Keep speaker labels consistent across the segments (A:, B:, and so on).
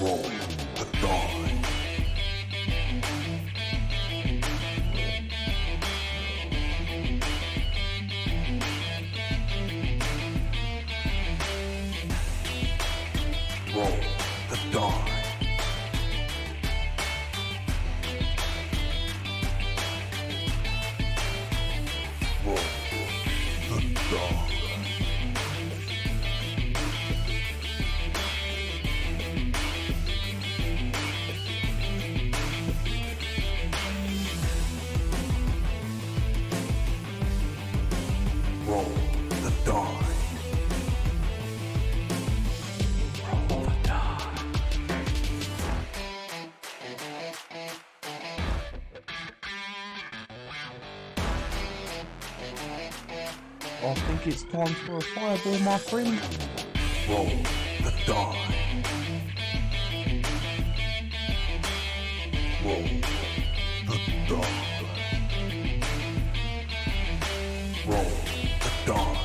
A: Roll the die. Roll the die. Roll the die. Roll the die. Roll the die.
B: I think it's time for a fireball, my friend.
A: Roll the die. Roll the die. Roll the die.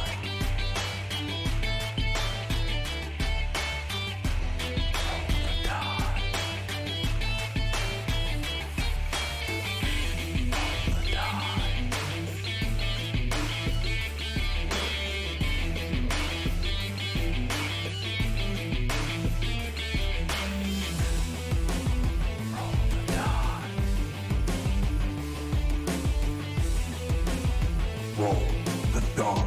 A: Roll the die. Roll the die.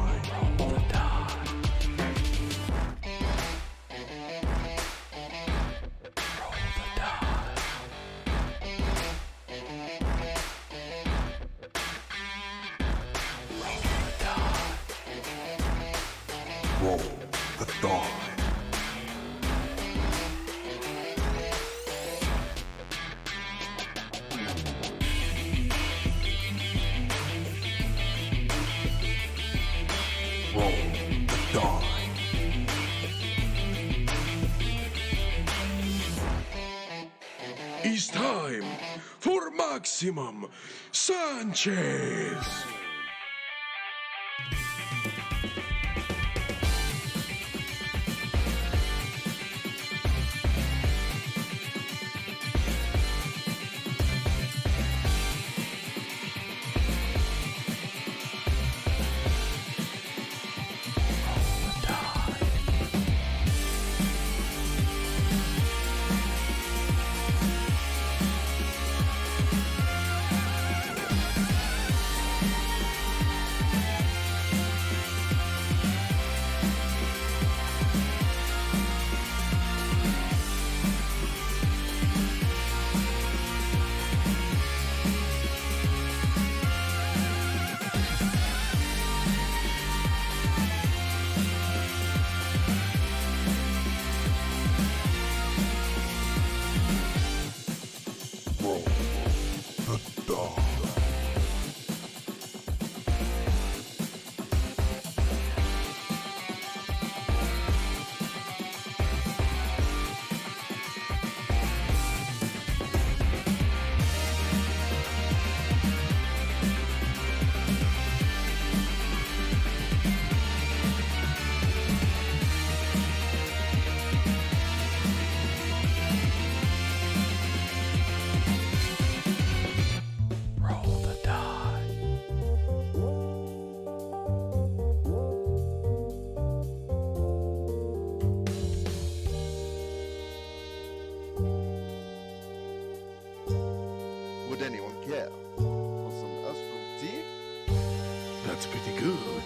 A: Roll the die. Roll the die. Roll the die.
C: It's time for Maximum Sanchez! Roll the die. Roll the die.
D: Would anyone care for some astral tea?
C: That's pretty good.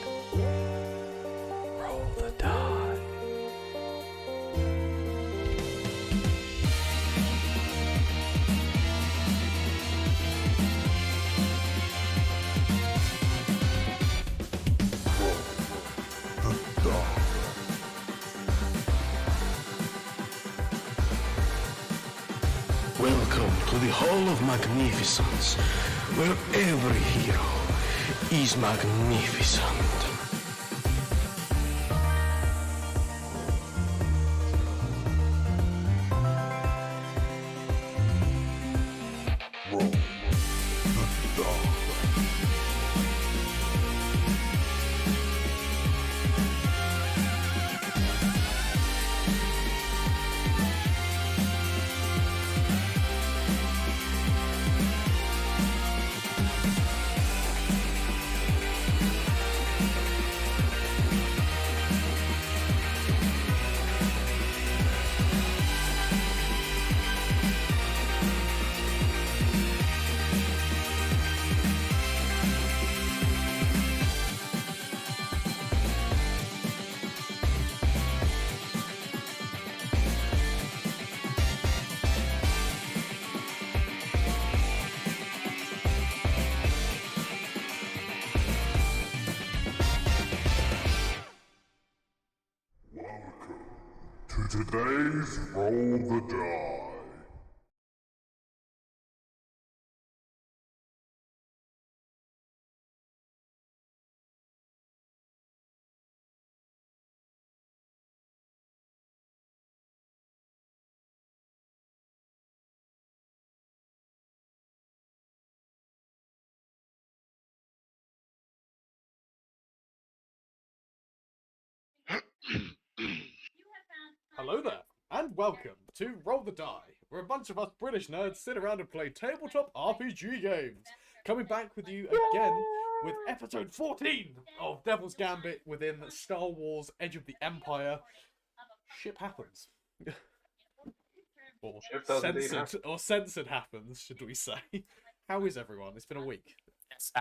A: Roll the die. Roll the die.
C: Welcome to the Hall of Magnificence, where every hero is magnificent.
A: Roll the die. today's Roll the Die.
E: Hello there, and welcome to Roll the Die, where a bunch of us British nerds sit around and play tabletop RPG games. Coming back with you again with episode 14 of Devil's Gambit within Star Wars Edge of the Empire. Ship happens. Or
F: Ship does indeed
E: censored happens, should we say. How is everyone? It's been a week.
G: Yes,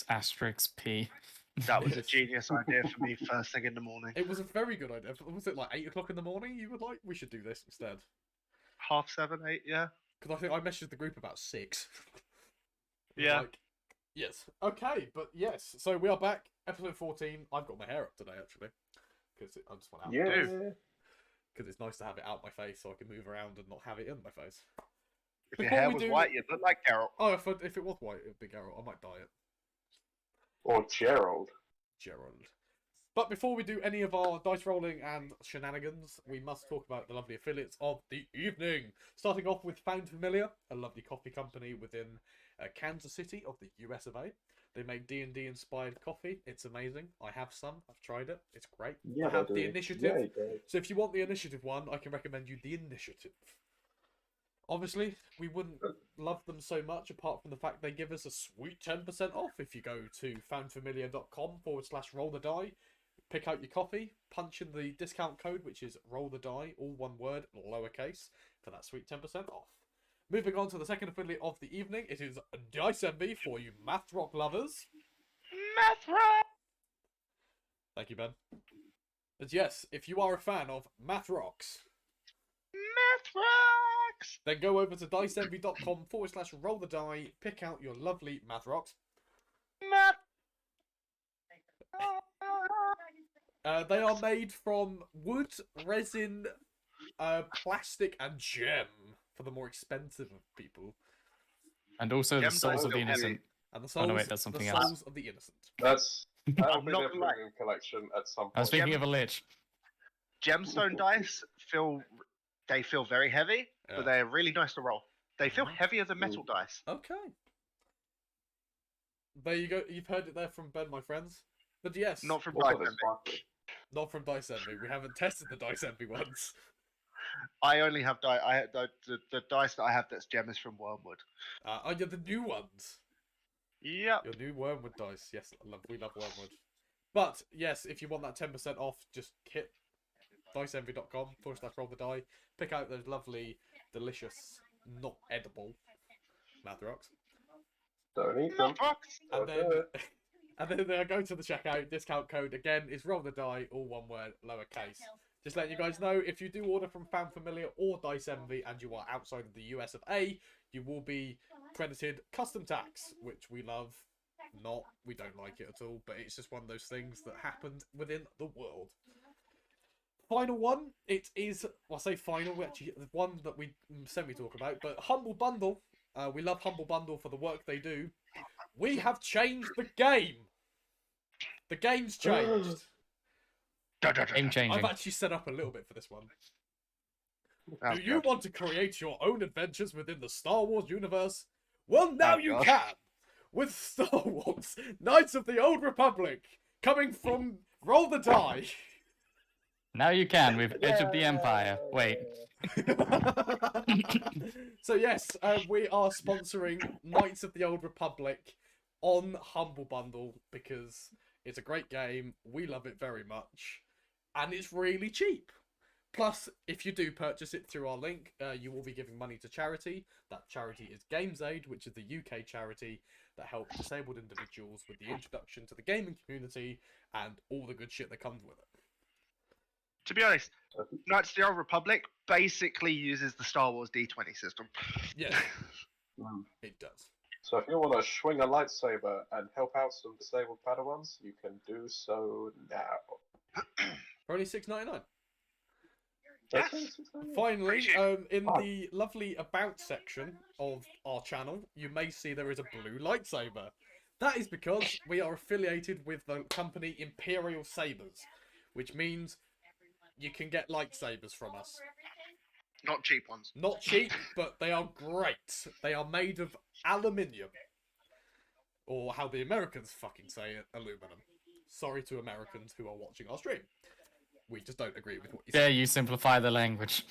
G: asterisk P.
F: That was a genius idea for me first thing in the morning.
E: It was a very good idea. Was it like 8 o'clock in the morning you would like? We should do this instead.
F: 7:30, 8, yeah.
E: Because I think I messaged the group about 6.
F: Yeah.
E: Like, yes. Okay, but yes. So we are back. Episode 14. I've got my hair up today, actually. Because I just want out.
F: Yeah.
E: Because it's nice to have it out my face so I can move around and not have it in my face.
F: If your
E: Before
F: hair
E: we
F: was
E: do-
F: white, you'd look like Geralt.
E: Oh, if it was white, it would be Geralt. I might dye it.
F: Or Gerald.
E: Gerald. But before we do any of our dice rolling and shenanigans, we must talk about the lovely affiliates of the evening. Starting off with Found Familiar, a lovely coffee company within Kansas City of the US of A. They make D&D inspired coffee. It's amazing. I have some. I've tried it. It's great.
H: Yeah,
E: I have
H: they
E: the
H: do.
E: initiative.
H: Yeah, they do.
E: So if you want the initiative one, I can recommend you the initiative. Obviously, we wouldn't love them so much apart from the fact they give us a sweet 10% off if you go to foundfamiliar.com/roll the die, pick out your coffee, punch in the discount code, which is roll the die, all one word, lowercase, for that sweet 10% off. Moving on to the second affiliate of the evening, it is Dice Envy for you math rock lovers.
F: Math rock!
E: Thank you, Ben. But yes, if you are a fan of math rocks,
F: Math rocks!
E: then go over to diceenvy.com/roll the die, pick out your lovely math rocks.
F: Math!
E: They are made from wood, resin, plastic, and gem for the more expensive of people.
G: And also the
F: Gems
G: souls
F: are
G: of the
F: still
G: innocent.
E: And the
G: Oh,
E: souls,
G: no, wait, that's something
E: the
G: else.
E: souls of the innocent.
H: That'll
F: I'm
H: be
F: not
H: their
F: gonna lie.
H: premium collection at some point.
G: I was thinking of a lich.
F: Gemstone dice feel very heavy,
E: Yeah.
F: but they're really nice to roll. They feel heavier than metal dice.
E: Okay. There you go. You've heard it there from Ben, my friends. But yes,
F: Not from
H: Also,
F: dice.
H: they're sparkly.
E: not from Dice Envy. We haven't tested the Dice Envy ones.
F: I only have dice. The dice that I have that's gem is from Wormwood.
E: Oh, yeah, the new ones.
F: Yep.
E: Your new Wormwood dice. Yes, we love Wormwood. But yes, if you want that 10% off, just hit diceenvy.com/roll the die. Pick out those lovely, delicious, not edible math rocks.
H: Don't eat them.
F: Math rocks!
E: And
H: Don't
E: then,
H: do it.
E: and then they go to the checkout. Discount code again is roll the die, all one word, lowercase. Just letting you guys know, if you do order from Found Familiar or Dice Envy and you are outside of the US of A, you will be credited custom tax, which we love. We don't like it at all, but it's just one of those things that happened within the world. Final one, it is, well, I say final, actually, one that we semi-talk about, but Humble Bundle. We love Humble Bundle for the work they do. We have changed the game. The game's changed.
G: Game changing.
E: I've actually set up a little bit for this one.
F: Oh,
E: Do you
F: God.
E: want to create your own adventures within the Star Wars universe? Well, now
F: Oh,
E: you
F: gosh.
E: can! With Star Wars Knights of the Old Republic, coming from Roll the Die.
G: Now you can with Edge of the Empire. Wait.
E: So yes, we are sponsoring Knights of the Old Republic on Humble Bundle because it's a great game. We love it very much, and it's really cheap. Plus, if you do purchase it through our link, you will be giving money to charity. That charity is GamesAid, which is the UK charity that helps disabled individuals with the introduction to the gaming community and all the good shit that comes with it.
F: To be honest, Knights of the Old Republic basically uses the Star Wars D20 system.
E: Yeah,
H: Mm.
E: it does.
H: So if you want to swing a lightsaber and help out some disabled Padawans, you can do so now.
E: For only $6.99.
F: Yes.
E: Finally,
F: Appreciate
E: in the lovely About section of our channel, you may see there is a blue lightsaber. That is because we are affiliated with the company Imperial Sabers, which means you can get lightsabers from us.
F: Not cheap ones.
E: Not cheap, but they are great. They are made of aluminium. Or how the Americans fucking say it, aluminum. Sorry to Americans who are watching our stream. We just don't agree with what you
G: Dare
E: say.
G: you simplify the language?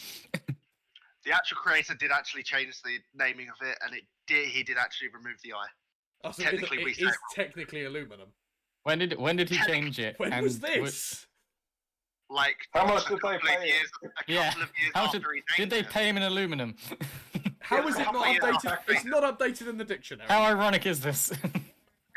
F: The actual creator did actually change the naming of it, and he did actually remove the eye.
E: Oh, so
F: Technically, we
E: it
F: say
E: is
F: it
E: technically aluminum.
G: When did he change it?
E: When was this?
F: Like
H: How much
F: a
H: did they
F: couple of
H: pay?
F: years, a
G: Yeah.
F: couple of years
G: How
F: after
G: did
F: he
G: did
F: named
G: they
F: it.
G: pay him in aluminum?
E: How is it not updated?
F: Exactly.
E: It's not updated in the dictionary.
G: How ironic is this?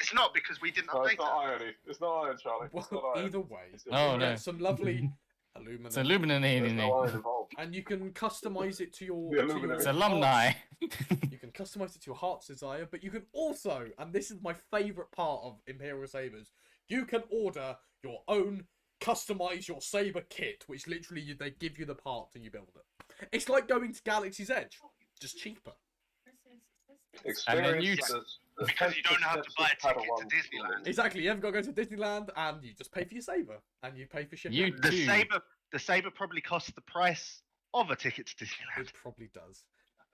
F: It's not because we didn't
H: No,
F: update
H: it's not irony. It's not iron, Charlie. It's not
E: Well,
H: iron.
E: either way,
H: It's
G: Oh,
E: you
G: no.
E: get some lovely aluminum,
G: It's aluminum.
H: There's no iron involved.
E: and you can customize it to your.
H: The aluminum.
G: It's
H: It's
G: alumni.
E: You can customize it to your heart's desire, but you can also, and this is my favourite part of Imperial Sabers, you can order your own customize your saber kit, which literally they give you the parts and you build it. It's like going to Galaxy's Edge, just cheaper.
G: And then you-
H: Experience the
F: because you don't have to buy a ticket to
H: Padawan.
F: Disneyland.
E: Exactly, you haven't got to go to Disneyland, and you just pay for your saber, and you pay for shipping.
G: You
F: The
G: too.
F: saber probably costs the price of a ticket to Disneyland.
E: It probably does.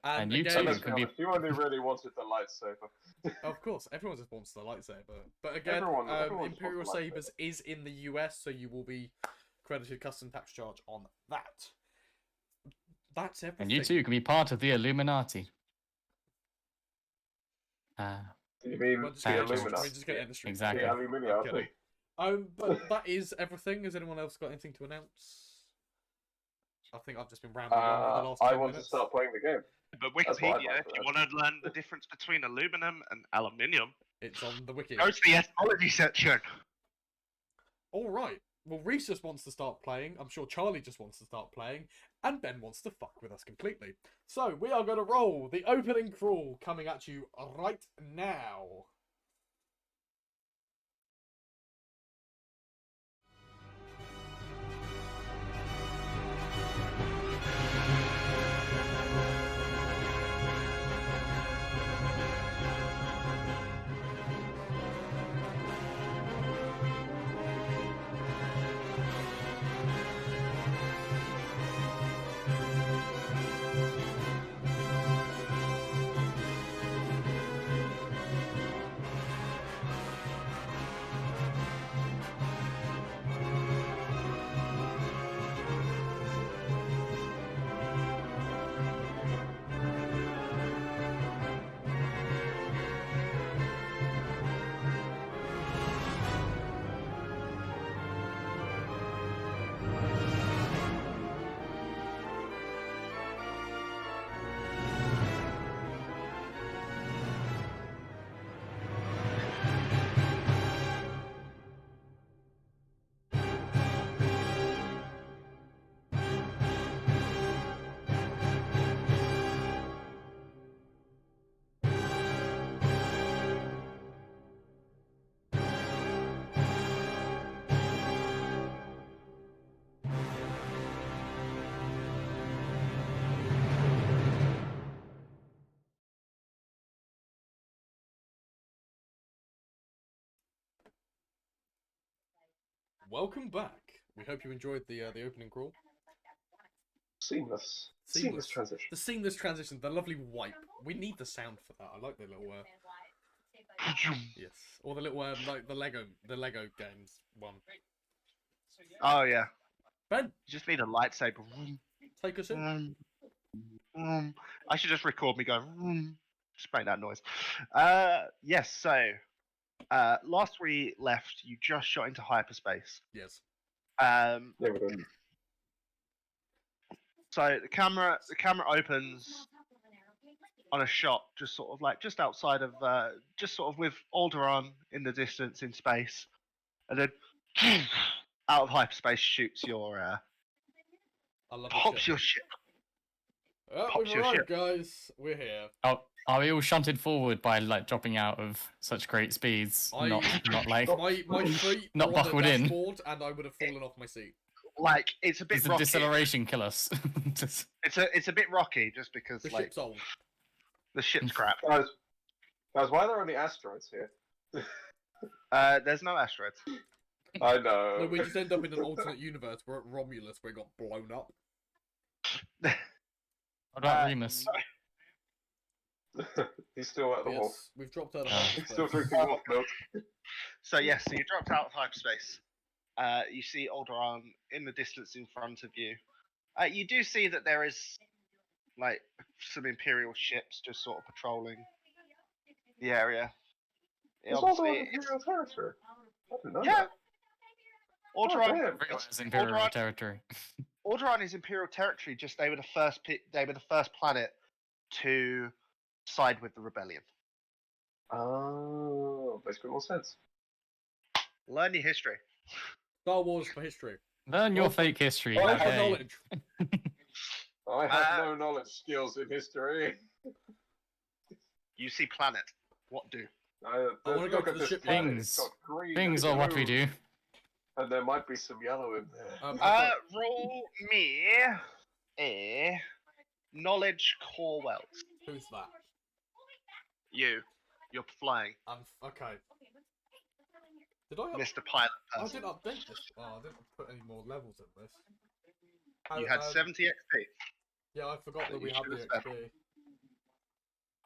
G: And you
E: again,
G: too.
H: Let's
G: Could
H: be
G: be-
H: honest, you only really wanted the lightsaber.
E: of course, everyone just wants the lightsaber. But again,
H: Everyone just
E: Imperial
H: wants the lightsaber.
E: Sabers is in the US, so you will be credited custom tax charge on that. That's everything.
G: And you too can be part of the Illuminati.
H: You mean
E: We're just
H: the
E: gonna end the-
H: Illuminati?
E: we're just gonna end the stream.
G: Exactly.
H: The Illuminati.
E: Okay. But that is everything. Has anyone else got anything to announce? I think I've just been rambling on for the last 10
H: I want
E: minutes.
H: to start playing the game.
F: But
H: That's what I'd
F: Wikipedia,
H: like
F: if
H: to
F: you
H: know.
F: want to learn the difference between aluminum and aluminium,
E: It's on the wiki.
F: go to the etymology section.
E: All right. Well, Reese just wants to start playing. I'm sure Charlie just wants to start playing. And Ben wants to fuck with us completely. So, we are going to roll the opening crawl coming at you right now. Welcome back. We hope you enjoyed the opening crawl.
H: Seamless.
E: Seamless.
H: Seamless transition.
E: The seamless transition, the lovely wipe. We need the sound for that. I like the little yes, or the little like the Lego games one.
F: Oh yeah.
E: Ben,
F: You just need a lightsaber.
E: take us in.
F: I should just record me going. Just make that noise. Yes. So, last we left, you just shot into hyperspace.
E: Yes.
H: Yeah, we do.
F: So the camera opens on a shot, just sort of like just outside of, just sort of with Alderaan in the distance in space, and then out of hyperspace shoots your,
E: I love
F: pops
E: it.
F: your ship.
E: Oh,
F: pops
E: we've
F: your
E: arrived,
F: ship.
E: guys. We're here.
G: Oh, are we all shunted forward by like dropping out of such great speeds?
E: I-
G: Not like
E: My feet
G: Not
E: were on
G: buckled
E: the
G: in.
E: dashboard, and I would have fallen off my seat.
F: like it's a bit
G: Does the
F: rocky.
G: deceleration kill us? Just-
F: It's a bit rocky just because
E: The
F: like
E: ship's old.
F: the ship's crap.
H: Guys, why are there only asteroids here?
F: There's no asteroids.
H: I know.
E: No, we just end up in an alternate universe. We're at Romulus, where it got blown up.
G: What about Remus?
H: He's still at the wolf.
E: Yes, we've dropped out of
H: He's still
E: hyperspace.
H: drinking wolf milk.
F: So yes, so you dropped out of hyperspace. You see Alderaan in the distance in front of you. You do see that there is like some Imperial ships just sort of patrolling the area.
H: It's also on Imperial territory. I didn't know
F: Yeah.
H: that.
F: Alderaan,
H: damn.
G: Everyone is Imperial
F: Alderaan-
G: territory.
F: Alderaan is Imperial territory. Just they were the first. They were the first planet to side with the rebellion.
H: Oh, makes a bit more sense.
F: Learn your history.
E: Star Wars for history.
G: Learn your fake history.
H: Oh, I
E: Have
G: okay.
E: knowledge.
H: I have no knowledge skills in history.
F: You see planet. What do?
E: I wanna go
H: Look
E: to
H: at
E: the
H: this
E: shipyard.
H: planet.
G: Things.
H: It's got green
G: Things
H: and
G: are what we
H: blue,
G: do.
H: And there might be some yellow in there.
F: Roll me a knowledge core wealth.
E: Who's that?
F: You're flying,
E: Okay. Did I?
F: Mr. Pilot
E: I
F: person.
E: didn't update this. Oh, I didn't put any more levels in this.
F: You had 70 XP.
E: Yeah, I forgot that
F: You
E: we had
F: should
E: the
F: have
E: XP.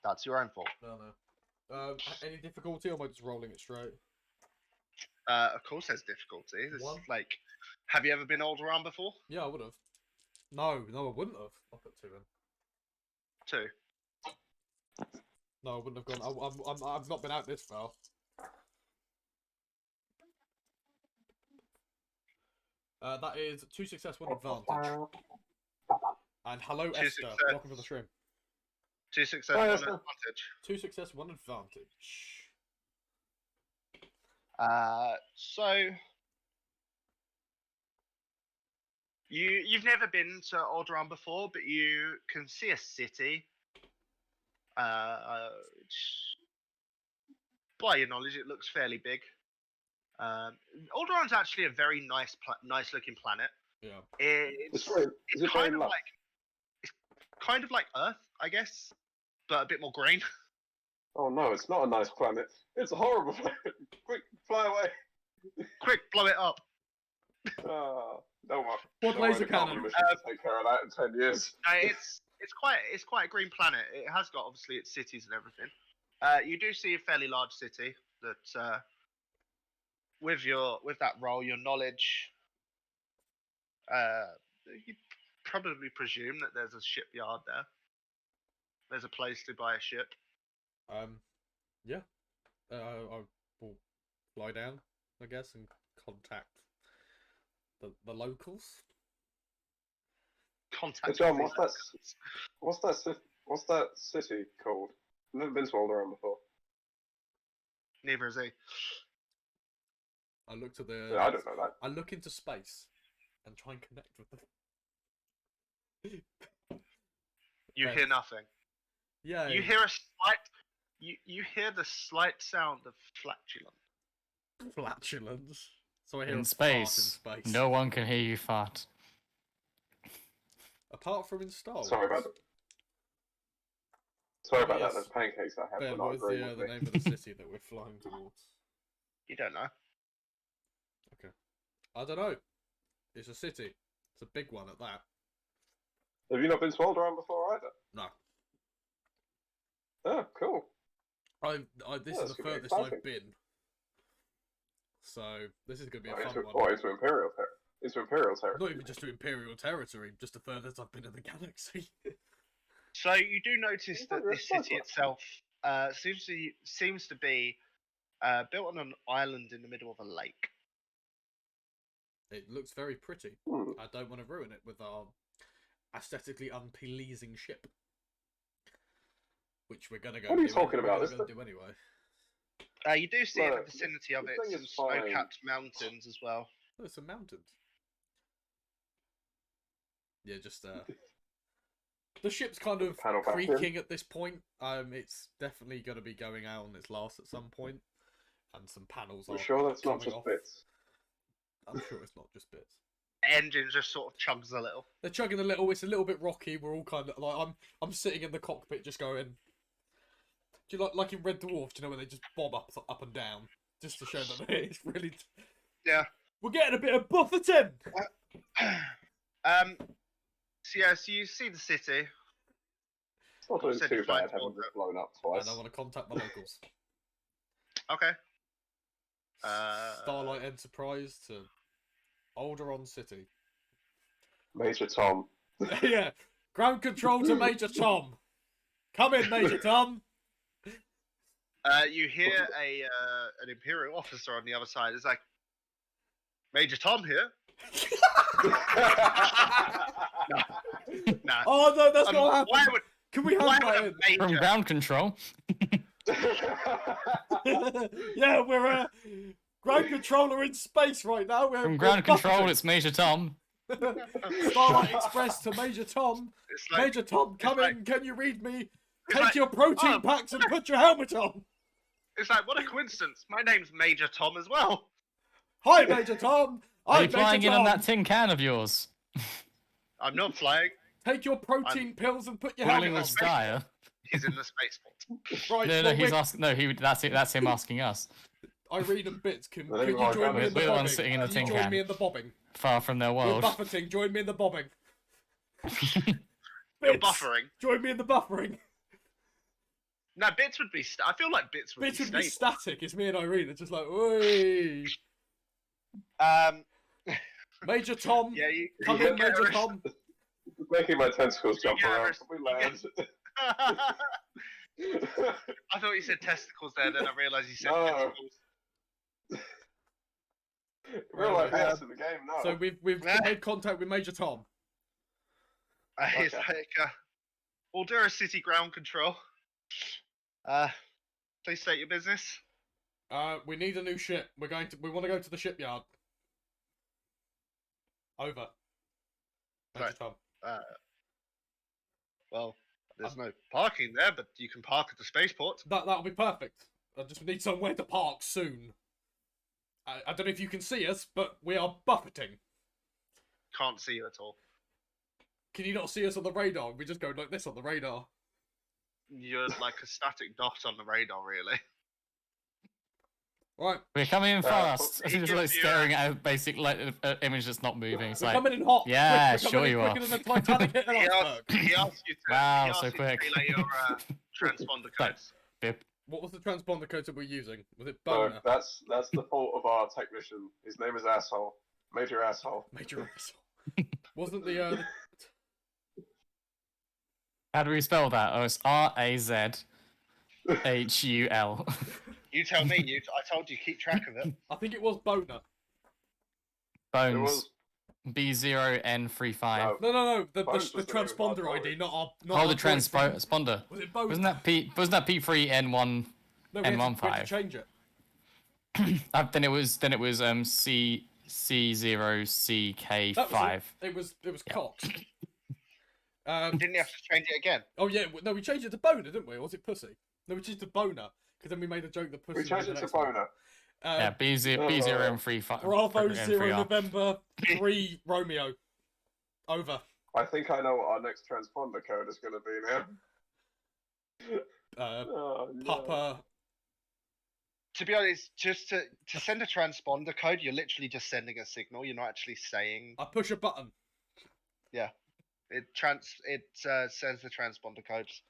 F: That's your own fault.
E: No. Any difficulty, or am I just rolling it straight?
F: Of course, there's difficulty. This
E: One.
F: is like, have you ever been Alderaan before?
E: Yeah, I would have. No, I wouldn't have. I'll put 2 in.
F: 2.
E: No, I wouldn't have gone. I've not been out this far. That is 2 success, 1 advantage. And hello,
F: Two
E: Esther.
F: success.
E: Welcome to the stream.
F: 2 success,
H: Oh,
F: 1
H: yes, sir.
F: advantage.
E: 2 success, 1 advantage.
F: So you've never been to Alderaan before, but you can see a city. By your knowledge, it looks fairly big. Alderaan's actually a very nice looking planet.
E: Yeah.
F: It's
H: Is it very lush?
F: it's kind of like Earth, I guess, but a bit more green.
H: Oh no, it's not a nice planet. It's a horrible planet. Quick, fly away.
F: Quick, blow it up.
H: Don't worry.
E: What
H: Don't worry,
E: laser
H: the Carbon
E: cannon?
H: mission will take care of that in 10 years.
F: It's quite a green planet. It has got obviously its cities and everything. You do see a fairly large city that with that role, your knowledge, you probably presume that there's a shipyard there. There's a place to buy a ship.
E: Yeah. I will fly down, I guess, and contact the locals.
F: Contact.
H: John,
F: these locals.
H: what's that city called? I've never been to Alderaan before.
F: Neither is he.
E: I look to the.
H: Yeah, I don't know that.
E: I look into space and try and connect with them.
F: You
E: Right.
F: hear nothing.
E: Yeah.
F: You hear a slight. You hear the slight sound of flatulence.
E: flatulence. So I hear
G: In
E: a
G: space,
E: fart in space.
G: no one can hear you fart.
E: Apart from in Star Wars.
H: Sorry about that. Sorry about
E: Yes.
H: that. Those pancakes I had
E: Ben,
H: were not
E: what is
H: agreeing
E: the
H: with me.
E: name of the city that we're flying towards?
F: You don't know.
E: I don't know. It's a city. It's a big one at that.
H: Have you not been to Alderaan before either?
E: No.
H: Oh, cool.
E: This
H: Yeah,
E: is the
H: that's gonna be
E: furthest
H: exciting.
E: I've been. So this is going to be a
H: Into,
E: fun one.
H: into Imperial territory.
E: Not even just to Imperial territory, just the furthest I've been in the galaxy.
F: So you do notice that this city itself seems to be built on an island in the middle of a lake.
E: It looks very pretty.
H: Hmm.
E: I don't want to ruin it with our aesthetically unpleasing ship. Which we're going to go
H: What are you
E: do
H: talking about?
E: We're
H: This
E: going to do anyway.
F: You do see in
H: No,
F: the vicinity of
H: the
F: it
H: thing
F: some
H: is fine.
F: snow-capped mountains as well.
E: Oh, there's some mountains. Yeah, just the ship's kind of
H: Panel back in.
E: creaking at this point. It's definitely going to be going out on its last at some point, and some panels
H: I'm
E: are
H: sure that's not
E: coming
H: just
E: off.
H: bits.
E: I'm sure it's not just bits.
F: engine just sort of chugs a little.
E: They're chugging a little. It's a little bit rocky. We're all kind of like I'm sitting in the cockpit just going. Do you like in Red Dwarf? Do you know when they just bob up and down just to show that it's really?
F: Yeah.
E: We're getting a bit of buffeting.
F: So yeah, so you see the city.
H: It's not doing
F: Said
H: too
F: you tried
H: bad,
F: to
H: having
F: order
H: just
F: it.
H: blown up
E: And
H: twice.
E: I want to contact the locals.
F: Okay.
E: Starlight Enterprise to Alderaan City.
H: Major Tom.
E: Yeah. Ground control to Major Tom. Come in, Major Tom.
F: You hear an Imperial officer on the other side. It's like, Major Tom here. Nah.
E: Oh no, that's not
F: Why
E: happening.
F: would
E: Can we
F: why
E: have
F: would
E: that
F: a
E: in?
F: major?
G: From ground control.
E: Yeah, we're ground controller in space right now.
G: From ground control, it's Major Tom.
E: Starlight Express to Major Tom.
F: It's like,
E: Major Tom, come
F: it's
E: in. Can you read me?
F: it's
E: Take
F: like,
E: your protein
F: oh,
E: packs and put your helmet on.
F: it's like, what a coincidence. My name's Major Tom as well.
E: Hi, Major Tom.
G: Are you
E: I'm
G: flying
E: Major
G: in on
E: Tom.
G: that tin can of yours?
F: I'm not flying.
E: Take your protein pills and put your
G: Boiling
E: helmet
G: with Steyr.
F: He's in the spaceport.
E: on. Right,
G: No,
E: well,
G: he's asking. No, that's him asking us.
E: Irene and Bits, can
H: Well,
E: you
H: we're
E: join me in the
G: the ones
E: bobbing?
G: sitting in the
E: Can
G: tin
E: you join
G: can.
E: me in the bobbing?
G: Far from their
E: We're
G: world.
E: buffeting. Join me in the bobbing.
F: You're
E: Bits,
F: buffering.
E: join me in the buffering.
F: No, Bits would be. I feel like Bits would
E: Bits
F: be
E: would be
F: stable.
E: static. It's me and Irene. It's just like, oi. Major Tom,
F: Yeah, you.
E: come
H: you
E: in,
H: get
E: Major
H: arrested.
E: Tom.
H: Making my tentacles jump
F: Yeah,
H: around.
F: arrest-
H: We land.
F: I thought you said testicles there, then I realised you said
H: No.
F: testicles.
H: Real life yes in the game, no.
E: So we've made contact with Major Tom.
F: It's
H: Okay.
F: like Alderaan City ground control. Please state your business.
E: We need a new ship. We want to go to the shipyard. Over. Major
F: Right.
E: Tom.
F: Well, there's no parking there, but you can park at the spaceport.
E: That'll be perfect. I just need somewhere to park soon. I don't know if you can see us, but we are buffeting.
F: Can't see you at all.
E: Can you not see us on the radar? We just go like this on the radar.
F: You're like a static dot on the radar, really.
E: Right.
G: We're coming in fast.
F: he
G: Just
F: gives
G: like
F: you
G: staring at a basic like image that's not moving. It's
E: We're
G: like,
E: coming in hot.
G: yeah,
E: Quick, we're
G: sure
E: coming in
G: you are.
E: quicker than the Titanic hit an
F: He
E: iceberg.
F: asks you to,
G: Wow,
F: he asks
G: so
F: you to
G: quick.
F: relay your transponder
G: Like,
F: codes.
G: bip.
E: What was the transponder code that we're using? Was it
H: No,
E: Boner?
H: that's the fault of our technician. His name is Asshole. Major Asshole.
E: Major asshole. Wasn't the
G: How do we spell that? Oh, it's RAZHUL.
F: You tell me. I told you keep track of it.
E: I think it was Boner.
H: It
G: Bones.
H: was
G: B0N35.
E: No. The
H: Bones
E: the
H: was the name of our
E: transponder ID,
H: colleague.
E: not our.
G: Oh,
E: our
G: the
E: voice thing.
G: transponder.
E: Was it Boner?
G: Wasn't that P3N1?
E: No, we had
G: N15?
E: to change it.
G: Then it was C0CK5.
E: It was
G: Yeah.
E: Cox.
F: Didn't you have to change it again?
E: Oh yeah, no, we changed it to Boner, didn't we? Or was it Pussy? No, we changed it to Boner because then we made a joke that Pussy.
H: We changed
E: was
H: it
E: the
H: to
E: next one.
H: Boner.
G: Yeah, B0N35.
E: Bravo
G: N3R.
E: 0 November 3 Romeo. Over.
H: I think I know what our next transponder code is going to be now. Oh, no.
E: Papa.
F: To be honest, just to send a transponder code, you're literally just sending a signal. You're not actually saying.
E: I push a button.
F: It sends the transponder codes.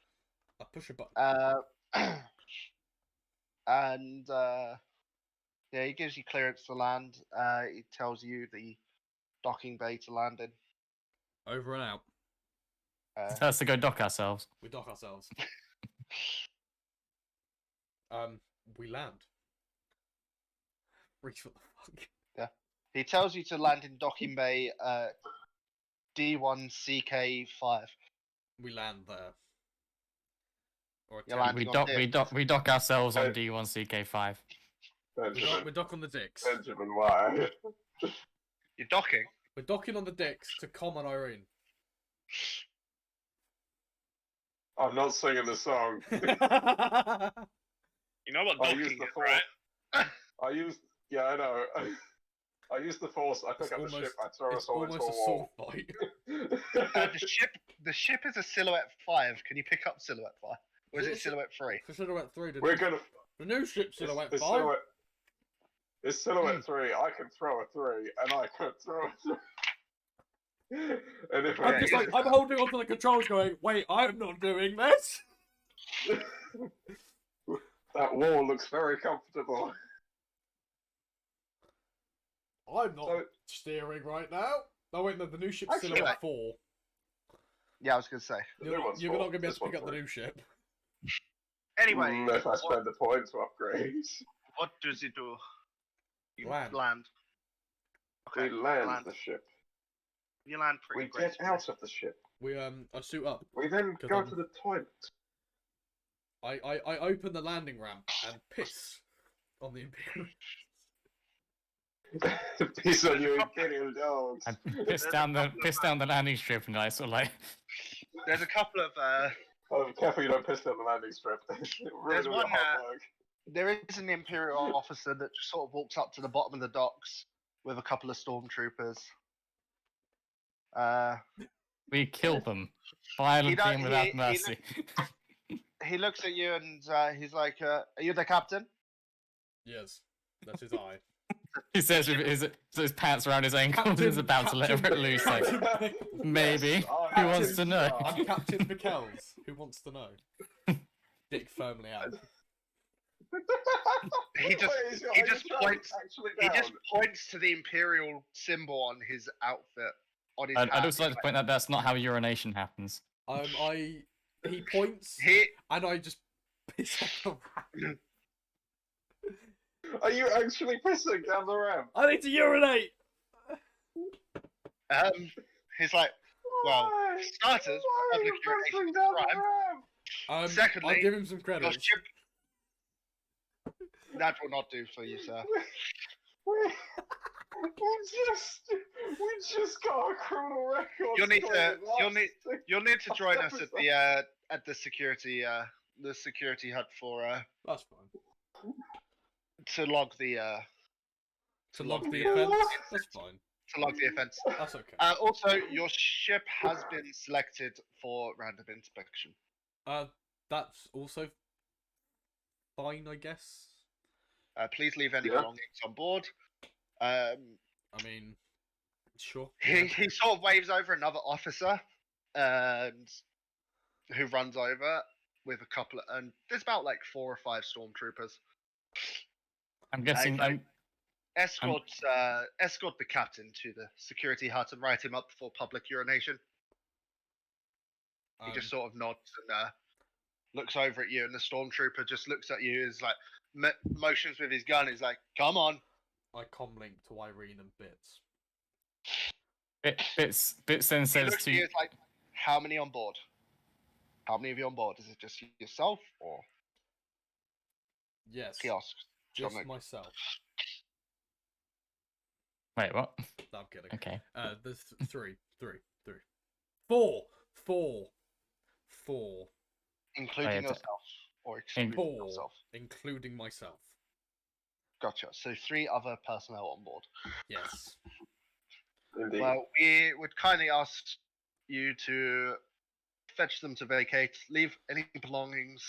E: I push a button.
F: And yeah, he gives you clearance to land. He tells you the docking bay to land in.
E: Over and out.
G: Tell us to go dock ourselves.
E: We dock ourselves. We land. Reach what the fuck.
F: He tells you to land in docking bay D1CK5.
E: We land there. Or
F: You're
E: attempt-
F: landing.
G: We dock ourselves on
H: Hey.
G: D1CK5.
H: Benjamin.
E: we dock on the dicks.
H: Benjamin, why?
F: You're docking.
E: We're docking on the dicks to Com and Irene.
H: I'm not singing the song.
F: You know what
H: I
F: docking
H: used
F: is,
H: the
F: right?
H: I used. Yeah, I know. I use the force. I pick up the ship. I throw us
E: It's
H: all into
E: almost
H: a
E: a sword
H: wall.
E: fight.
F: The ship is a silhouette 5. Can you pick up silhouette 5? Or is it silhouette 3?
E: For Silhouette 3,
H: We're gonna.
E: the new ship Silhouette
H: It's
E: 5.
H: It's silhouette 3. I can throw a 3, and I can throw a 3. And if
E: I'm just like, I'm holding onto the controls going, wait, I'm not doing this.
H: That wall looks very comfortable.
E: I'm not
H: So-
E: steering right now. Oh wait, no, the new ship's
H: Actually,
E: Silhouette 4.
F: Yeah, I was going to say.
H: The new one's
E: You're
H: four.
E: not going to be able
H: This
E: to pick
H: one's
E: up the
H: three.
E: new ship.
F: Anyway,
H: If I spend the point to upgrade.
F: what does it do? You
E: Land.
H: We land
F: land.
H: the ship.
F: You land
H: We
F: pretty
H: get
F: gracefully.
H: out of the ship.
E: We I suit up.
H: We then
E: 'Cause
H: go
E: I'm-
H: to the toilet.
E: I open the landing ramp and piss on the Imperial.
H: Piss on you Imperial dogs.
G: I piss down the landing strip and I sort of like
F: There's a couple of
H: Oh, careful you don't piss down the landing strip.
F: There's
H: Really
F: one,
H: hard work.
F: there is an Imperial officer that just sort of walks up to the bottom of the docks with a couple of stormtroopers.
G: we kill them violently
F: don't-
G: and without
F: he
G: mercy.
F: He looks at you and he's like, "Are you the captain?"
E: Yes, that's his eye.
G: He says with his pants around his ankles and is about to let it loose. Like, maybe.
H: Yes, I
G: Who wants to
H: am.
G: know?
E: I'm Captain Pickels. Who wants to know? Dick firmly out.
F: He just
H: Wait, is your-
F: he
H: are your
F: just
H: trousers
F: points
H: actually
F: he
H: down?
F: just points to the Imperial symbol on his outfit on his
G: I'd
F: hat.
G: also like to point out that's not how urination happens.
E: He points,
F: He
E: and I just piss off the ramp.
H: Are you actually pissing down the ramp?
E: I need to urinate.
F: he's like, well,
H: Why?
F: starters,
H: Why are
F: public
H: you
F: urination
H: pissing
F: is
H: down
F: a
H: the
F: crime.
H: ramp?
F: Secondly,
E: I'll give him some
F: Your
E: credit.
F: ship. That will not do for you, sir.
H: We just got a criminal record.
F: You'll need
H: for
F: to-
H: it
F: you'll
H: last
F: need-
H: six-
F: You'll need to join us at the security hut for
E: That's fine.
F: to log the
E: To log the offence. That's fine.
F: offense.
E: That's okay.
F: Also, your ship has been selected for random inspection.
E: That's also fine, I guess.
F: Please leave any
H: Yeah.
F: belongings on board.
E: I mean, sure.
F: He sort of waves over another officer, and who runs over with a couple of, and there's about like 4 or 5 stormtroopers.
G: I'm guessing.
F: like- Escort the captain to the security hut and write him up for public urination. He just sort of nods and looks over at you, and the stormtrooper just looks at you, is like motions with his gun. He's like, "Come on."
E: I comlink to Irene and Bits.
G: Bits then
F: He
G: says
F: looks at you,
G: to
F: it's like, "How many on board? How many of you on board? Is it just yourself, or?"
E: Yes,
F: He asks.
E: just
F: Dominic.
E: myself.
G: wait, what?
E: No, I'm kidding.
G: Okay.
E: There's three. Four.
F: Including
G: Wait,
F: yourself, or excluding
E: Four,
F: yourself.
E: including myself.
F: Gotcha. So 3 other personnel on board.
E: Yes.
H: Indeed.
F: Well, we would kindly ask you to fetch them to vacate. Leave any belongings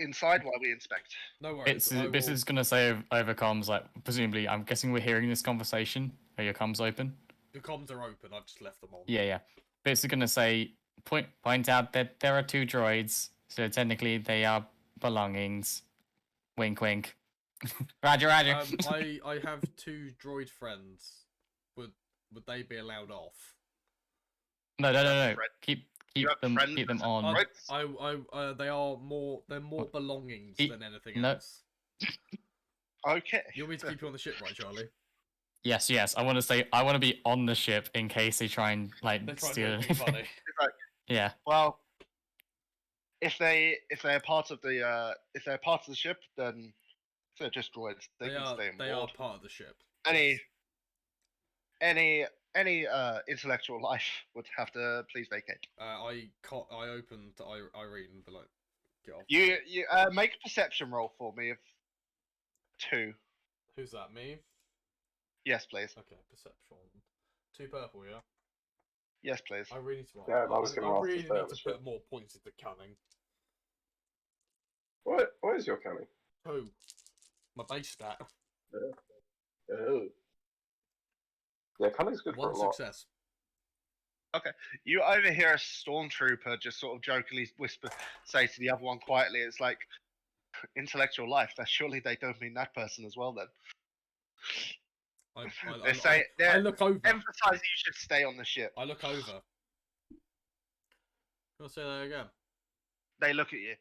F: inside while we inspect.
E: No worries.
G: Bits is gonna say over comms, like presumably, I'm guessing we're hearing this conversation. Are your comms open?
E: The comms are open. I've just left them on.
G: Yeah. Bits is gonna say point out that there are 2 droids, so technically they are belongings. Wink, wink. Roger.
E: I have 2 droid friends. Would they be allowed off?
G: No.
F: Fred-
G: Keep
F: you have
G: them
F: friends
G: on.
F: Right.
E: They're more belongings
G: He-
E: than anything
G: no.
E: else.
F: Okay.
E: You want me to keep you on the ship, right, Charlie?
G: Yes. I want to be on the ship in case they try and
E: They're trying
G: steal
E: to make me
G: anything.
E: funny.
G: Yeah.
F: Well, if they're part of the ship, then they're just droids. They can stay on
E: They are
F: board.
E: part of the ship.
F: Any intellectual life would have to please vacate.
E: I open to Irene and be like, get off.
F: You make a perception roll for me of 2.
E: Who's that? Me?
F: Yes, please.
E: Okay, perception. 2 purple, yeah?
F: Yes, please.
E: I really need to.
H: Yeah, I was gonna
E: I
H: ask
E: really
H: if they
E: need
H: have
E: to
H: a ship.
E: put more points into cunning.
H: What is your cunning?
E: 2. My base stat.
H: Oh. Yeah, cunning's good for
E: 1
H: a lot.
E: success.
F: You overhear a stormtrooper just sort of jokingly say to the other one quietly, it's like, intellectual life, that surely they don't mean that person as well then.
E: I look over.
F: Emphasize you should stay on the ship.
E: I look over. Can I say that again?
F: They look at you.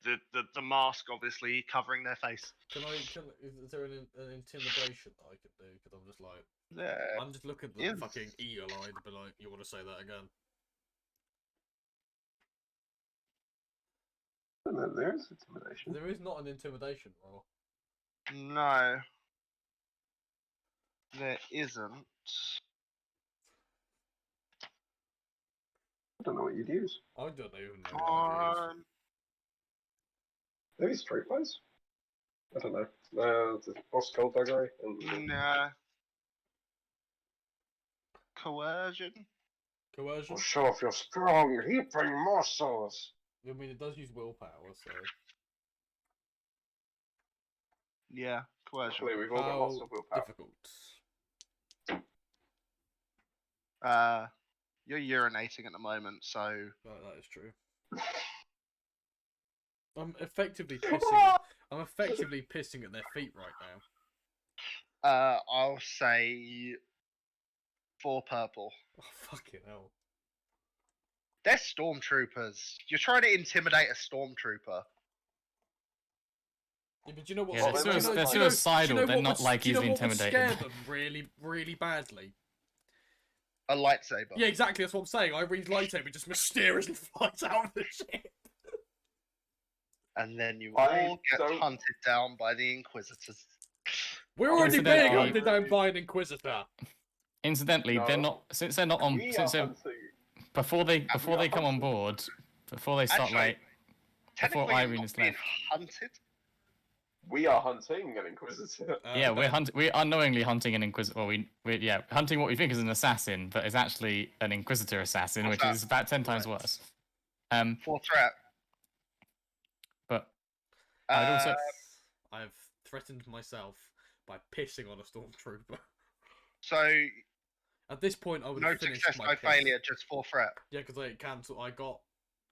F: The mask obviously covering their face.
E: Is there an intimidation that I could do? Because I'm just like,
F: Yeah.
E: I'm just looking at the
F: Yes.
E: fucking eagle-eyed, but like, you want to say that again?
H: There is intimidation.
E: There is not an intimidation roll.
F: No. There isn't.
H: I don't know what you'd use.
E: I don't even know what it is.
H: Maybe straight plays? I don't know. The boss skullduggery?
F: Nah. Coercion?
E: Coercion?
H: Well, show off you're strong. You bring more souls.
E: I mean, it does use willpower, so.
F: Yeah, coercion.
H: Luckily, we've all got lots
E: How
H: of willpower.
E: difficult?
F: You're urinating at the moment, so.
E: Right, that is true. I'm effectively pissing. I'm effectively pissing at their feet right now.
F: I'll say 4 purple.
E: Oh, fucking hell.
F: They're stormtroopers. You're trying to intimidate a stormtrooper.
E: Yeah, but do you know what?
G: Yeah, they're suicidal. They're not like easily intimidated.
E: Scare them really, really badly.
F: A lightsaber.
E: Yeah, exactly. That's what I'm saying. I read lightsaber just mysteriously flies out of the ship.
F: And then you
H: I
F: all get
H: don't-
F: hunted down by the Inquisitors.
E: We're already being
G: Incidentally-
E: hunted down by an Inquisitor.
G: Incidentally,
H: No.
G: they're not since they're not on
H: We
G: since
H: are
G: they're
H: hunting.
G: before they come on board, before they start
F: Actually,
G: before
F: Technically,
G: Irene
F: you're
G: is
F: not being
G: left.
F: hunted.
H: We are hunting an Inquisitor.
G: Yeah,
E: Ben,
G: we're unknowingly hunting an Inquisitor. Well, we're hunting what we think is an assassin, but is actually an Inquisitor assassin,
F: What's
G: which
F: that?
G: is about 10 times worse.
F: 4 threat.
G: But I'd also
E: I've threatened myself by pissing on a stormtrooper.
F: So
E: At this point, I would
F: no
E: have finished
F: success,
E: my
F: no
E: piss.
F: failure, just 4 threat.
E: Yeah, because I cancelled. I got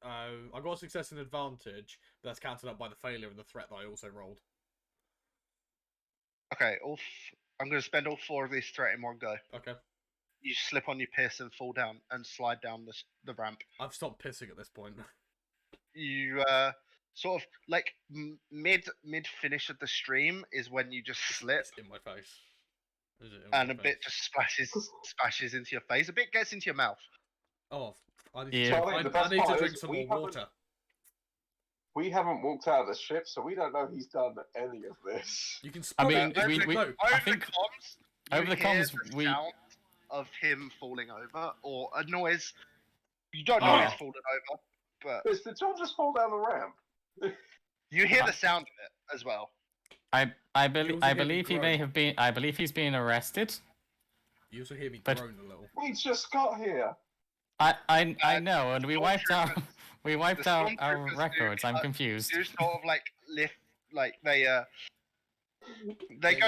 E: a success and advantage, but that's cancelled out by the failure and the threat that I also rolled.
F: Okay, I'm going to spend all 4 of these threat in one go.
E: Okay.
F: You slip on your piss and fall down and slide down the ramp.
E: I've stopped pissing at this point.
F: You sort of like mid finish of the stream is when you just slip
E: It's in my face. Is it in
F: and
E: my
F: a bit
E: face?
F: just splashes into your face. A bit gets into your mouth.
E: Oh, I need
G: Yeah.
E: to,
H: Charlie, the
E: I
H: best
E: need to
H: part
E: drink
H: is
E: some
H: we
E: more
H: haven't-
E: water.
H: We haven't walked out of the ship, so we don't know he's done any of this.
E: You can.
G: I
E: spot
G: mean,
E: it.
G: we-
E: No.
F: Over
G: I think-
F: the comms,
G: over
F: you
G: the
F: hear
G: comms,
F: the
G: we-
F: sound of him falling over or a noise. You don't know he's fallen over, but
H: Chris, did John just fall down the ramp?
F: you hear the sound of it as well.
G: I
E: also
G: believe
E: hear me
G: he may have been. I believe he's been arrested.
E: You also hear me
G: But-
E: groan a little.
H: We just got here.
G: I know, and we wiped out
F: stormtroopers-
G: we wiped
F: the
G: out our
F: stormtroopers do,
G: records. I'm confused.
F: You sort of like lift, like they go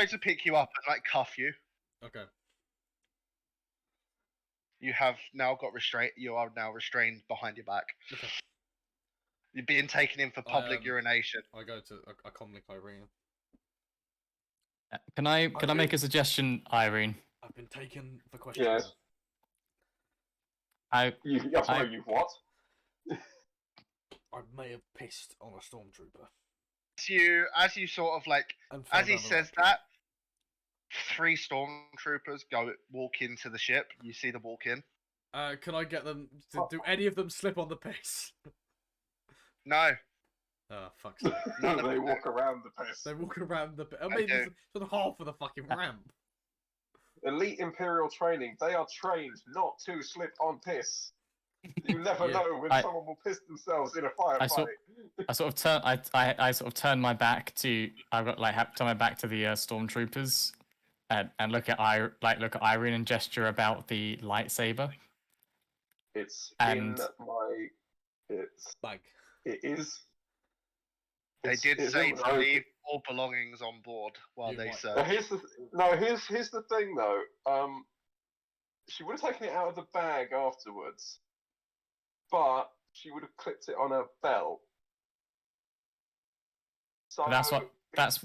F: to pick you up and like cuff you.
E: Okay.
F: You have now got restraint. You are now restrained behind your back.
E: Okay.
F: You're being taken in for public
E: am-
F: urination.
E: I go to a comlink Irene.
G: Can I make a suggestion, Irene?
E: I've been taken for questions.
H: Yes. You've what?
E: I may have pissed on a stormtrooper.
F: As you sort of like
E: And fell
F: as he
E: down the
F: says
E: ramp.
F: that, 3 stormtroopers walk into the ship. You see them walk in.
E: Can I get them? Do any of them slip on the piss?
F: No,
E: Oh, fuck's sake.
H: They walk around the piss.
E: They walk around the. I
F: I
E: mean,
F: do.
E: it's sort of half of the fucking ramp.
H: Elite Imperial training. They are trained not to slip on piss. You never
E: Yeah.
H: know when someone will piss themselves in a firefight.
G: I sort of turn my back to. I've got turn my back to the stormtroopers, and look at Irene and gesture about the lightsaber.
H: It's
G: And-
H: in my. It's.
E: Bag.
H: It is.
F: They
H: it's-
F: did
H: it's
F: say
H: in
F: to
H: my-
F: leave all belongings on board while
E: You
F: they
E: might-
F: serve.
H: Now, here's the thing though. She would have taken it out of the bag afterwards, but she would have clipped it on her belt. So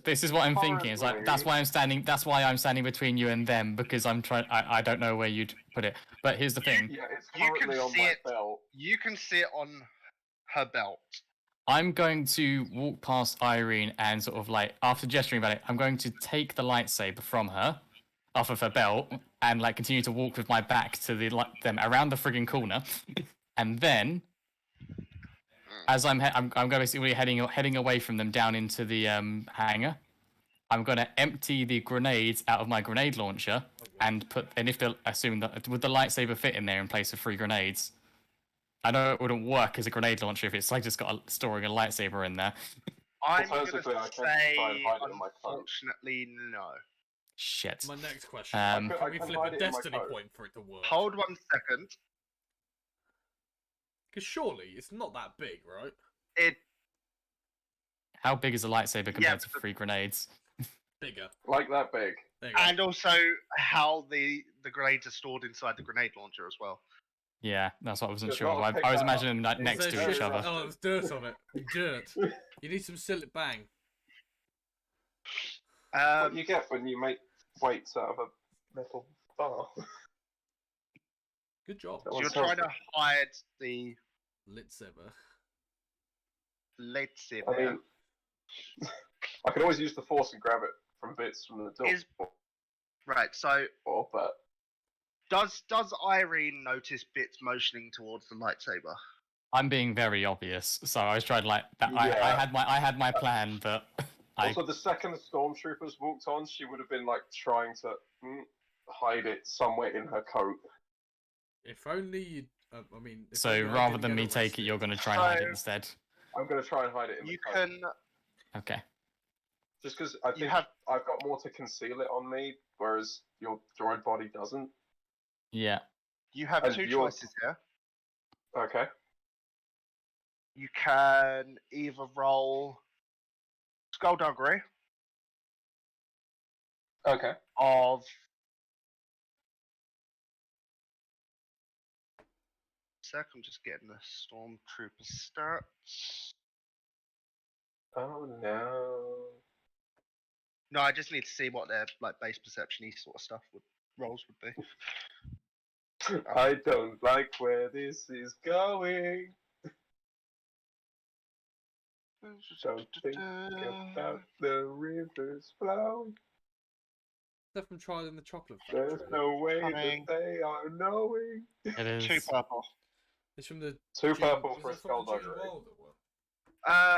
G: This is what I'm thinking. It's like that's why I'm standing. That's why I'm standing between you and them, because I'm trying. I don't know where you'd put it. But here's the thing.
H: Yeah, it's
F: You can
H: currently on
F: see
H: my
F: it.
H: belt.
F: You can see it on her belt.
G: I'm going to walk past Irene and sort of after gesturing about it, I'm going to take the lightsaber from her, off of her belt, and continue to walk with my back to them around the frigging corner, and then, as I'm going basically heading away from them down into the hangar. I'm going to empty the grenades out of my grenade launcher and if they'll assume that would the lightsaber fit in there in place of 3 grenades. I know it wouldn't work as a grenade launcher if it's just storing a lightsaber in there.
F: I'm going to
H: Supposedly, I can try
F: say,
H: and hide it in my coat.
F: unfortunately, no.
G: Shit.
E: My next question.
G: Um,
E: Can we
H: I can
E: flip
H: hide
E: a
H: it in my
E: destiny
H: coat.
E: point for it to work?
F: Hold 1 second.
E: Because surely it's not that big, right?
F: It
G: How big is a lightsaber compared to
F: but-
G: 3 grenades?
E: Bigger.
H: Like that big.
E: There you go.
F: and also how the grenades are stored inside the grenade launcher as well.
G: Yeah, that's what I wasn't
H: Just
G: sure.
H: gotta
G: I
H: pick
G: was
H: that
G: imagining
H: up.
G: them next
E: Is
G: to
E: there
G: each
E: shit-
G: other.
E: Oh, there's dirt on it. Dirt. You need some sillet bang.
H: What you get when you make weights out of a metal bar.
E: Good job.
H: That
F: So you're
H: one's
F: trying
H: healthy.
F: to hide the
E: Lightsaber.
F: lightsaber.
H: I mean, I can always use the force and grab it from bits from the door.
F: Is- Right, so
H: But
F: does Irene notice Bits motioning towards the lightsaber?
G: I'm being very obvious, so I was trying that. I
H: Yeah.
G: had my plan, but
H: also, the second the stormtroopers walked on, she would have been trying to hide it somewhere in her coat.
E: If only you. I mean. if
G: so
E: only I
G: rather
E: didn't
G: than
E: get
G: me take it,
E: arrested.
G: you're going to try and hide it
F: So-
G: instead.
H: I'm going to try and hide it in
F: You
H: the coat.
F: can.
G: Okay.
H: Just because I think
F: have-
H: I've got more to conceal it on me, whereas your droid body doesn't.
G: Yeah.
F: You have
H: And
F: 2
H: you're-
F: choices here.
H: Okay.
F: You can either roll skullduggery
H: Okay.
F: of I'm just getting the stormtrooper stats.
H: Oh no.
F: No, I just need to see what their base perception sort of stuff rolls would be.
H: I don't like where this is going. Don't think about the rivers flowing.
E: They're from Trial in the Chocolate
H: There's
E: Factory.
H: no way
F: Coming.
H: that they are knowing.
G: It is.
F: 2 purple.
E: It's from the.
H: 2
E: Gene-
H: purple
E: is
H: for a
E: it from the Gene
H: skullduggery.
E: Wilder one?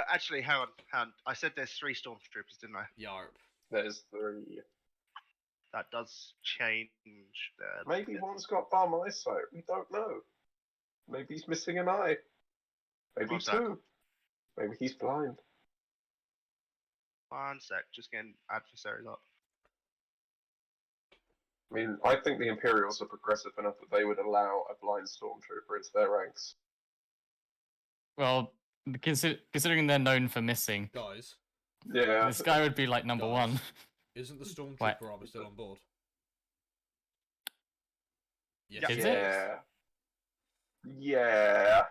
F: Actually, hang on. I said there's 3 stormtroopers, didn't I?
E: Yarp.
H: There's 3.
F: That does change there.
H: Maybe one's got bum eyesight. We don't know. Maybe he's missing an eye. Maybe
F: What's
H: 2.
F: that?
H: Maybe he's blind.
F: 1 sec, just getting adversaries up.
H: I mean, I think the Imperials are progressive enough that they would allow a blind stormtrooper into their ranks.
G: Well, considering they're known for missing,
E: Guys,
H: Yeah.
G: this guy would be number
E: Guys.
G: 1.
E: isn't the
G: Wait.
E: Stormtrooper armor still on board? Yes.
G: Is it?
H: Yeah. Yeah.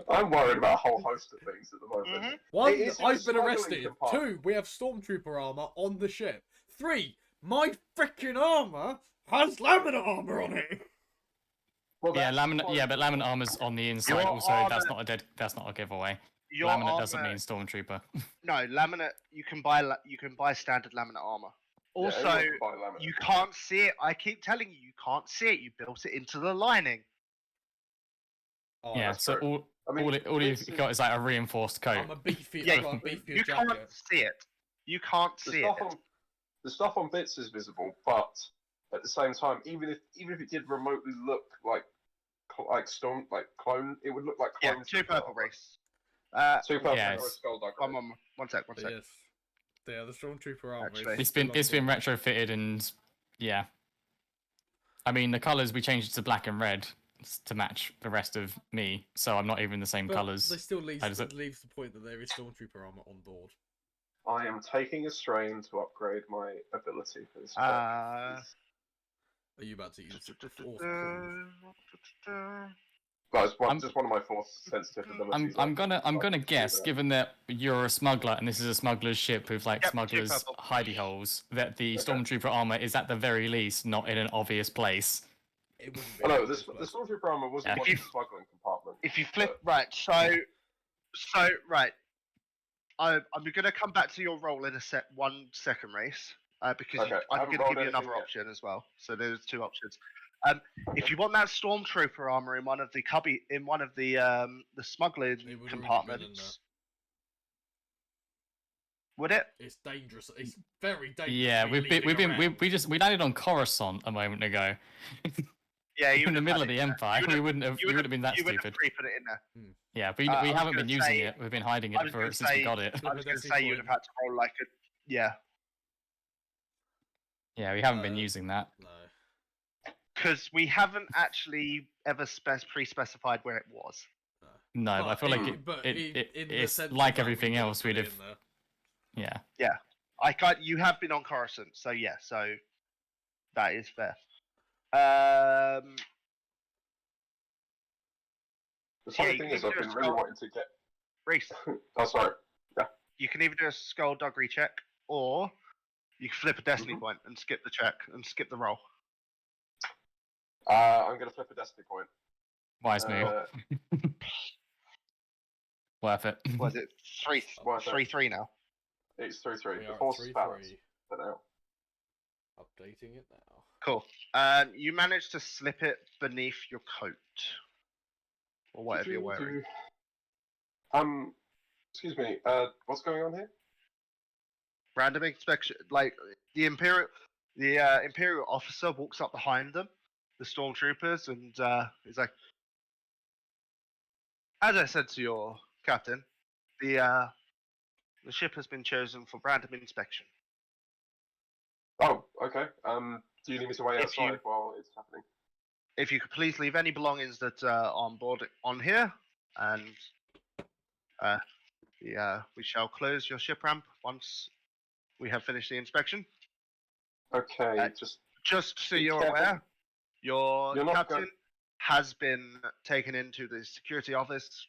H: I'm worried about a whole host of things at the moment.
F: Mhm.
E: One,
H: It is in a
E: I've been
H: smuggling
E: arrested.
H: compartment.
E: 2, we have Stormtrooper armor on the ship. 3, my freaking armor has laminate armor on it.
H: Well,
G: Yeah,
H: that's
G: laminate.
H: fine.
G: Yeah, but laminate armor's on the inside.
F: Your
G: Also, that's
F: armor-
G: That's not a giveaway.
F: Your
G: Laminate doesn't
F: armor-
G: mean stormtrooper.
F: No, laminate. You can buy standard laminate armor.
H: Yeah,
F: Also,
H: everyone can buy laminate.
F: you can't see it. I keep telling you, you can't see it. You built it into the lining.
E: Oh,
G: yeah.
H: that's
G: So
H: true. I mean,
G: all
H: this
G: you've
H: is-
G: got is a reinforced coat.
E: I'm a beefy.
F: Yeah,
E: I've got a beefier
F: You
E: jacket.
F: can't see it. You can't
H: the
F: see
H: stuff
F: it.
H: on the stuff on bits is visible, but at the same time, even if it did remotely look like like storm, like clone. It would look like
F: Yeah,
H: clone.
F: two purple race.
H: Two purple
G: Yeah,
H: or a
G: it's-
H: skullduggery.
F: One sec.
E: Yes. Yeah, the Stormtrooper armor.
F: Actually.
G: It's been retrofitted and yeah. I mean the colours we changed it to black and red to match the rest of me, so I'm not even the same
E: But
G: colours.
E: They still leaves,
G: I just-
E: leaves the point that there is Stormtrooper armor on board.
H: I am taking a strain to upgrade my ability for this.
E: Are you about to use the Force?
H: Guys, just one of my force sensitive abilities.
G: I'm gonna guess,
H: that.
G: given that you're a smuggler and this is a smuggler's ship with like
F: Yep,
G: smugglers'
F: two purple.
G: hidey holes, that the
H: Okay.
G: Stormtrooper armor is at the very least not in an obvious place.
E: It wouldn't be.
H: Oh no,
E: on
H: the
E: this place.
H: Stormtrooper armor was
G: Yeah.
H: in the smuggling compartment.
F: If you flip right, so right, I'm gonna come back to your roll in 1 second, Race, because
H: Okay, I
F: I'm
H: haven't
F: gonna
H: rolled
F: give you another
H: anything yet.
F: option as well. So there's 2 options. If you want that Stormtrooper armor in one of the smuggling
E: It would already been in
F: compartments, would it?
E: It's dangerous. It's very dangerous.
G: Yeah,
E: to be leaving around.
G: we landed on Coruscant a moment ago.
F: Yeah, you
G: in the
F: would've
G: middle
F: had
G: of the
F: it.
G: Empire. We wouldn't have been that
F: You would have
G: stupid.
F: pre-put it in there.
G: Yeah, we
F: I was
G: haven't been
F: gonna
G: using
F: say-
G: it. We've been hiding
F: I
G: it
F: was
G: for
F: gonna
G: since we
F: say-
G: got it.
F: I was going to
E: Destiny
F: say you would have had to roll like a
G: Yeah, we haven't been using that.
E: No.
F: because we haven't actually ever pre-specified where it was.
G: No, but I feel like it's like everything else. We'd have. Yeah.
F: You have been on Coruscant, so yeah, so that is fair.
H: The funny
F: you
H: thing
F: can
H: is, I've
F: do a
H: been really
F: skull-
H: wanting to get.
F: Reese,
H: Oh, sorry.
F: you can either do a skullduggery check or you can flip a destiny point and skip the check and skip the roll.
H: I'm gonna flip a destiny point.
G: Wise move. Worth it.
F: Was it
H: Worth it.
F: 3-3 now?
H: It's 3-3.
E: We
H: The
E: are
H: force
E: at
H: is
E: 3-3.
H: balanced for now.
E: Updating it now.
F: Cool. You managed to slip it beneath your coat or whatever you're wearing.
H: Excuse me. What's going on here?
F: Random inspection, like the imperial officer walks up behind them, the stormtroopers, and he's like, as I said to your captain, the ship has been chosen for random inspection.
H: Oh, okay. Do you need me to wait
F: If you-
H: outside while it's happening?
F: If you could please leave any belongings that are on board on here, and we shall close your ship ramp once we have finished the inspection.
H: Okay,
F: Just so
H: be
F: you're
H: careful.
F: aware, your
H: You're not
F: captain
H: going-
F: has been taken into the security office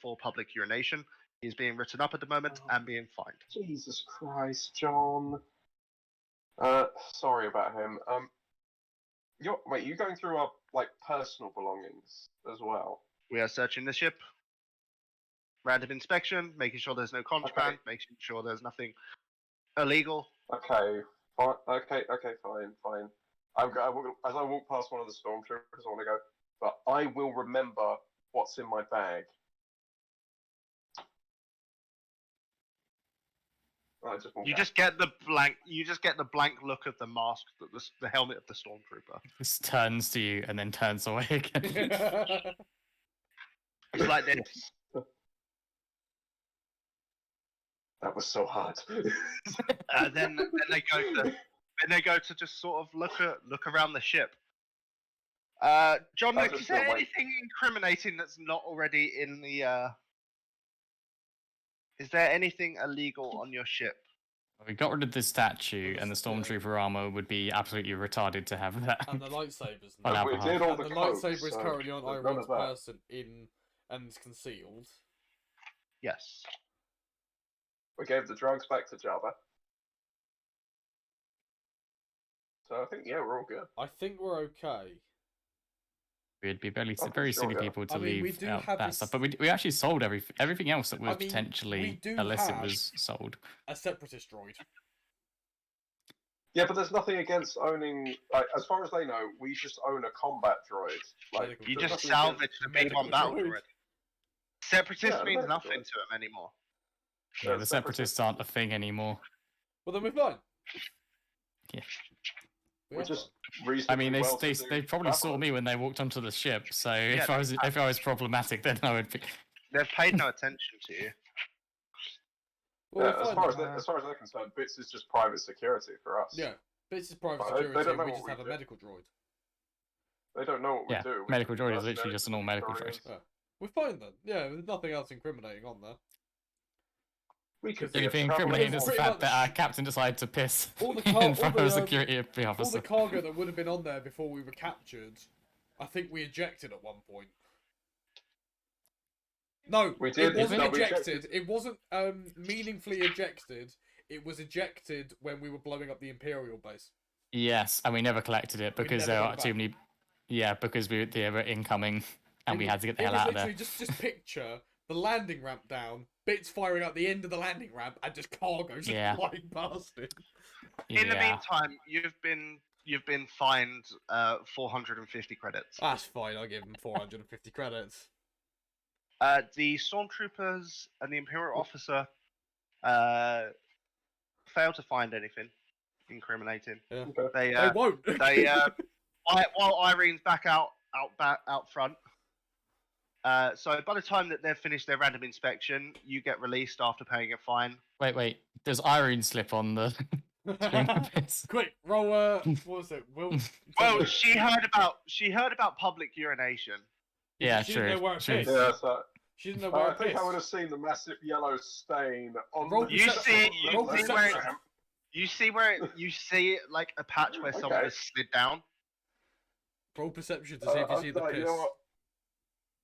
F: for public urination. He's being written up at the moment and being fined.
H: Jesus Christ, John. Sorry about him. You're going through our personal belongings as well.
F: We are searching the ship. Random inspection, making sure there's no contraband, making sure there's nothing illegal.
H: Okay, fine. Okay, fine. As I walk past one of the stormtroopers, I want to go, but I will remember what's in my bag. I just walk
F: You
H: out.
F: just get the blank look of the mask, the helmet of the stormtrooper.
G: Just turns to you and then turns away again.
F: It's like this.
H: That was so hard.
F: Then they go to just sort of look around the ship. John,
H: I
F: Luke,
H: just
F: is there
H: feel like-
F: anything incriminating that's not already in the? Is there anything illegal on your ship?
G: We got rid of the statue, and the stormtrooper armor would be absolutely retarded to have that.
E: And the lightsabers.
G: On our
H: we
G: behalf.
H: did all
E: And
H: the
E: the
H: codes,
E: lightsaber is
H: so
E: currently on
H: there's none
E: Iron's
H: of that.
E: person and concealed.
F: Yes.
H: We gave the drugs back to Jabba. So I think, yeah, we're all good.
E: I think we're okay.
G: We'd be very
H: I'm
G: very
H: sure,
G: silly
H: yeah.
G: people to
E: I mean, we
G: leave
E: do
G: out
E: have
G: that
E: this-
G: stuff. But we actually sold everything else that was
E: I mean, we
G: potentially
E: do
G: illicit
E: have-
G: was sold.
E: A separatist droid.
H: Yeah, but there's nothing against owning. As far as they know, we just own a combat droid.
E: Medical
F: You
E: droid.
F: just
H: nothing
F: salvage the
E: Medical
F: B1 battle
E: droid.
F: droid. Separatist
H: Yeah,
F: means
H: medical
F: nothing
H: droid.
F: to him anymore.
G: Yeah, the separatists aren't a thing anymore.
E: Well, then we're fine.
G: Yeah.
E: We
H: We're
E: are
H: just reasonably
G: I mean,
H: well-to-do
G: they probably saw
H: travelers.
G: me when they walked onto the ship. So
F: Yeah,
G: if I was problematic, then I would be.
F: They've paid no attention to you.
E: Well,
H: Yeah,
E: we're
H: as
E: fine
H: far
E: then.
H: as they're concerned, Bits is just private security for us.
E: Yeah, this is private
H: Well, they
E: security.
H: don't know
E: We
H: what
E: just
H: we
E: have a
H: do.
E: medical droid.
H: They don't know what we
G: Yeah,
H: do. We
G: medical
H: can be
G: droid is literally
H: mercenaries
G: just an
H: and
G: all medical droid.
H: couriers.
E: Yeah. We're fine then. Yeah, there's nothing else incriminating on there.
H: We could
G: The
H: be
G: only
H: a
G: thing
H: travel
G: incriminating is
H: agent.
G: the
E: Pretty
G: fact that
E: much-
G: our captain decided to piss
E: All the
G: in front of a
E: all
G: security
E: the
G: officer.
E: cargo that would have been on there before we were captured, I think we ejected at one point. No,
H: We did.
E: it wasn't
H: No, we
E: ejected. It wasn't meaningfully ejected. It was ejected when we were blowing up the Imperial base.
G: Yes, and we never collected it
E: We
G: because
E: never
G: there
E: got
G: are
E: it
G: too
E: back.
G: many. Yeah, because they were incoming, and we had to get the hell out of there.
E: Just picture the landing ramp down, Bits firing out the end of the landing ramp, and just cargo just
G: Yeah.
E: flying past it.
F: In the
G: Yeah.
F: meantime, you've been fined 450 credits.
E: That's fine. I'll give him 450 credits.
F: The stormtroopers and the Imperial officer failed to find anything incriminating.
E: Yeah.
F: They
E: They won't.
F: while Irene's back out front. So by the time that they've finished their random inspection, you get released after paying a fine.
G: Wait. Does Irene slip on the screen of this?
E: Quick, roll. What was it? Will.
F: Well, she heard about public urination.
G: Yeah,
E: She didn't know where it
G: true.
E: pissed.
H: Yeah, so
E: She didn't know where
H: I
E: it
H: think I
E: pissed.
H: would have seen the massive yellow stain on
E: Roll
H: the.
F: You see
E: Roll
F: where
E: perception.
F: you see like a patch where someone
H: Okay.
F: has slid down.
E: Roll perception to see if you see the piss.
H: You know what?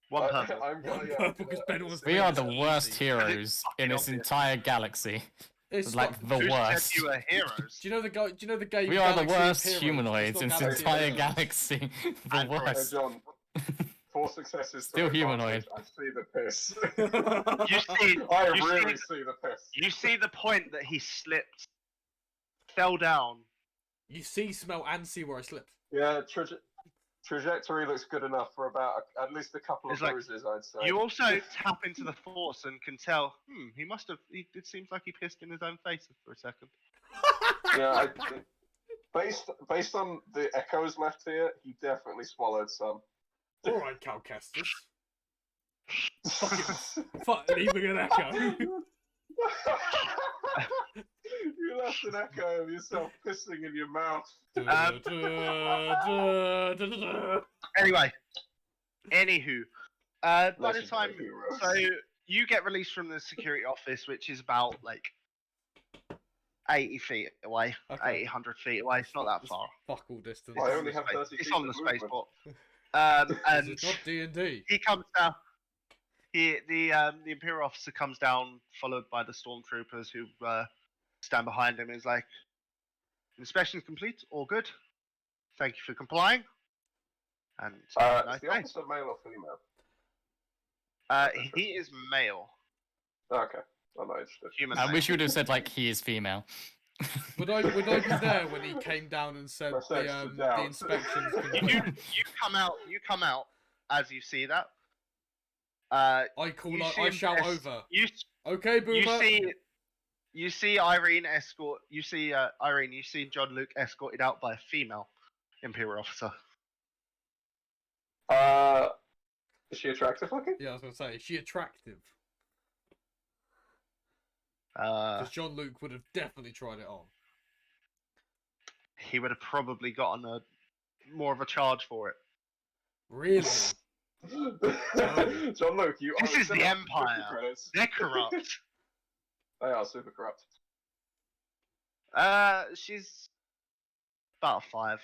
F: One purple.
H: I'm gonna,
E: One
H: yeah,
E: purple, 'cause Ben was
G: We
E: Easy.
G: are the worst
E: Easy.
G: heroes in this
F: obvious.
G: entire galaxy.
E: It's
G: Like
E: not-
G: the
F: Who
G: worst.
F: said you were heroes?
E: Do you know the guy? Do you know the game?
G: We are the
E: Galaxy of
G: worst
E: Heroes?
G: humanoids
E: It's
G: in
E: not
G: this
E: Galaxy of
G: entire
E: Heroes.
G: galaxy. The
F: And
H: Hey,
G: worst.
H: John. 4 successes. to
G: Still
H: advantage.
G: humanoid.
H: I see the piss.
F: You see,
H: I
F: you
H: really
F: see,
H: see the piss.
F: you see the point that he slipped, fell down.
E: You see, smell, and see where I slipped.
H: Yeah, trajectory looks good enough for about at least a couple of
F: It's like-
H: bruises, I'd say.
F: You also tap into the force and can tell. He must have. It seems like he pissed in his own face for a second.
H: Yeah, based on the echoes left here, he definitely swallowed some.
E: All right, Calcastus. Fuck, leaving an echo.
H: You left an echo of yourself pissing in your mouth.
F: Anyway, anywho, by the
H: Legendary
F: time,
H: hero.
F: so you get released from the security office, which is about like 80 feet away,
E: Okay.
F: 800 feet away. It's not that far.
E: Fuck all distance.
H: I only have 30
F: It's
H: feet
F: on the
H: of movement.
F: spaceport.
E: This
F: And
E: is not D&D.
F: he comes down. The Imperial officer comes down, followed by the stormtroopers who stand behind him. Is like, inspection complete, all good. Thank you for complying. And
H: Is
F: nice
H: the
F: day.
H: officer male or female?
F: He is male,
H: Okay, I'm not interested.
F: human.
G: I
F: male.
G: wish you would have said like he is female.
E: Would I be there when he came down and said
H: That's
E: the
H: extra doubt.
E: inspections
F: you
E: complete?
F: you come out as you see that.
E: I
F: You
E: I
F: see
E: shout
F: es-
E: over.
F: You
E: Okay, Boomer.
F: you see Irene escort. You see Irene. You see John Luke escorted out by a female Imperial officer.
H: Is she attractive looking?
E: Yeah, I was gonna say, is she attractive?
F: Uh,
E: Because John Luke would have definitely tried it on.
F: he would have probably gotten more of a charge for it.
E: Really?
H: John Luke, you
F: This
H: owe
F: is the
H: 750
F: Empire.
H: credits.
F: They're corrupt.
H: They are super corrupt.
F: She's about a 5.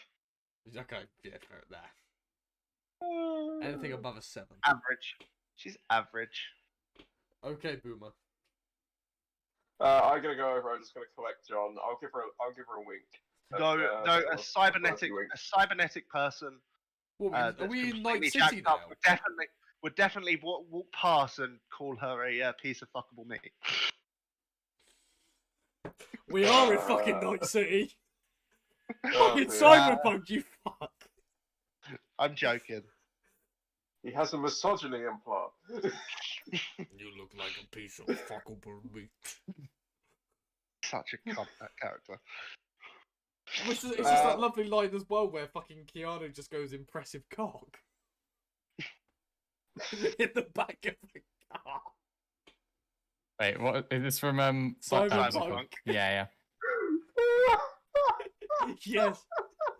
E: Okay, yeah, fair there. Anything above a 7.
F: Average. She's average.
E: Okay, Boomer.
H: I'm gonna go over. I'm just gonna collect John. I'll give her a wink.
F: No,
H: a
F: cybernetic
H: wink.
F: person.
E: What,
F: That's
E: are we in
F: completely
E: Night City
F: jacked up
E: now?
F: would definitely walk past and call her a piece of fuckable meat.
E: We are in fucking Night City.
H: Oh,
E: Fucking
H: dear.
E: cyberpunk, you fuck.
F: I'm joking.
H: He has a misogyny implant.
E: You look like a piece of fuckable meat.
F: Such a cunt, that character.
E: It's just that lovely line as well where fucking Keanu just goes impressive cock in the back of the car.
G: Wait, what is this from?
E: Simon
G: Punk?
E: Punk.
G: Yeah.
E: Yes.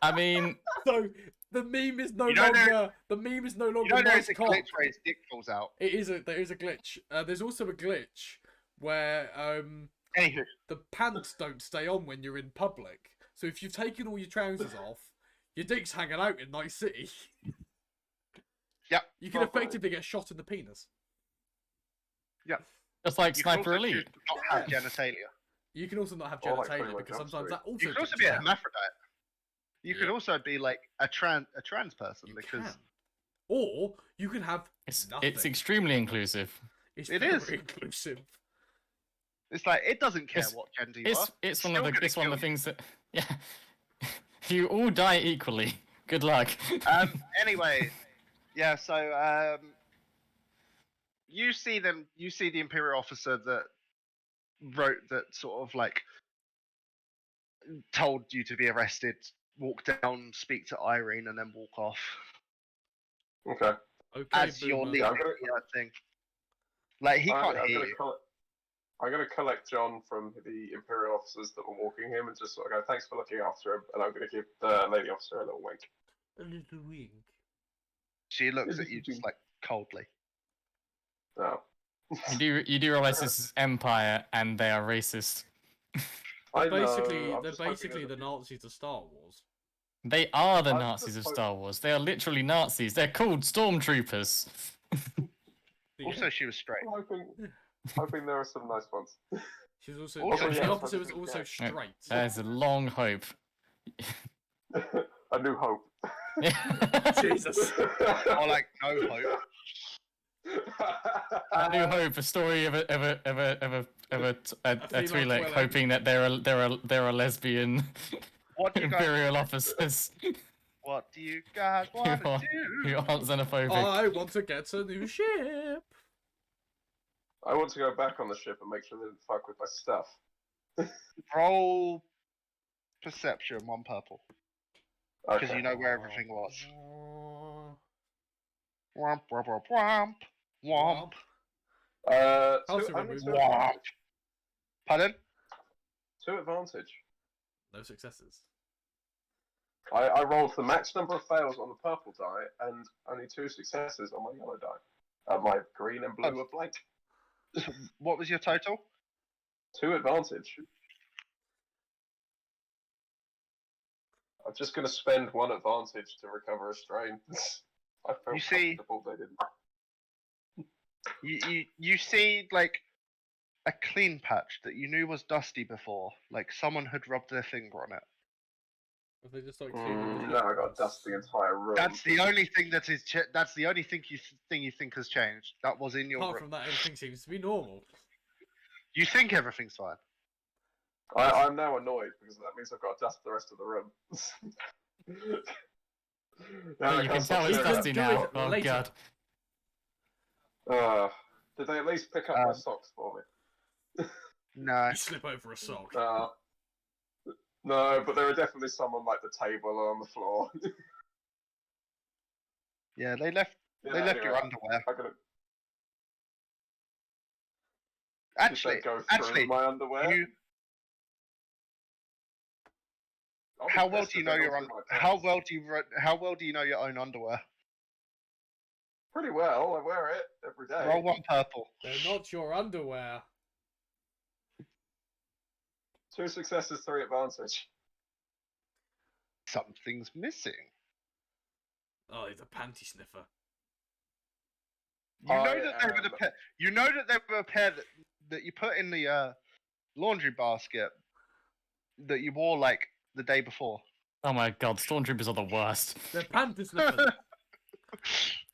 G: I mean,
E: So the meme is no
F: You don't know-
E: longer. The meme is no
F: You
E: longer
F: know
E: nice
F: there's a
E: cock.
F: glitch where his dick falls out.
E: There is a glitch. There's also a glitch where
F: Anywho,
E: the pants don't stay on when you're in public. So if you've taken all your trousers off, your dick's hanging out in Night City.
F: Yep.
E: You can effectively get shot in the penis.
G: just like
F: you can
G: Sniper
F: also choose
G: Elite.
F: to not have genitalia.
E: You can also not have
H: Or like
E: genitalia
H: 21
E: because
H: Jump
E: sometimes
H: Street.
E: that also.
F: You could also
E: kicks
F: be a
E: out.
F: hermaphrodite. You could
E: Yeah.
F: also be like a trans person
E: You
F: because
E: can. Or you can have
G: It's
E: nothing.
G: extremely inclusive.
E: It's
F: It
E: very
F: is.
E: inclusive.
F: it's like it doesn't care
G: It's-
F: what gender you are.
G: It's one
F: still
G: of the
F: gonna
G: it's one of the
F: kill you.
G: things that you all die equally. Good luck.
F: Anyway, yeah. So you see the Imperial officer that wrote that sort of like told you to be arrested. Walk down, speak to Irene, and then walk off.
H: Okay.
E: Okay,
F: As you're
E: boomer.
F: leaving
H: Yeah, I'm gonna-
F: the thing. Like he can't
H: I'm
F: hear
H: gonna
F: you.
H: I'm going to collect John from the Imperial officers that were walking him and just sort of go, thanks for looking after him, and I'm going to give the lady officer a little wink.
E: A little wink.
F: She looks at you just like coldly.
H: No.
G: You do realize this is Empire and they are racist.
H: I
E: Basically,
H: know, I'm
E: they're
H: just hoping
E: basically
H: that
E: the Nazis of Star Wars.
G: They are the
H: I'm
G: Nazis
H: just
G: of Star Wars. They are literally Nazis. They're called stormtroopers.
F: Also, she was straight.
H: I'm hoping there are some nice ones.
E: She's also
F: Also,
E: the
H: yeah,
E: officer was
H: yeah.
E: also straight.
G: There's a long hope.
H: A New Hope.
E: Jesus.
F: Or like no hope.
G: A New Hope, a story of a
E: female
G: Twi'lek
E: Twi'lek.
G: hoping that there are lesbian
F: What do you guys?
G: imperial officers
F: What do you guys
G: who
F: want to
G: are,
F: do?
G: who aren't xenophobic.
E: I want to get a new ship.
H: I want to go back on the ship and make sure they didn't fuck with my stuff.
F: Roll perception, 1 purple, because
H: Okay.
F: you know where everything was.
E: Uh,
F: Womp womp womp womp womp.
E: How's
H: Two,
E: it
H: only
E: removed?
H: two
F: Womp.
H: advantage.
F: Pardon?
H: 2 advantage.
E: No successes.
H: I rolled the max number of fails on the purple die and only 2 successes on my yellow die. My green and blue are blank.
F: What was your total?
H: 2 advantage. I'm just going to spend 1 advantage to recover a strain. I feel
F: You see-
H: comfortable they didn't.
F: You see like a clean patch that you knew was dusty before, like someone had rubbed their finger on it.
E: If they just like cleaning the
H: No, I got
E: floors.
H: dust the entire room.
F: That's the only thing that is. That's the only thing you think has changed. That was in your
E: Apart
F: room.
E: from that, everything seems to be normal.
F: You think everything's fine.
H: I'm now annoyed because that means I've got to dust the rest of the room. Now I
G: You
H: can't
G: can
H: stop
G: tell it's
H: doing that.
G: dusty
E: do
G: now.
E: it
G: Oh
E: later.
G: god.
H: Did they at least pick up my socks for me?
F: No.
E: You slip over a sock.
H: No, but there are definitely some on like the table or on the floor.
F: Yeah, they left. They left your underwear.
H: I'm gonna
F: Actually,
H: go through my underwear.
F: you.
H: I'll be
F: How well
H: pissed
F: do you
H: if
F: know
H: they
F: your
H: don't see my
F: How
H: pants.
F: well do you know your own underwear?
H: Pretty well. I wear it every day.
F: Roll 1 purple.
E: They're not your underwear.
H: 2 successes, 3 advantage.
F: Something's missing.
E: Oh, he's a panty sniffer.
F: You know
H: I
F: that they were the
H: am-
F: pair. You know that they were a pair that you put in the laundry basket that you wore like the day before.
G: Oh my god, stormtroopers are the worst.
E: They're panty sniffers.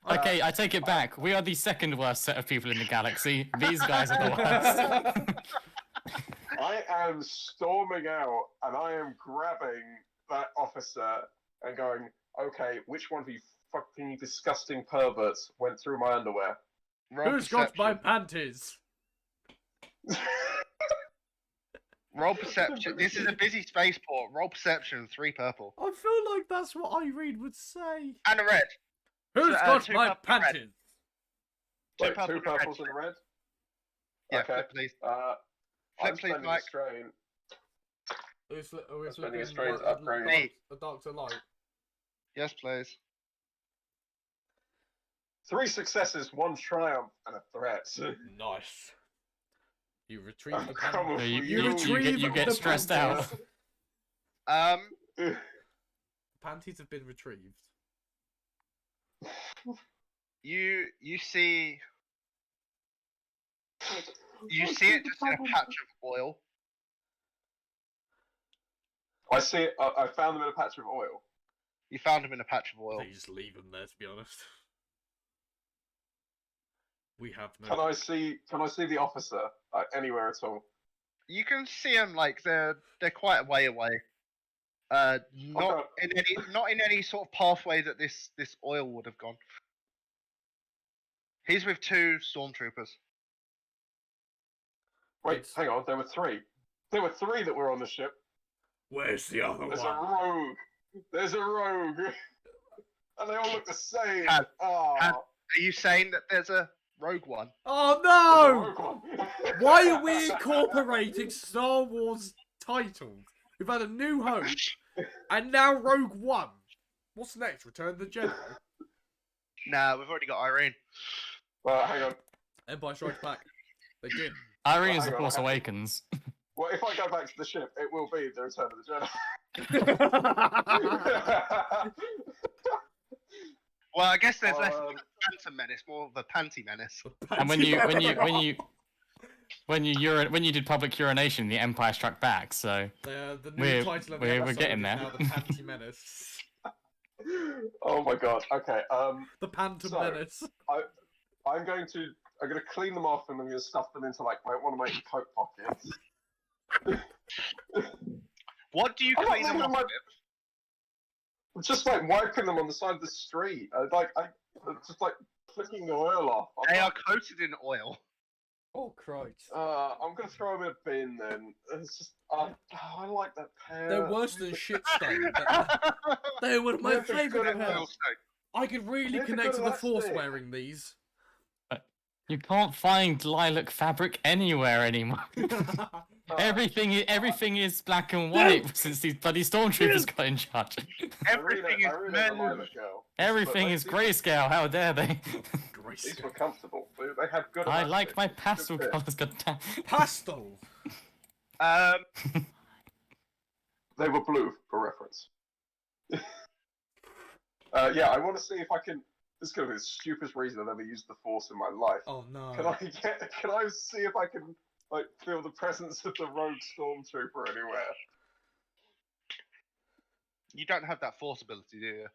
G: Okay, I take it back. We are the second worst set of people in the galaxy. These guys are the worst.
H: I am storming out and I am grabbing that officer and going, okay, which one of you fucking disgusting perverts went through my underwear?
F: Roll
E: Who's got my
F: perception.
E: panties?
F: Roll perception. This is a busy spaceport. Roll perception. 3 purple
E: I feel like that's what Irene would say.
F: and a red.
E: Who's
F: So,
E: got
F: 2
E: my
F: purple and red.
E: panties?
H: Wait,
F: purple
H: 2
F: and a red.
H: purples and a red?
F: Yeah,
H: Okay.
F: flip, please.
H: I'm
F: Flip, please,
H: spending a
F: Mike.
H: strain.
E: We're
H: spending a
E: flipping
H: strange
E: a
H: upgrade.
E: dark to light.
F: Yes, please.
H: 3 successes, 1 triumph, and a threat.
E: Nice. You retrieve the
H: Come
E: panties.
G: So you,
H: for
G: you, you
E: retrieve
G: get, you get
E: the
G: stressed out.
E: panties.
F: Um,
E: Panties have been retrieved.
F: you see it just in a patch of oil.
H: I see it. I found them in a patch of oil.
F: You found him in a patch of oil.
E: They just leave them there, to be honest. We have no.
H: Can I see the officer anywhere at all?
F: You can see them like they're quite a way away. Not in any sort of pathway that this oil would have gone. He's with 2 stormtroopers.
H: Wait, hang on. There were 3. There were 3 that were on the ship.
E: Where's the other
H: There's
E: one?
H: a rogue. There's a rogue. And they all look the same.
F: Had-
H: Oh,
F: Are you saying that there's a rogue one?
E: Oh
H: there's a
E: no!
H: rogue one.
E: Why are we incorporating Star Wars titles? We've had a New Hope, and now Rogue One. What's next? Return of the Jedi?
F: Nah, we've already got Irene.
H: Hang on.
E: Empire Strikes Back. They did.
G: Irene is
H: Hang
G: the
H: on,
G: Force
H: hang on.
G: Awakens.
H: Well, if I go back to the ship, it will be the Return of the Jedi.
F: Well, I guess there's less of a phantom menace, more of a panty menace.
G: And when you did public urination, the Empire struck back. So
E: The new
G: We're-
E: title of the
G: we're
E: episode
G: getting
E: is
G: there.
E: now the Panty Menace.
H: Oh my god. Okay.
E: The Pantom
H: So-
E: Menace.
H: I'm going to clean them off and I'm going to stuff them into like one of my coat pockets.
F: What do you
H: I'm not
F: clean them
H: leaving
F: up
H: my-
F: with?
H: Just like wiping them on the side of the street. Just like flicking the oil off.
F: They are coated in oil.
E: Oh Christ.
H: I'm gonna throw them in a bin then. It's just I like that pair.
E: They're worse than shit stain. They were my
H: Yeah, they're
E: favourite
H: good at
E: pair.
F: Oil stain.
E: I could really
H: Yeah,
E: connect to
H: they're
E: the
H: good at
E: Force
H: that
E: wearing these.
G: you can't find lilac fabric anywhere anymore. Everything is black and white since these bloody stormtroopers got in charge.
F: Everything is men.
G: Everything is grayscale. How dare they?
H: These were comfortable. They had good.
G: I
H: elastic.
G: like my pastel
H: Good fit.
G: colours. Goddamn.
E: Pastel.
H: They were blue for reference. Yeah, I want to see if I can. This is going to be the stupidest reason I've ever used the Force in my life.
E: Oh no.
H: Can I see if I can like feel the presence of the rogue stormtrooper anywhere?
F: You don't have that force ability, do you?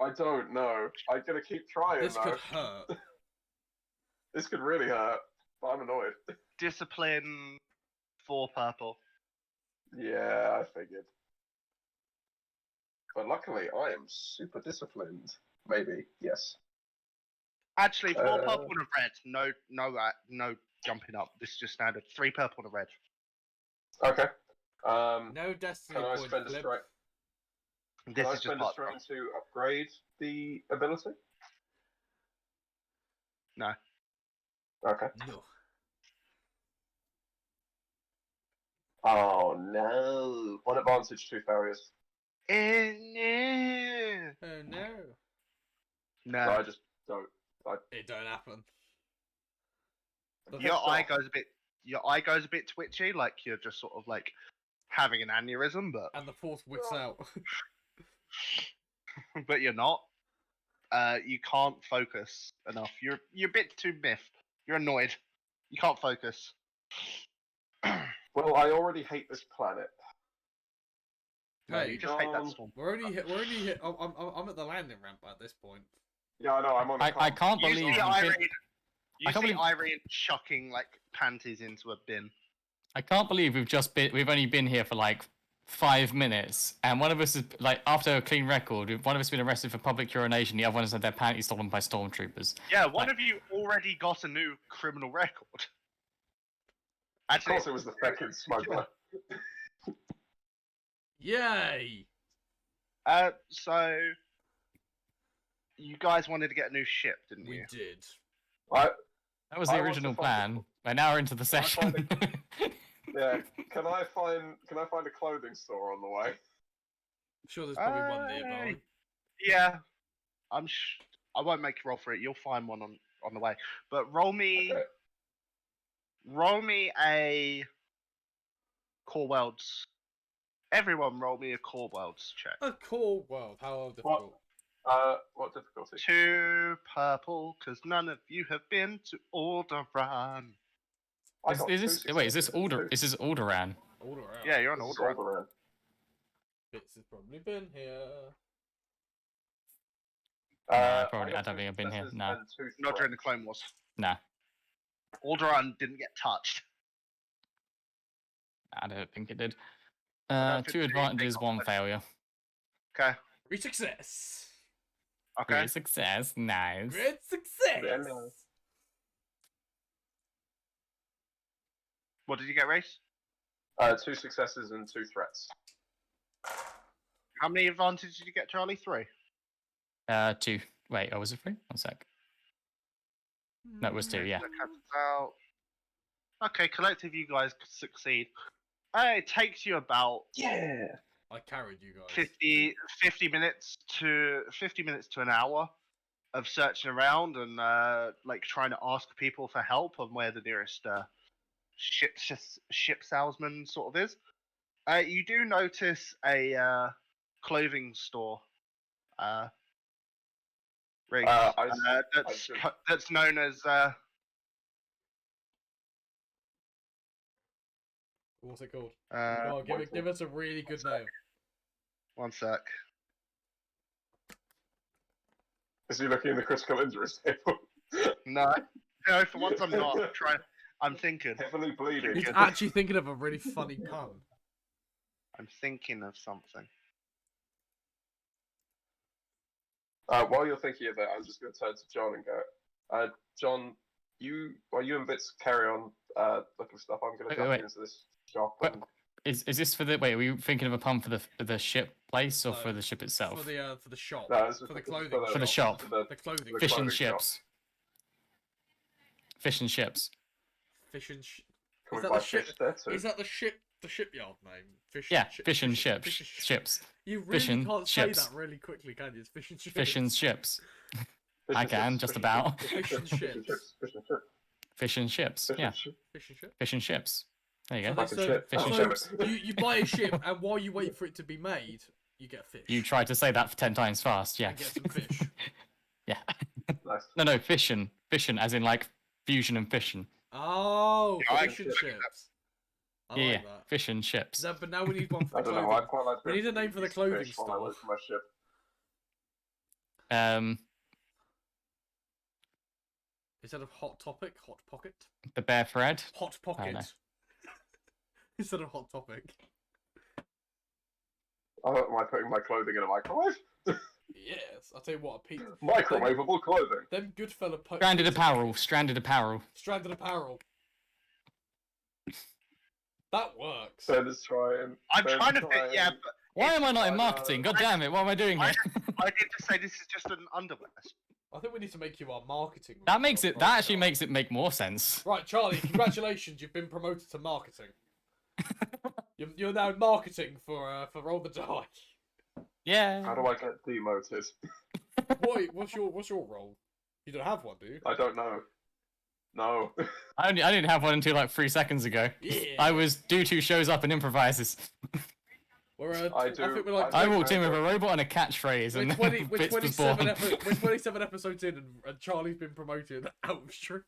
H: I don't know. I'm gonna keep trying
E: This
H: though.
E: could hurt.
H: This could really hurt. But I'm annoyed.
F: Discipline 4 purple.
H: Yeah, I figured. But luckily, I am super disciplined. Maybe, yes.
F: Actually, 4 purple and a red. No jumping up. This is just standard. 3 purple and a red.
H: Okay.
E: No destiny
H: Can I
E: point
H: spend a
E: flip.
H: strike?
F: This
H: Can I
F: is just
H: spend a
F: part
H: strain to upgrade the ability?
F: No.
H: Okay.
E: No.
H: Oh no! One advantage, 2 farriers.
E: Oh no.
H: No,
F: No.
H: I just don't.
E: It don't happen. The
F: Your
E: first
F: eye
E: shot,
F: goes a bit twitchy, like you're just sort of like having an aneurysm,
E: and the Force whips out.
F: but you're not. You can't focus enough. You're a bit too miffed. You're annoyed. You can't focus.
H: Well, I already hate this planet.
F: No,
E: Hey,
F: you just hate that
H: um,
F: storm.
E: We're only hit. I'm at the landing ramp at this point.
H: Yeah, I know. I'm on.
G: I can't
F: You
G: believe
F: see
G: you've been-
F: Irene. You
G: I can't
F: see
G: believe-
F: Irene chucking like panties into a bin.
G: I can't believe we've only been here for like 5 minutes, and one of us is like, after a clean record, one of us has been arrested for public urination, the other one has had their panties stolen by stormtroopers.
F: Yeah, one of you already got a new criminal record.
H: Of
F: Actually,
H: course, it was the fucking smuggler.
E: Yay!
F: So you guys wanted to get a new ship, didn't
E: We
F: you?
E: did.
H: I,
G: That was the
H: I want to
G: original
H: find
G: plan. But now we're into the
H: Can I find
G: session.
H: yeah. Can I find a clothing store on the way?
E: I'm sure there's probably one nearby.
F: Yeah, I won't make you roll for it. You'll find one on the way. But roll me a core worlds. Everyone, roll me a core worlds check.
E: A core world. How difficult?
H: What difficulty?
F: 2 purple, because none of you have been to Alderaan.
H: I
G: Is
H: got
G: this
H: two
G: wait? Is this
H: successes and two-
G: Is this Alderaan?
E: All around.
F: Yeah, you're on
H: This is
F: Alderaan.
H: Alderaan.
E: Bits has probably been here.
G: Probably- I
H: got
G: don't
H: two
G: think I've been here,
H: successes
G: no.
H: and two
F: Not during the
H: threats.
F: Clone Wars.
G: Nah,
F: Alderaan didn't get touched.
G: I don't think it did.
F: don't think
G: 2
F: they
G: advantages,
F: got
G: 1
F: touched.
G: failure.
F: Okay.
E: Great success.
F: Okay.
G: Great success. Nice.
E: Great success.
H: Very nice.
F: What did you get, Race?
H: 2 successes and 2 threats.
F: How many advantages did you get, Charlie? 3.
G: 2. Wait, was it 3? 1 sec. No, it was 2. Yeah.
F: That cancels out. Okay, collective, you guys succeed. It takes you about
H: Yeah.
E: I carried you guys.
F: 50 minutes to an hour of searching around and like trying to ask people for help on where the nearest ship salesman sort of is. You do notice a clothing store. Riggs, that's known as
E: What's it called?
F: uh,
E: Give us a really good name.
F: one sec.
H: Is he looking in the critical injuries table?
F: No, for once I'm not. I'm thinking.
H: Heavily bleeding.
E: He's actually thinking of a really funny pun.
F: I'm thinking of something.
H: While you're thinking of that, I'm just going to turn to John and go, John, while you and Bits carry on looking for stuff, I'm going to jump into this shop.
G: What?
H: And...
G: Is this for the wait? Are we thinking of a pun for the ship place or
E: No,
G: for the ship itself?
E: For the shop.
H: No, this is
E: For the clothing.
G: For the shop.
E: The clothing.
H: the
G: Fish
H: clothing
G: and
H: shop.
G: ships. Fish and ships.
E: Fish and
H: Can
E: Is
H: we
E: that
H: buy
E: the ship?
H: fish there too?
E: Is that the shipyard name? Fish
G: Yeah,
E: and shi-
G: fish and
E: fish-
G: ships.
E: fish-
G: Ships.
E: You
G: Fish
E: really
G: and
E: can't
G: ships.
E: say that really quickly, can you? It's fish and ships.
G: Fish and ships.
H: Fish
G: I
H: and
G: can,
H: chips,
G: just
H: fish and
G: about.
H: chips,
E: Fish and ships.
H: Fish and chips.
G: Fish and ships.
H: Fish
G: Yeah,
H: and chips.
E: Fish and ships.
G: fish and ships. There you
E: So
G: go.
H: Fucking
E: so-
H: shit.
G: Fish and
H: Oh,
G: chips.
H: damn it.
E: You buy a ship, and while you wait for it to be made, you get fish.
G: You tried to say that for 10 times fast. Yeah.
E: And get some fish.
G: Yeah.
H: Nice.
G: No, fission, as in like fusion and fission.
E: Oh,
F: Yeah, I
E: fish and
F: can-
E: chips. I
G: Yeah,
E: like that.
G: fish and ships.
E: But now we need one for
H: I
E: the
H: don't know. I
E: clothing.
H: quite like
E: We need a name for the
H: fish
E: clothing
H: while I
E: store.
H: wait for my ship.
E: Instead of hot topic, hot pocket.
G: The bear thread.
E: Hot
G: no.
E: pocket. Instead of hot topic.
H: Oh, am I putting my clothing in a microwave?
E: Yes, I'll tell you what, Pete.
H: Microwavable clothing.
E: Them good fella po-
G: Stranded apparel. Stranded apparel.
E: Stranded apparel. That works.
H: So let's try and.
F: I'm
H: then
F: trying to
H: try
F: fit. Yeah,
H: and-
F: but
G: Why am I not in
H: I
G: marketing?
H: know.
G: God damn it! What am I doing here?
F: I did just say this is just an underwear.
E: I think we need to make you our marketing.
G: That makes
E: manager,
G: it. That
E: right,
G: actually
E: Charlie?
G: makes it make more sense.
E: Right, Charlie. Congratulations, you've been promoted to marketing. You're now in marketing for Roll the Die.
G: Yeah.
H: How do I get demoted?
E: What's your role? You don't have one, do you?
H: I don't know. No.
G: I didn't have one until like 3 seconds ago.
E: Yeah.
G: I was Due to shows up and improvises.
E: I think we're like
G: I walked in with a robot and a catchphrase, and
E: we're
G: then Bits was born.
E: 27 episodes in, and Charlie's been promoted out of stream.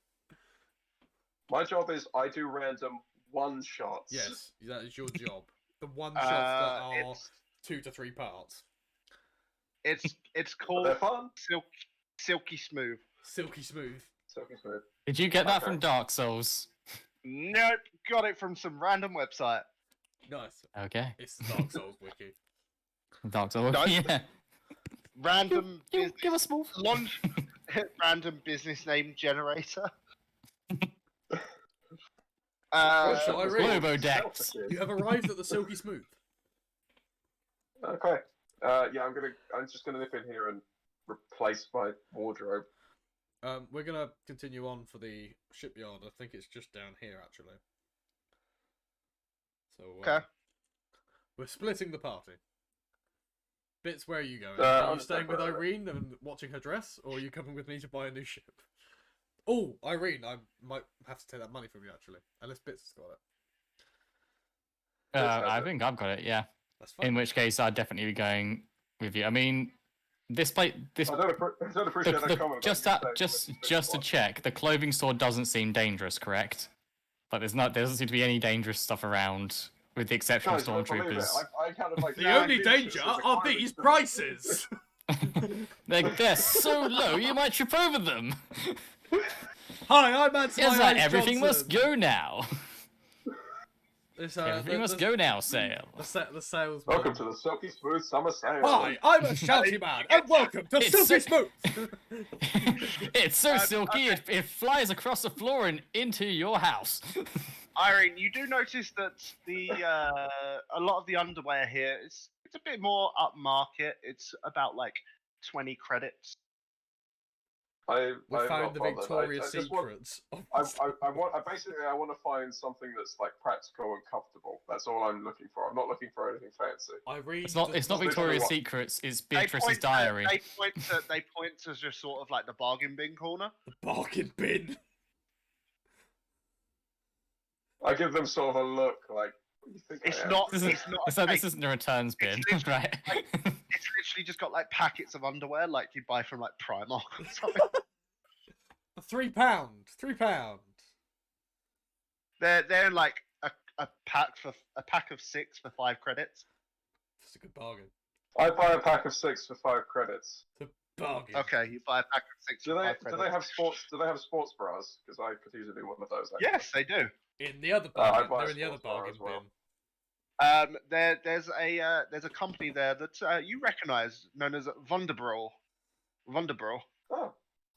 H: My job is I do random one shots.
E: Yes, that is your job. The one shots that are
F: It's
E: 2 to 3 parts.
F: it's
H: But
F: called
H: they're fun.
F: Silky Smooth.
E: Silky smooth.
H: Silky smooth.
G: Did you get that
H: Okay.
G: from Dark Souls?
F: Nope, got it from some random website.
E: Nice.
G: Okay.
E: It's the Dark Souls wiki.
G: Dark Souls.
F: No.
G: Yeah.
F: Random
G: Give a small.
F: launch random business name generator.
E: So Irene,
G: Globodex.
E: you have arrived at the Silky Smooth.
H: Okay. Yeah, I'm just gonna nip in here and replace my wardrobe.
E: We're gonna continue on for the shipyard. I think it's just down here, actually. So
F: Okay.
E: we're splitting the party. Bits, where are you going?
H: I
E: Are you
H: understand
E: staying with
H: where-
E: Irene and watching her dress, or are you coming with me to buy a new ship? Oh, Irene, I might have to take that money from you, actually. Unless Bits has got it.
G: I think I've got it. Yeah.
E: That's fine.
G: In which case, I'd definitely be going with you. I mean, this place. This.
H: I don't appreciate that comment.
G: Just to check, the clothing store doesn't seem dangerous, correct? Like there doesn't seem to be any dangerous stuff around, with the exception of stormtroopers.
H: I kind of like
E: The only danger are these prices!
G: They're so low, you might trip over them.
E: Hi, I'm Matt
G: Is that everything must go now? Everything must go now, sale.
E: The salesman.
H: Welcome to the Silky Smooth Summer Sale.
E: Hi, I'm a shouty man, and welcome to
G: It's
E: Silky
G: so-
E: Smooth!
G: It's so silky, it flies across the floor and into your house.
F: Irene, you do notice that the a lot of the underwear here it's a bit more upmarket. It's about like 20 credits.
E: We found the Victoria's Secrets.
H: I want to find something that's like practical and comfortable. That's all I'm looking for. I'm not looking for anything fancy.
E: Irene,
G: It's not Victoria's
H: what?
G: Secrets, it's
F: They
G: Beatrice's
F: point
G: diary.
F: they point to just sort of like the bargain bin corner.
E: the bargain bin.
H: I give them sort of a look like, what do you think?
F: It's
H: I am?
F: not.
G: This
F: It's not.
G: So this isn't a returns bin,
F: It's
G: right?
F: It's literally just got like packets of underwear like you buy from like Primark or something.
E: £3. £3.
F: They're like a pack of 6 for 5 credits.
E: That's a good bargain.
H: I buy a pack of 6 for 5 credits.
E: The bargain.
F: Okay, you buy a pack of 6
H: Do
F: for
H: they
F: 5 credits.
H: do they have sports bras? Because I could use one of those. Actually.
F: Yes, they do.
E: In the other
H: I
E: bargain,
H: buy
E: they're in the other
H: sports bar
E: bargain
H: as well.
E: bin.
F: There's a company there that you recognise, known as Wunderbro. Wunderbro.
H: Oh,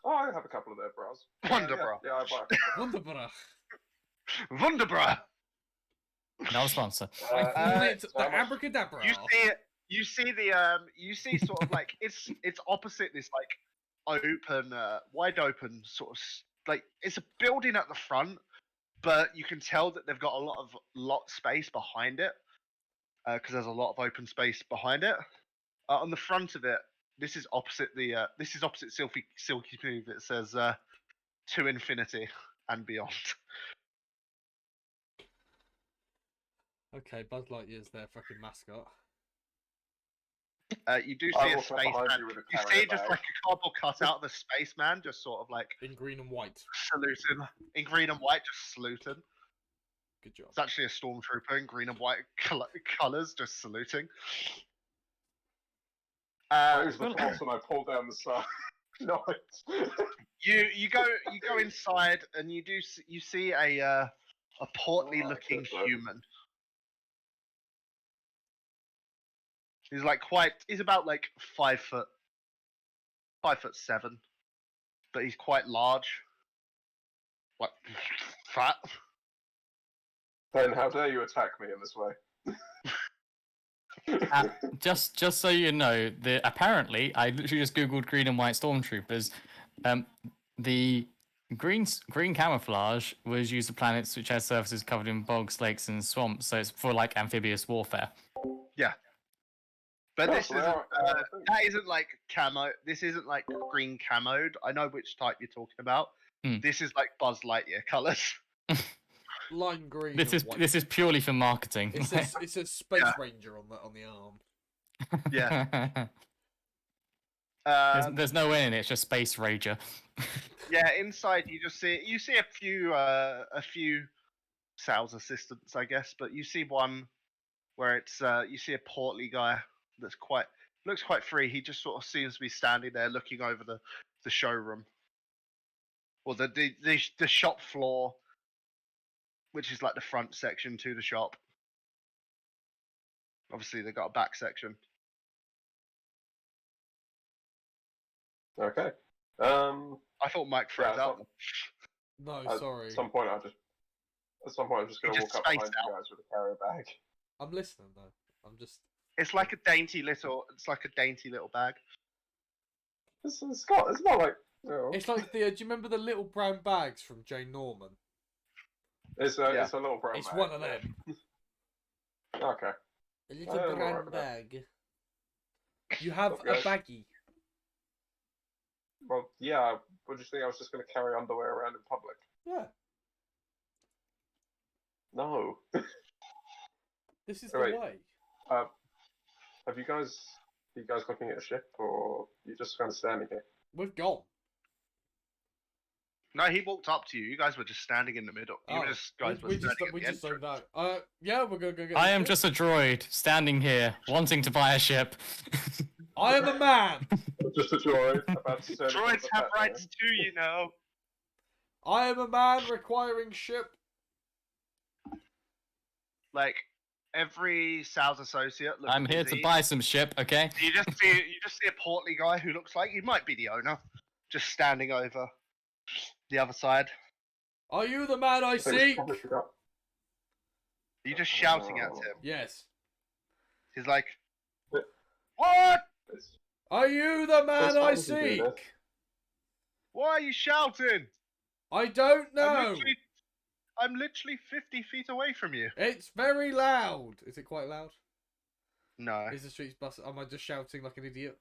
H: I have a couple of their bras.
F: Wunderbra.
H: Yeah, I buy.
E: Wunderbar.
F: Wunderbra.
G: No sponsor.
E: I call it
H: so
E: the
H: how much-
E: abracadabra.
F: You see sort of like it's opposite this like open, wide open sort of like it's a building at the front, but you can tell that they've got a lot space behind it because there's a lot of open space behind it. On the front of it, this is opposite Silky Smooth. It says to infinity and beyond.
E: Okay, Buzz Lightyear's their fucking mascot.
F: You do
H: I
F: see a
H: will sit
F: spaceman.
H: behind you with a
F: You
H: carrier
F: see just
H: bag.
F: like a cardboard cutout of a spaceman, just sort of like
E: In green and white.
F: saluting in green and white, just saluting.
E: Good job.
F: It's actually a stormtrooper in green and white colours, just saluting.
H: I use the force and I pull down the side. Nice.
F: You go inside and you see a portly looking
H: good,
F: human. He's about like 5'7", but he's quite large, like fat.
H: Then how dare you attack me in this way?
G: Just so you know, apparently I literally just googled green and white stormtroopers. The green camouflage was used for planets which had surfaces covered in bogs, lakes, and swamps. So it's for like amphibious warfare.
F: Yeah. But
H: Oh,
F: this
H: so
F: isn't.
H: I think-
F: That isn't like camo. This isn't like green camoed. I know which type you're talking about. This is like Buzz Lightyear colours.
E: Lime green.
G: This
E: and
G: is
E: white.
G: this is purely for marketing.
E: It says Space Ranger on the arm.
F: Yeah.
G: there's no way in it. It's just Space Rager.
F: Yeah, inside you see a few sales assistants, I guess, but you see one where it's you see a portly guy that's looks quite free. He just sort of seems to be standing there looking over the showroom or the shop floor, which is like the front section to the shop. Obviously, they've got a back section.
H: Okay.
F: I thought Mike froze
H: Yeah,
F: out.
E: No,
H: At
E: sorry.
H: some point, I just At some point, I'm just going to
F: just
H: walk up
F: space
H: behind you
F: out.
H: guys with a carrier bag.
E: I'm listening though. I'm just.
F: It's like a dainty little. It's like a dainty little bag.
H: It's not like. You know,
E: It's like the. Do you remember the little brown bags from Jane Norman?
H: it's a little brown
E: It's
H: bag.
E: one of them.
H: Okay.
E: A little
H: I don't know
E: brown
H: what that-
E: bag. You have a
H: Okay.
E: baggie.
H: Well, yeah. What do you think? I was just going to carry underwear around in public?
E: Yeah.
H: No.
E: This is the
H: Wait.
E: way.
H: Are you guys looking at a ship, or you just kind of standing here?
E: We've gone.
F: No, he walked up to you. You guys were just standing in the middle. You were
E: Oh,
F: just guys were
E: we just
F: standing
E: we
F: at the
E: just
F: entrance.
E: zoned out. Yeah, we're gonna go get.
G: I
E: the
G: am
E: ship.
G: just a droid standing here, wanting to buy a ship.
E: I am a man.
H: Just a droid. About to turn into
F: Droids
H: a
F: have
H: fat
F: rights too, you know.
E: I am a man requiring ship.
F: Like every sales associate. Looks
G: I'm here to
F: busy.
G: buy some ship, okay?
F: You just see a portly guy who looks like he might be the owner, just standing over the other side.
E: Are you the man I
H: man.
E: seek?
H: Probably forgot.
F: You're just shouting at him.
E: Yes.
F: He's like,
H: But-
F: "What?
H: It's-
E: Are you the man
H: That's
E: I
H: fine if you do
E: seek?
H: this.
F: Why are you shouting?
E: I don't know.
F: I'm literally 50 feet away from you."
E: It's very loud. Is it quite loud?
F: No,
E: Is the streets bus? Am I just shouting like an idiot?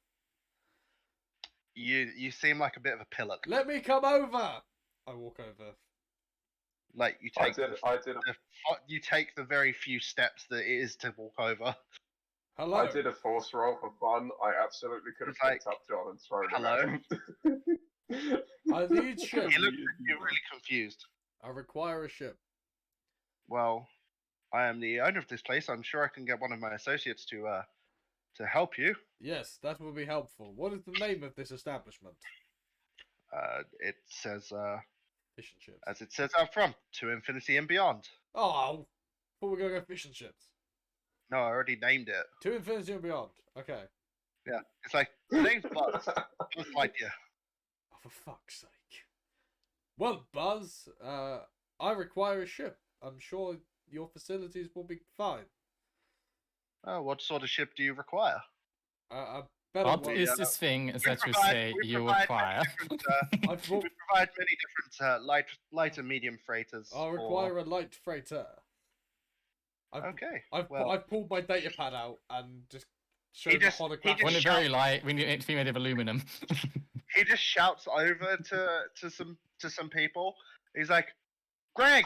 F: you seem like a bit of a pillock.
E: Let me come over. I walk over.
F: Like you
H: I
F: take
H: did.
F: you take the very few steps that it is to walk over.
E: Hello.
H: I did a force roll for fun. I absolutely could have
F: It's like,
H: picked up John and thrown him
F: hello?
H: at him.
E: I need ship.
F: You look you're really confused.
E: I require a ship.
F: Well, I am the owner of this place. I'm sure I can get one of my associates to help you.
E: Yes, that will be helpful. What is the name of this establishment?
F: It says
E: Fish and chips.
F: as it says out front, to infinity and beyond.
E: Oh, thought we were gonna go fish and chips.
F: No, I already named it.
E: To infinity and beyond. Okay.
F: Yeah, it's like the name's Buzz. Buzz Lightyear.
E: Oh, for fuck's sake. Well, Buzz, I require a ship. I'm sure your facilities will be fine.
F: Oh, what sort of ship do you require?
E: A better
G: What
E: one.
G: is this thing that you
F: we
G: you
F: provide
G: require?
F: many different,
E: I
F: we provide many different light and medium freighters.
E: I require a light freighter.
F: Okay.
E: I've
F: well,
E: pulled my data pad out and just showed
F: He
E: the
F: just- he
E: holographic.
F: just
G: When it's
F: shout-
G: very light, we need it to be made of aluminum.
F: he just shouts over to some people. He's like, Greg,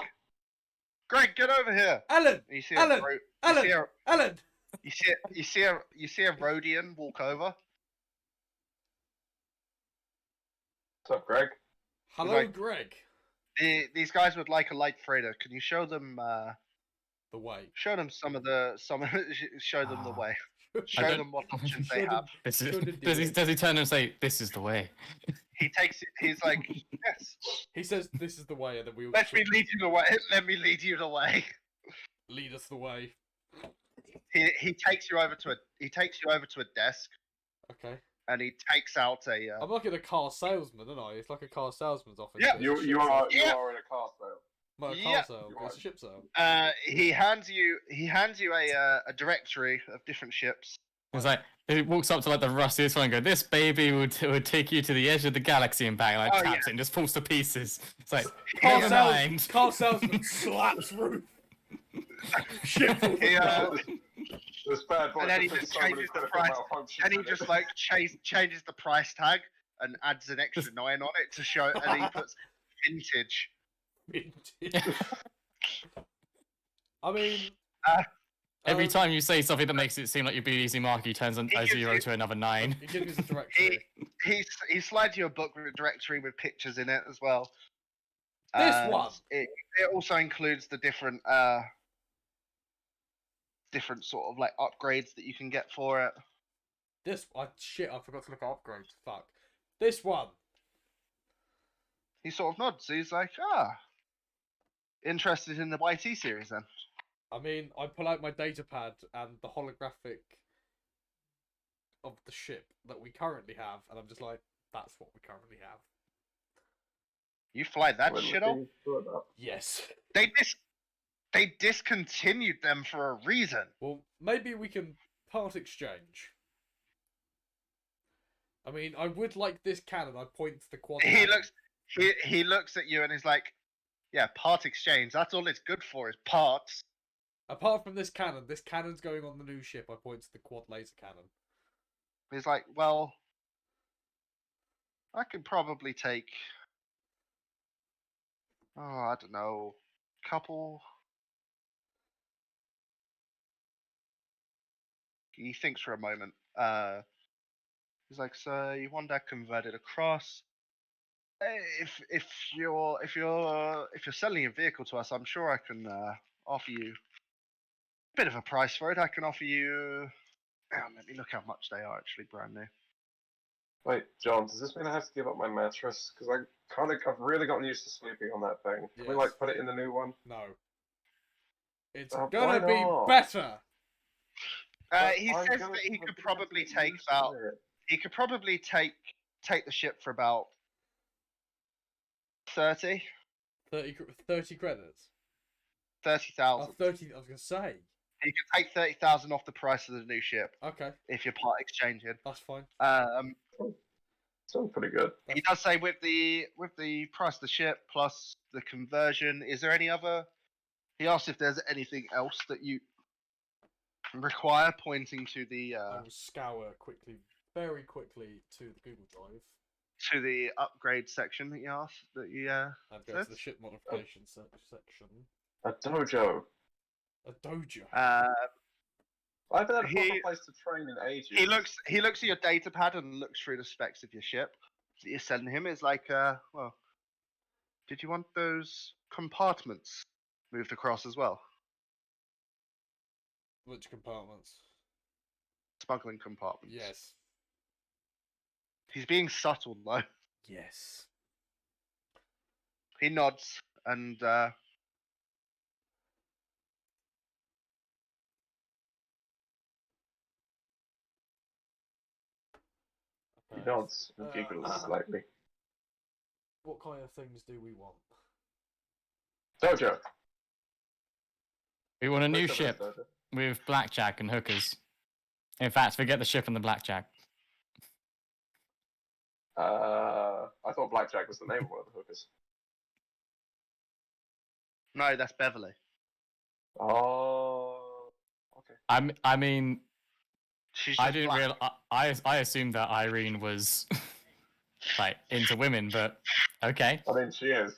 F: get over here.
E: Alan,
F: And you see
E: Alan,
F: you
E: Alan,
F: see a,
E: Alan.
F: you see a Rhodian walk over.
H: What's up, Greg?
E: Hello,
F: like-
E: Greg.
F: These guys would like a light freighter. Can you show them
E: The way.
F: show them show them the
E: Ah.
F: way.
G: I
F: Show
G: don't-
F: them what options they
E: Show them-
F: have.
G: This is,
E: Shouldn't
G: does, he,
E: do it.
G: does he turn and say, "This is the way"?
F: He takes it. He's like, yes.
E: He says this is the way, and then we all
F: Let me
E: should
F: lead you the way. Let me lead you the way.
E: lead us the way.
F: He takes you over to a desk
E: Okay.
F: and he takes out a.
E: I'm like a car salesman, aren't I? It's like a car salesman's office.
F: Yeah,
E: but it's a ship
H: You are
E: sale.
H: in a car sale.
E: Not a car
F: Yeah.
E: sale,
H: You
E: but it's
H: are.
E: a ship sale.
F: He hands you a directory of different ships.
G: It's like he walks up to like the rustiest one and go, "This baby would take you to the edge of the galaxy and back." Like
F: Oh,
G: taps it and just falls to pieces. It's like,
E: Car,
G: never mind.
E: car salesman slaps roof. Ship falls
F: He,
E: down.
H: This bad boy
F: And then he
H: fixed
F: just
H: so many
F: changes the
H: critical
F: price.
H: malfunctions
F: And he
H: in it.
F: just like changes the price tag and adds an extra 9 on it to show. And he puts vintage.
E: I mean,
G: Every
E: um,
G: time you say something that makes it seem like you're being easy mark, he turns a
F: gives
G: 0
F: you-
G: to another 9.
E: he gives me the directory.
F: He slides you a book with a directory with pictures in it as well.
E: This
F: And
E: one?
F: It also includes the different sort of like upgrades that you can get for it.
E: This shit, I forgot to look at upgrades. Fuck. This one.
F: He sort of nods. He's like, interested in the YT series then?
E: I mean, I pull out my data pad and the holographic of the ship that we currently have, and I'm just like, that's what we currently have.
F: You fly that
H: When
F: shit
H: we're
F: off?
H: being stood up.
E: Yes.
F: They They discontinued them for a reason.
E: Well, maybe we can part exchange. I mean, I would like this cannon. I point to the quad.
F: He looks at you and he's like, "Yeah, part exchange. That's all it's good for is parts."
E: Apart from this cannon's going on the new ship. I point to the quad laser cannon.
F: He's like, "Well, I could probably take, I don't know, couple." He thinks for a moment. He's like, "So you want that converted across? If you're selling a vehicle to us, I'm sure I can offer you a bit of a price for it. I can offer you. Let me look how much they are actually brand new.
H: Wait, John, does this mean I have to give up my mattress? Because I've really gotten used to sleeping on that thing. Can we
E: Yes.
H: put it in the new one?
E: No. It's
H: Why
E: gonna be
H: not?
E: better.
F: He says that he could probably take about. He could probably take the ship for about 30.
E: 30 credits.
F: 30,000.
E: Oh, 30. I was gonna say.
F: He could take 30,000 off the price of the new ship
E: Okay,
F: if you're part exchanging.
E: that's fine.
H: Sounds pretty good.
F: He does say with the price of the ship plus the conversion, is there any other? He asks if there's anything else that you require, pointing to the
E: I will scour very quickly to the Google Drive
F: upgrade section that you asked
E: and go to the ship modification section.
H: A dojo.
E: A dojo.
H: I haven't had a proper place to train in ages.
F: He looks at your data pad and looks through the specs of your ship that you're sending him. It's like, well, did you want those compartments moved across as well?
E: Which compartments?
F: Smuggling compartments.
E: Yes.
F: He's being subtle though.
E: Yes.
F: He nods and
H: He nods and giggles slightly.
E: What kind of things do we want?
H: Dojo.
G: We want a new
H: Dojo,
G: ship
H: dojo.
G: with blackjack and hookers. In fact, forget the ship and the blackjack.
H: I thought Blackjack was the name of one of the hookers.
F: no, that's Beverly.
H: Oh, okay.
G: I mean,
F: She's
G: I
F: just
G: didn't
F: black.
G: realize. I assumed that Irene was like into women, but okay.
H: I mean, she is.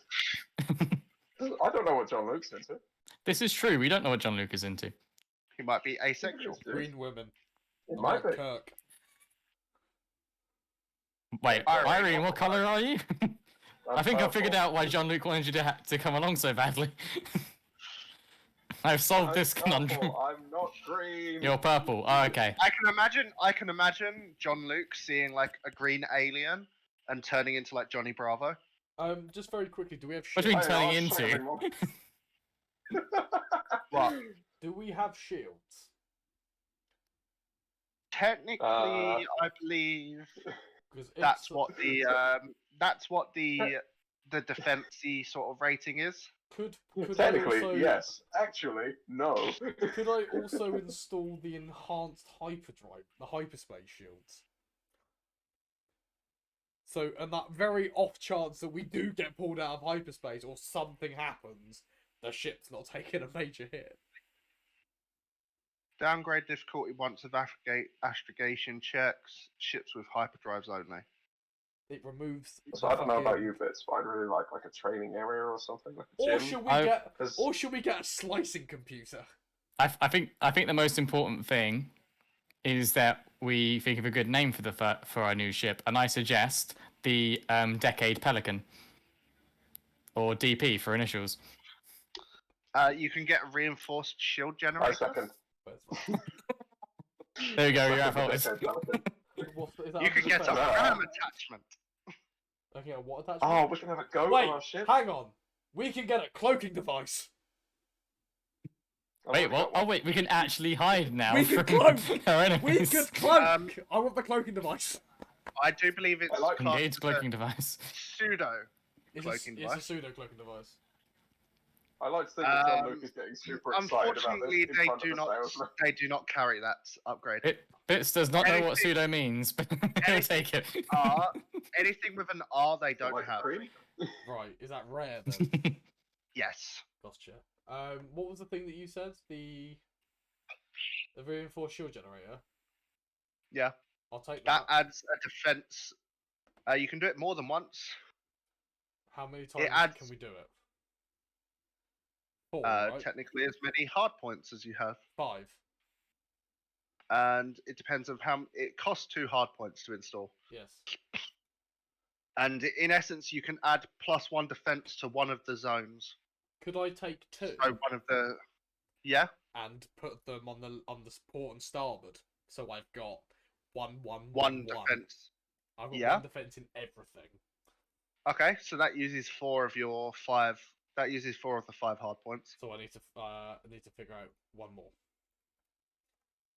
H: I don't know what John Luke's into.
G: This is true. We don't know what John Luke is into.
F: He might be asexual.
E: Green women.
H: It might be.
E: Kirk.
G: Wait,
F: Irene,
G: Irene, what color are you? I think I
H: purple.
G: figured out why John Luke wanted you to come along so badly. I've solved this
H: I'm
G: conundrum.
H: purple, I'm not green.
G: You're purple. Oh, okay.
F: I can imagine John Luke seeing like a green alien and turning into like Johnny Bravo.
E: Just very quickly, do we have
G: What do you
E: shields?
G: mean
H: Hey,
G: turning
H: I'll show
G: into?
H: everyone.
F: What?
E: Do we have shields?
F: Technically, I believe
E: 'Cause if
F: that's
E: so-
F: what the defensey sort of rating is.
E: Could
H: Technically,
E: I also,
H: yes. Actually, no.
E: Could I also install the enhanced hyperdrive, the hyperspace shields? So, and that very off chance that we do get pulled out of hyperspace or something happens, the ship's not taking a major hit.
F: Downgrade difficulty once of astrogation checks. Ships with hyperdrives only.
E: It removes.
H: So I don't know about you, Bits, but I'd really like a training area or something, like a
E: Or
H: gym.
E: should we get a slicing computer?
G: I think the most important thing is that we think of a good name for our new ship, and I suggest the Decade Pelican, or DP for initials.
F: You can get a reinforced shield
H: I
F: generator.
H: second.
G: There you go. You're
H: Second
G: out.
H: Decade Pelican.
F: You can get a ram attachment.
E: Okay, what attachment?
H: Oh, we can have a go
E: Wait,
H: on our ship.
E: hang on. We can get a cloaking device.
G: Wait, what? Oh wait, we can actually hide now.
E: We can
G: from
E: cloak.
G: our
E: We
G: enemies.
E: could cloak. I want the cloaking device.
F: I do believe it's
H: I like
F: classed
G: Engage
F: as
G: cloaking device.
F: pseudo
E: It's
F: cloaking
E: a
F: device.
E: pseudo cloaking device.
H: I like to think that John Luke is getting super excited about this
F: Unfortunately,
H: in front of the salesman.
F: they do not carry that upgrade.
G: Bits does not know what
F: Anything-
G: pseudo means, but he'll take it.
F: Anything with an R, they don't
H: Like
F: have.
H: cream?
E: Right, is that rare then?
F: Yes.
E: Gotcha. What was the thing that you said? The reinforced shield generator?
F: Yeah.
E: I'll take
F: That
E: that.
F: adds a defense. You can do it more than once.
E: How many times
F: adds-
E: can we do it? 4, right?
F: Technically, as many hard points as you have.
E: 5.
F: And it depends on how it costs 2 hard points to install.
E: Yes.
F: And in essence, you can add +1 defense to one of the zones.
E: Could I take 2
F: So one of the, yeah,
E: and put them on the port and starboard? So I've got one
F: defense.
E: I've got
F: Yeah.
E: 1 defense in everything.
F: Okay, so that uses 4 of your 5. That uses 4 of the 5 hard points.
E: So I need to figure out 1 more.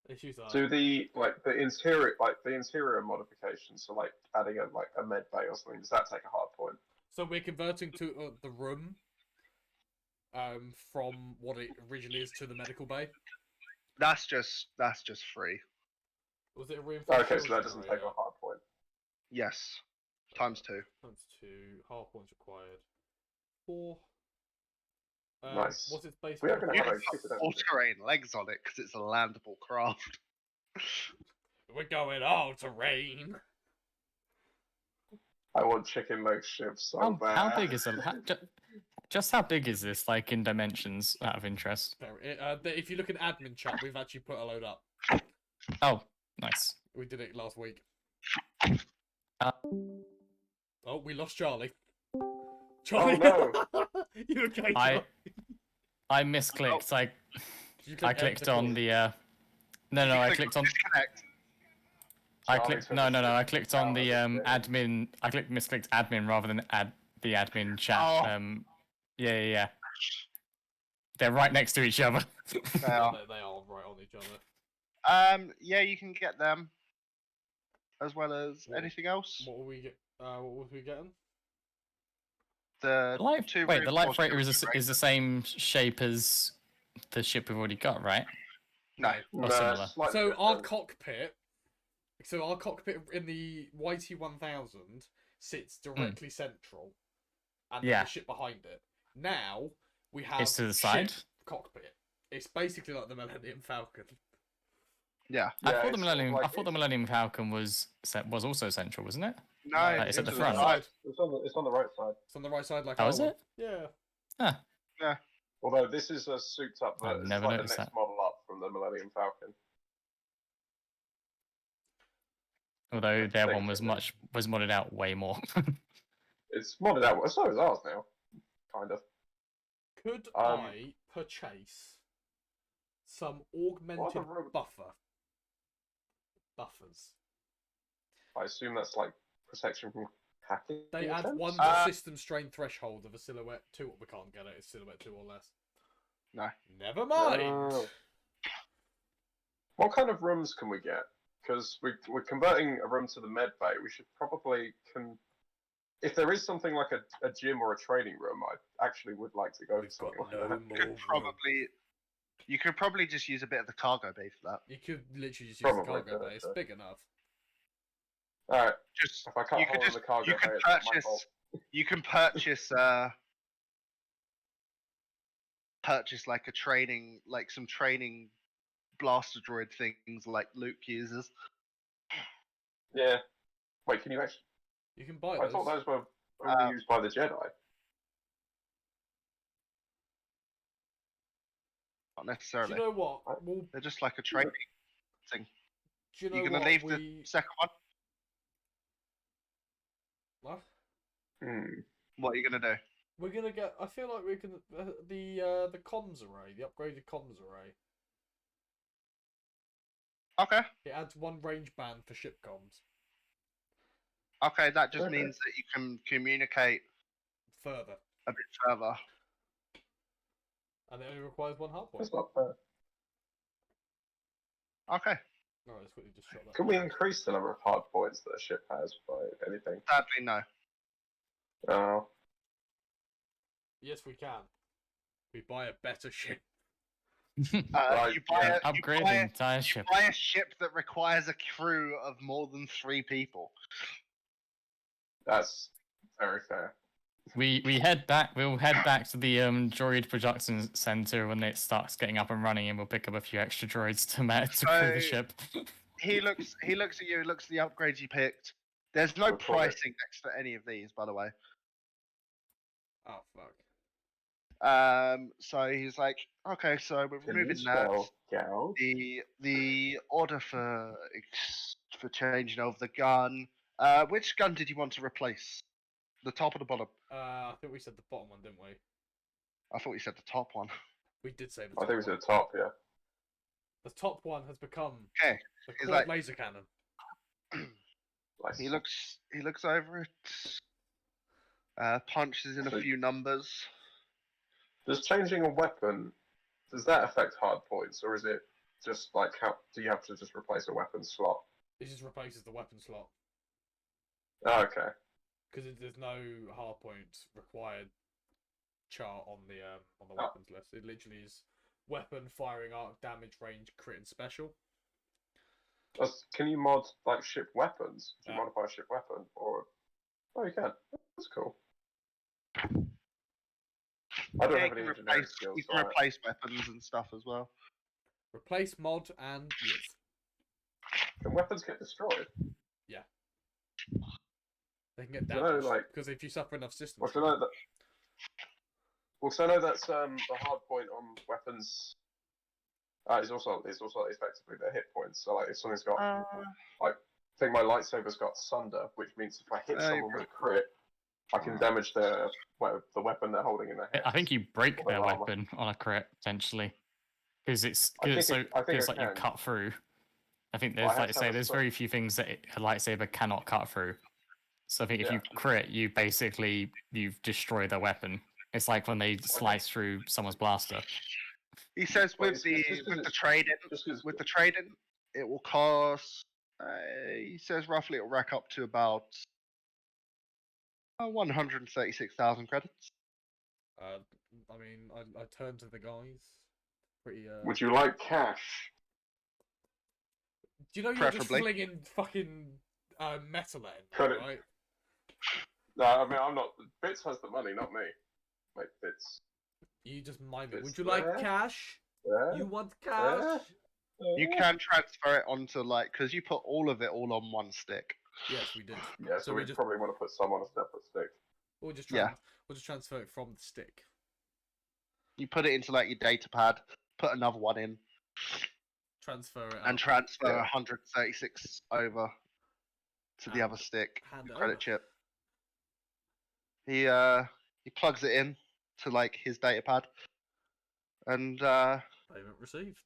E: Issues are
H: Do the interior modifications, so like adding a med bay or something, does that take a hard point?
E: so we're converting to the room from what it originally is to the medical bay.
F: That's just free.
E: Was it a reinforced
H: Okay, so
E: shield
H: that doesn't take
E: generator?
H: a hard point.
F: Yes, times 2.
E: Times 2, hard points required. 4.
H: Nice.
E: What's its base?
H: We are gonna
F: You
H: have
F: have
H: a stupid
F: all terrain legs on it because it's a landable craft.
E: We're going all terrain.
H: I want chicken leg ships so bad.
G: How big is it? Just how big is this, like in dimensions, out of interest?
E: If you look at admin chat, we've actually put a load up.
G: Oh, nice.
E: We did it last week.
G: Uh,
E: Oh, we lost Charlie.
H: Oh
E: Charlie,
H: no!
E: you okay?
G: I misclicked.
E: You
G: I clicked on the. No, I clicked on.
F: Disconnect.
G: I
H: Charlie
G: clicked.
H: took
G: No,
H: us
G: no, no.
H: to
G: I clicked on the
H: Charlie.
G: admin. I misclicked admin rather than the admin chat.
F: Oh.
G: Yeah. They're right next to each other.
F: They are.
E: They are right on each other.
F: Yeah, you can get them. As well as
E: What-
F: anything else.
E: What were we get? What was we getting?
F: The two
G: Wait, the light
F: reinforced
G: freighter
F: shield
G: is the same shape as the ship we've already got, right?
F: No.
G: Or similar.
H: slightly
E: So our
H: different.
E: cockpit in the YT1000 sits directly central, and
G: Yeah.
E: the ship behind it. Now we have
G: It's to the
E: ship
G: side?
E: cockpit. It's basically like the Millennium Falcon.
F: Yeah.
G: I
H: Yeah,
G: thought the
H: it's
G: Millennium.
H: like
G: I thought the Millennium Falcon was also central, wasn't it?
F: No,
G: it's at the
H: to
G: front.
H: side. It's on the right side.
E: It's on the right side, like
G: Oh,
E: our
G: is
E: one.
G: it?
E: Yeah.
F: Yeah.
H: Although this is a souped up
G: I've
H: version. It's
G: never
H: like the
G: noticed
H: next
G: that.
H: model up from the Millennium Falcon.
G: Although their
H: Thank
G: one was
H: you.
G: modded out way more.
H: It's modded out. So is ours now. Kind of.
E: Could
H: Um,
E: I purchase some
H: What
E: augmented
H: the room-
E: buffers?
H: I assume that's like protection from hacking.
E: They add
H: attempts?
E: 1 system strain threshold of a silhouette 2. We can't get it. It's silhouette 2 or less.
F: No.
E: Never mind.
H: Oh. What kind of rooms can we get? Because we're converting a room to the med bay. We should probably if there is something like a gym or a training room, I actually would like to go
E: We've
H: to something
E: got
H: like
E: no
H: that.
E: more room.
F: You could probably just use a bit of the cargo bay for that.
E: You could literally just use
H: Probably
E: the cargo
H: could,
E: bay. It's
H: yeah.
E: big enough.
H: Alright,
F: Just
H: if I cut a
F: you could
H: hole in
F: just
H: the cargo
F: you
H: bay,
F: could
H: it's not my
F: purchase
H: fault.
F: you can purchase like a training some training blaster droid things like Luke uses.
H: Yeah. Wait, can you actually?
E: You can buy
H: I
E: those.
H: thought those were only used by the Jedi.
F: Not
E: Do
F: necessarily.
E: you know what? We'll,
F: They're just like a training thing.
E: do you know
F: You're gonna
E: what?
F: leave the second one?
E: What?
F: What are you gonna do?
E: We're gonna get. I feel like we can the comms array, the upgraded comms array.
F: Okay.
E: It adds 1 range band for ship comms
F: Okay, that just
H: Okay.
F: means that you can communicate
E: further,
F: a bit further.
E: and it only requires 1 hard point.
H: That's not fair.
F: Okay.
E: Alright, let's quickly just shot that.
H: Can we increase the number of hard points that a ship has by anything?
F: Sadly, no.
H: Oh.
E: Yes, we can. We buy a better ship.
H: Right,
F: you buy
H: yeah.
G: Upgrade the entire ship.
F: buy a ship that requires a crew of more than 3 people.
H: That's very fair.
G: We head back. We'll head back to the droid production center when it starts getting up and running, and we'll pick up a few extra droids to crew the
F: So-
G: ship.
F: He looks at you, looks at the upgrades you picked. There's no
H: Report it.
F: pricing next to any of these, by the way.
E: Oh fuck.
F: So he's like, okay, so we're
H: Can you
F: removing that.
H: spell gal?
F: The order for changing over the gun. Which gun did you want to replace? The top or the bottom?
E: I think we said the bottom one, didn't we?
F: I thought you said the top one.
E: We did say the
H: I
E: top
H: think it was
E: one.
H: at the top, yeah.
E: The top one has become
F: Okay.
E: the
F: He's
E: quad
F: like-
E: laser cannon.
H: Nice.
F: He looks over it. Punches in a
H: So-
F: few numbers.
H: Does changing a weapon, does that affect hard points, or is it just like how do you have to just replace a weapon slot?
E: It just replaces the weapon slot
H: Oh, okay.
E: because there's no hard point required chart on the
H: Oh.
E: weapons list. It literally is weapon, firing arc, damage, range, crit, and special.
H: Can you mod like ship weapons? Can you
E: Yeah.
H: modify a ship weapon, or oh, you can. That's cool. I don't
F: Yeah,
H: have any engineering
F: replace,
H: skills.
F: you
H: so
F: can replace weapons and stuff as well.
E: Replace mod and yes.
H: Can weapons get destroyed?
E: They can get
H: I know,
E: damaged
H: like-
E: because if you suffer enough systems.
H: Well, 'cause I know that. Well, so I know that's the hard point on weapons. Is also effectively their hit points. So like if something's got, I think my lightsaber's got sunder, which means if I hit someone with a crit, I can damage the weapon they're holding in their hand.
G: I think you break
H: Or their
G: their
H: armor.
G: weapon on a crit potentially, because it's
H: I think
G: so
H: I think
G: it's
H: I
G: like you
H: can.
G: cut through. I think
H: Well,
G: there's
H: I
G: like
H: have
G: I
H: to have
G: say
H: a
G: there's
H: sword.
G: very few things that a lightsaber cannot cut through. So I think if you
H: Yeah.
G: crit, you basically you've destroyed their weapon. It's like when they slice through someone's blaster.
F: He says
H: Well,
F: with
H: it's- just 'cause
F: the
H: it's-
F: trading,
H: Just because
F: with the trading, it will cost. He says roughly it'll rack up to about 136,000 credits.
E: I mean, I turned to the guys. Pretty.
H: would you like cash?
E: Do you know you're just
F: Preferably.
E: flinging fucking metal at him,
H: Credit.
E: right?
H: No, I mean I'm not. Bits has the money, not me. Like Bits.
E: You just mime it.
H: It's
E: Would you like
H: there.
E: cash?
H: Yeah.
E: You want cash?
F: You can transfer it onto like because you put all of it all on one stick.
E: Yes, we did.
H: Yeah, so
E: So we
H: we
E: just-
H: probably want to put some on a separate stick.
E: We'll just
F: Yeah.
E: we'll just transfer it from the stick.
F: You put it into like your data pad, put another one in,
E: Transfer it.
F: and
E: up,
F: transfer
H: Yeah.
F: 136 over to the
E: And
F: other stick.
E: hand it
F: Credit
E: over.
F: chip. He plugs it in to like his data pad, and
E: Payment received.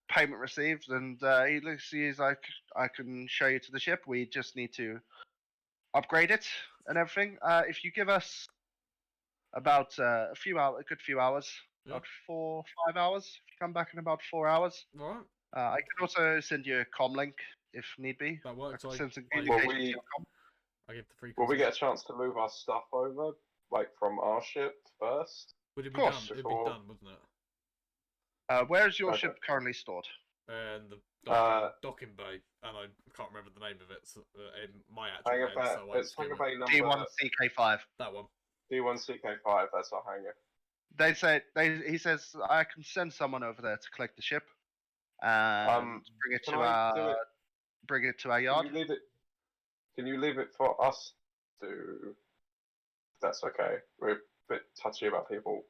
F: payment received. And he looks, he's like, I can show you to the ship. We just need to upgrade it and everything. If you give us about a good few hours,
E: Yeah.
F: about 4-5 hours. If you come back in about 4 hours,
E: All right,
F: I can also send you a com link if need be.
E: that
F: I
E: works.
F: can
E: I,
F: send some
E: I,
F: communication
H: we-
F: to your com.
E: I give the free.
H: Will we
E: consent.
H: get a chance to move our stuff over, like from our ship first?
E: Would it be
F: course,
E: done? It'd be
H: before-
E: done, wouldn't it?
F: Where is your
H: Okay.
F: ship currently stored?
E: And the docking bay, and I can't remember the name of it in my actual
H: Hangar
E: head,
H: Bay.
E: so I
H: It's
E: just give
H: Hangar
E: it-
H: Bay number
F: D1CK5.
E: that one.
H: D1CK5. That's our hangar.
F: He says I can send someone over there to collect the ship and bring it
H: can
F: to
H: I do
F: our
H: it-
F: our yard.
H: Can you leave it? Can you leave it for us to? If that's okay. We're a bit touchy about people.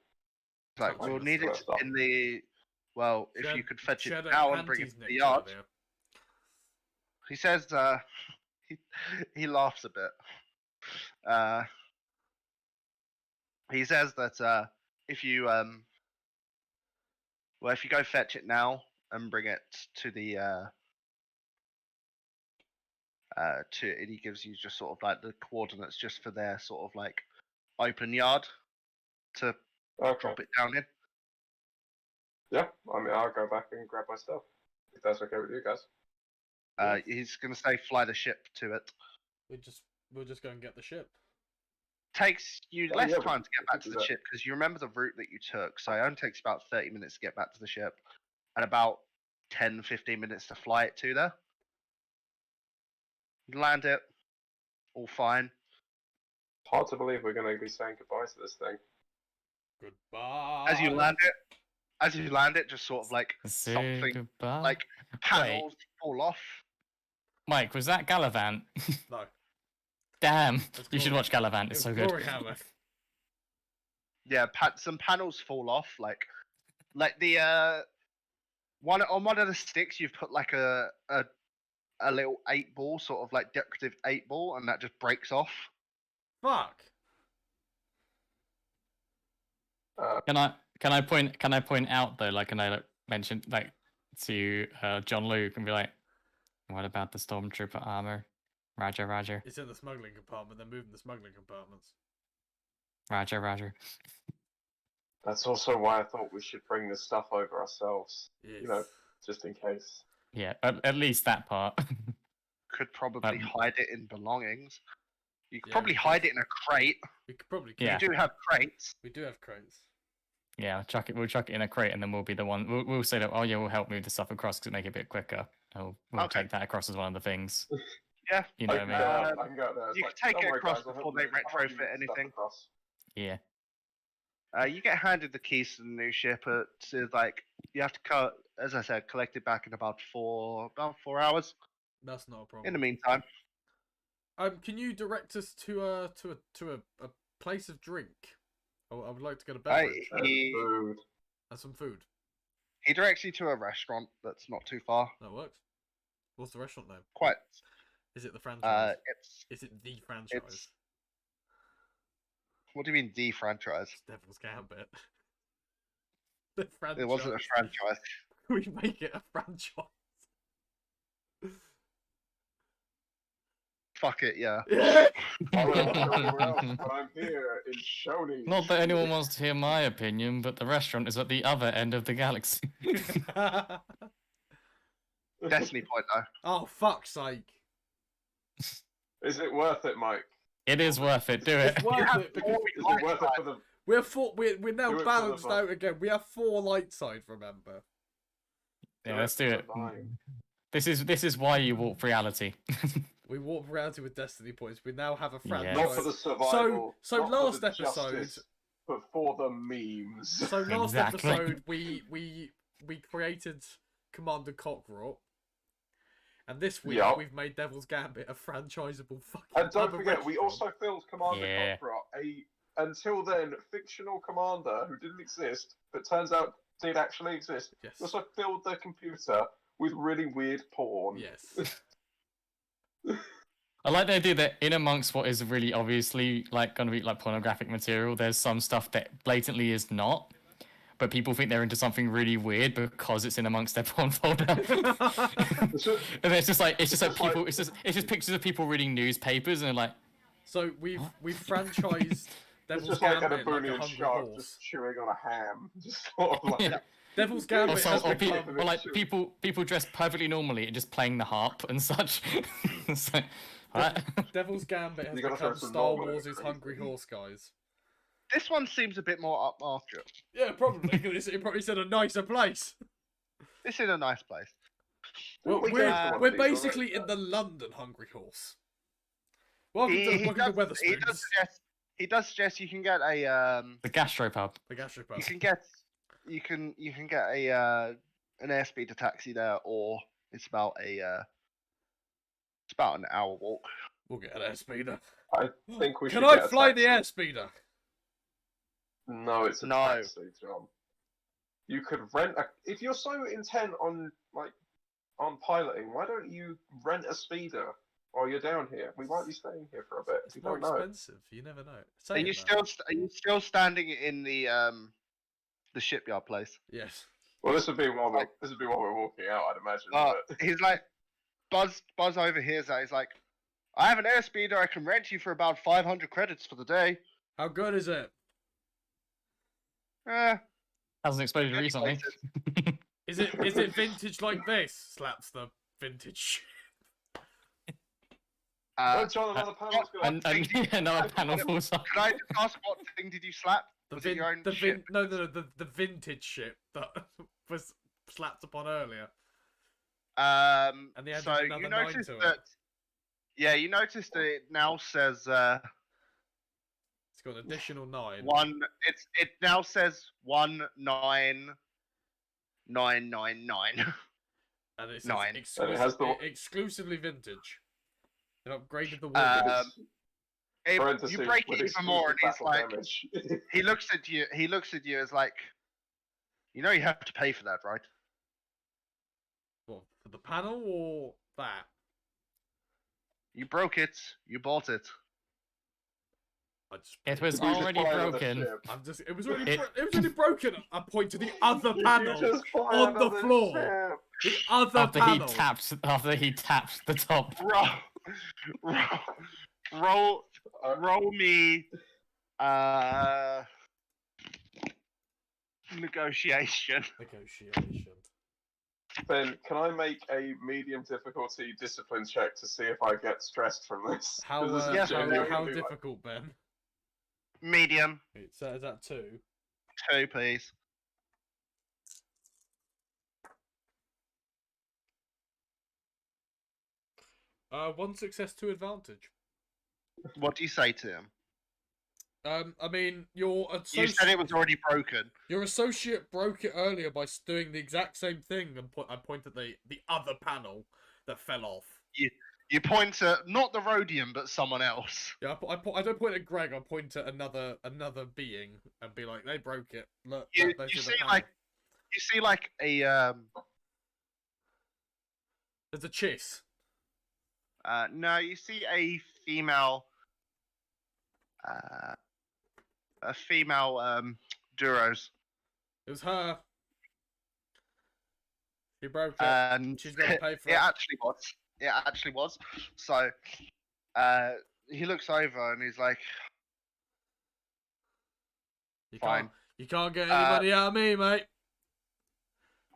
F: Like
E: Touching
F: we'll
E: the
F: need it
H: stuff.
F: in the. Well, if you
E: Shed-
F: could fetch it
E: Shed
F: now and bring it
E: Panties
F: to the
E: Nick's
F: yard.
E: idea.
F: He says he laughs a bit. He says that if you if you go fetch it now and bring it to the and he gives you just sort of like the coordinates just for their sort of like open yard to
H: Okay.
F: drop it down in.
H: Yeah. I mean, I'll go back and grab my stuff. If that's okay with you guys.
F: He's gonna say fly the ship to it.
E: We'll just go and get the ship.
F: takes you
H: Oh,
F: less
H: yeah,
F: time to get
H: we
F: back
H: could
F: to
H: do
F: the
H: that.
F: ship because you remember the route that you took. So it only takes about 30 minutes to get back to the ship and about 10, 15 minutes to fly it to there. Land it, all fine.
H: Hard to believe we're going to be saying goodbye to this thing.
E: Goodbye.
F: As you land it, just sort of like
G: Say
F: something
G: goodbye.
F: like panels fall off.
G: Mike, was that Gallivant?
E: No.
G: Damn,
E: That's
G: you should
E: glory.
G: watch Gallivant.
E: It
G: It's
E: was
G: so good.
E: Glory Hammer.
F: Yeah, some panels fall off, like the one of the sticks you've put like a little 8-ball, sort of like decorative 8-ball, and that just breaks off.
E: Fuck.
G: Can I point out though, like, can I mention like to John Luke and be like, what about the stormtrooper armor? Roger, Roger,
E: It's in the smuggling compartment. They're moving the smuggling compartments.
G: Roger, Roger.
H: That's also why I thought we should bring this stuff over ourselves.
E: Yes.
H: You know, just in case.
G: Yeah, at least that part.
F: Could probably
G: Um,
F: hide it in belongings. You could
E: Yeah,
F: probably
E: we
F: hide
E: could.
F: it in a crate.
E: We could probably.
G: Yeah.
F: You do have crates.
E: We do have crates.
G: Yeah, we'll chuck it in a crate, and then we'll be the one. We'll say that. Oh yeah, we'll help move the stuff across to make it a bit quicker. And we'll
F: Okay.
G: take that across as one of the things.
F: Yeah.
G: You know
H: I
G: what I
H: can
G: mean?
H: go out- I can go out there. It's
F: You
H: like,
F: can take
H: "Don't
F: it
H: worry,
F: across
H: guys, I'll
F: before
H: help
F: they
H: you- I'll help you
F: retrofit
H: get stuff
F: anything.
H: across."
G: Yeah.
F: You get handed the keys to the new ship. It's like you have to as I said, collect it back in about 4 hours.
E: That's not a problem.
F: In the meantime,
E: Can you direct us to a place of drink? I would like to get a beverage
H: Food.
E: and some food.
F: he directs you to a restaurant that's not too far.
E: That works. What's the restaurant name?
F: Quite.
E: Is it the franchise?
F: It's
E: Is it the franchise?
F: what do you mean the franchise?
E: It's Devil's Gambit. The franchise.
F: It wasn't a franchise.
E: We make it a franchise.
F: Fuck it, yeah.
H: I'm not sure anywhere else, but I'm here in Shoney.
G: Not that anyone wants to hear my opinion, but the restaurant is at the other end of the galaxy.
F: Destiny point though.
E: Oh, fuck's sake.
H: Is it worth it, Mike?
G: It is worth it. Do it.
E: It's worth it because
H: Is it worth it for the?
E: we're now
H: Do it for the
E: balanced
H: fun.
E: out again. We have 4 light side, remember?
G: Yeah, let's do
H: for
G: it.
H: the vibe?
G: This is why you walk reality.
E: We walk reality with Destiny points. We now have a
G: Yes.
E: franchise.
H: Not for the survival.
E: So
H: not for
E: last
H: the
E: episode-
H: justice, but for the memes.
E: So last
G: Exactly.
E: episode we created Commander Cockrot, and this week
H: Yup.
E: we've made Devil's Gambit a franchisable fucking.
H: And don't
E: other
H: forget, we
E: restaurant.
H: also filmed Commander
G: Yeah.
H: Cockrot, until then fictional commander who didn't exist, but turns out did actually exist.
E: Yes.
H: We also filled their computer with really weird porn.
E: Yes.
G: I like the idea that in amongst what is really obviously like going to be like pornographic material, there's some stuff that blatantly is not, but people think they're into something really weird because it's in amongst their porn folder. And it's just like people, it's just pictures of people reading newspapers and they're like,
E: So we've franchised
H: It's
E: Devil's
H: just like an
E: Gambit like a
H: Alderaan
E: hungry
H: shark
E: horse.
H: just chewing on a ham. Just sort of like.
G: Yeah.
E: Devil's Gambit has
G: or
E: become.
G: like people dressed perfectly normally and just playing the harp and such. It's like, alright.
E: Devil's Gambit has
H: You gotta throw
E: become
H: some
E: Star
H: normal in
E: Wars'
H: it,
E: Hungry
H: crazy.
E: Horse, guys.
F: This one seems a bit more upmarket.
E: Yeah, probably because it probably said a nicer place.
F: This is a nice place.
E: Well,
H: We
E: we're
H: go to one
E: we're
H: of these
E: basically
H: already.
E: in the London Hungry Horse. Welcome
F: He
E: to
F: does
E: Weatherspoons,
F: suggest you can get a
G: The gastropub.
E: the gastropub.
F: you can get a an airspeeder taxi there, or it's about an hour walk.
E: We'll get an airspeeder.
H: I think we
E: Can
H: should
E: I
H: get a
E: fly the
H: taxi.
E: airspeeder?
H: No, it's a
F: No.
H: taxi, John. You could rent a. If you're so intent on on piloting, why don't you rent a speeder while you're down here? We might be staying here for a bit.
E: It's
H: You
E: more
H: don't know.
E: expensive. You never know.
F: Are
E: Saying
F: you
E: that,
F: are you still standing in the shipyard place?
E: Yes.
H: Well, this would be while we're walking out, I'd imagine.
F: But
H: but-
F: he's like, Buzz overhears that. He's like, I have an airspeeder I can rent you for about 500 credits for the day.
E: How good is it?
G: Hasn't exploded
F: Any
G: recently.
F: places.
E: Is it vintage like this? Slaps the vintage.
H: Oh, John, another panel's going
G: And another panel falls off.
F: Can I just ask what thing did you slap?
E: The
F: Was it your own
E: the
F: ship?
E: no, the vintage ship that was slapped upon earlier. And they added
F: So
E: another
F: you
E: 9
F: noticed
E: to it.
F: that. Yeah, you noticed that it now says
E: It's got an additional 9.
F: It now says 19999.
E: And it says
F: 9.
H: And it has the-
E: exclusively vintage. They've upgraded the wall.
F: You break it even more, and he's like, he looks at you. He looks at you as like, you know, you have to pay for that, right?
E: What, for the panel or that?
F: You broke it. You bought it.
E: I just,
G: It was
H: We just
G: already
H: fly another
G: broken.
H: ship.
E: it was already broken. I point to the other panel
H: You just fly
E: on the
H: another
E: floor.
H: ship.
E: The other
G: After
E: panel.
G: he tapped the top.
F: Roll me. Negotiation.
H: Ben, can I make a medium difficulty discipline check to see if I get stressed from this?
E: How
H: 'Cause this is genuinely
E: how
H: like-
E: difficult, Ben?
F: Medium.
E: So is that 2?
F: 2, please.
E: One success, 2 advantage.
F: What do you say to him?
E: I mean, your
F: You said it was already broken.
E: Your associate broke it earlier by doing the exact same thing, and I point at the other panel that fell off.
F: You point at not the Rhodium, but someone else.
E: Yeah, I don't point at Greg. I point at another being and be like, they broke it. Look,
F: You
E: those are the
F: see
E: panel.
F: like a
E: There's a chiss.
F: no, you see a female Duros.
E: It was her. She broke it.
F: And
E: She's got to pay for it.
F: It actually was. So he looks over and he's like, fine.
E: You can't get anybody out of me, mate.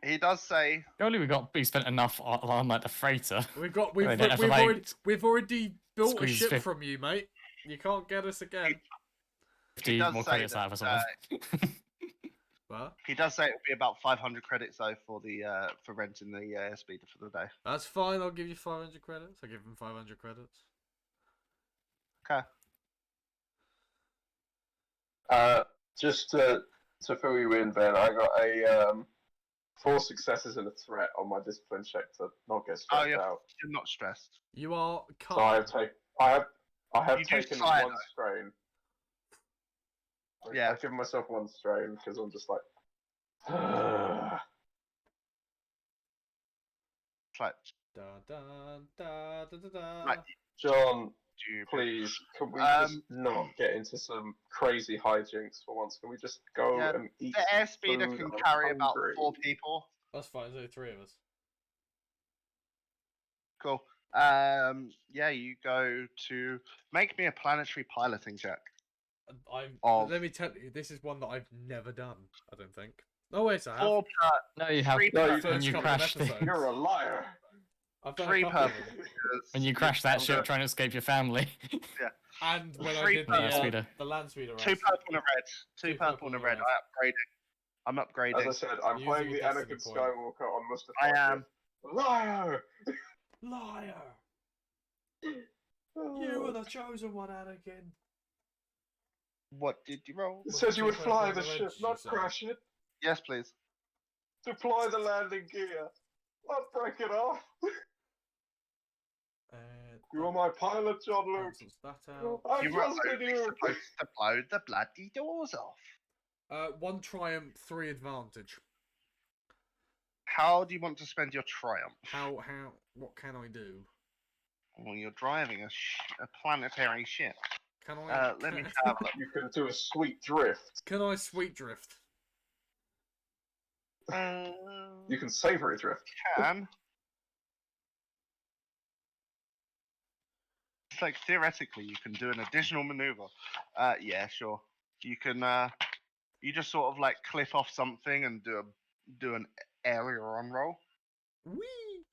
F: He does say,
G: Surely we spent enough on like the freighter.
E: We've
G: They don't have to, like,
E: already built a
G: squeeze
E: ship
G: 50.
E: from you, mate. You can't get us again.
G: 50
F: does
G: more
F: say
G: credits
F: that,
G: out of someone.
E: What?
F: he does say it'll be about 500 credits though for the for renting the speeder for the day.
E: That's fine. I'll give you 500 credits. I'll give him 500 credits.
F: Okay.
H: Just to fill you in, Ben, I got a 4 successes and a threat on my discipline check to not get stressed out.
F: You're not stressed.
E: You are calm.
H: So I have
F: You do
H: taken
F: sigh,
H: 1 strain.
F: Yeah.
H: I've given myself 1 strain because I'm just like.
F: It's like,
E: Da, da, da, da, da, da.
F: Right.
H: John,
F: stupid.
H: please, can we just not get into some crazy hijinks for once? Can we just go
F: Yeah,
H: and eat?
F: The airspeeder
H: food?
F: can
H: I'm
F: carry about
H: hungry.
F: 4 people.
E: That's fine. There's only 3 of us.
F: Cool. Yeah, you go to make me a planetary piloting check.
E: Let me tell you, this is one that I've never done. I don't think. Oh wait, I have.
F: 4 per.
G: No, you have.
F: 3
H: No,
F: per.
H: you
G: When you
E: couple of
G: crashed it.
E: episodes.
H: You're a liar.
E: I've done
F: 3
E: a couple
F: per.
E: of them.
G: When you crashed that
H: I'm
G: ship
H: gonna-
G: trying to escape your family.
E: And when I
F: 3
E: did
F: per.
E: the land speeder race.
F: 2 purple and a red. 2
E: 2
F: purple and a
E: purple
F: red.
E: and a red.
F: I'm
H: As I
F: upgrading.
H: said, I'm
E: Using
H: playing the
E: your destiny
H: Anakin
E: point.
H: Skywalker on Mustafa.
F: I am.
H: Liar.
E: Liar! You were the chosen one, Anakin.
F: What did you roll?
H: It says you would
E: Mustafa
H: fly
E: on
H: the
E: the
H: ship,
E: ledge,
H: not
E: you said.
H: crash it.
F: Yes, please.
H: Deploy the landing gear, not break it off. You are my pilot, John Luke.
E: Cancels that out.
H: I
F: You were
H: trusted
F: only
H: you.
F: supposed to blow the bloody doors off.
E: 1 triumph, 3 advantage.
F: How do you want to spend your triumph?
E: What can I do?
F: Well, you're driving a planetary ship.
E: Can I?
F: Let me have a look.
H: You can do a sweet drift.
E: Can I sweet drift?
H: You can savory drift.
F: Can. It's like theoretically you can do an additional maneuver. Yeah, sure. You can. You just sort of like clip off something and do an area on roll.
E: Whee!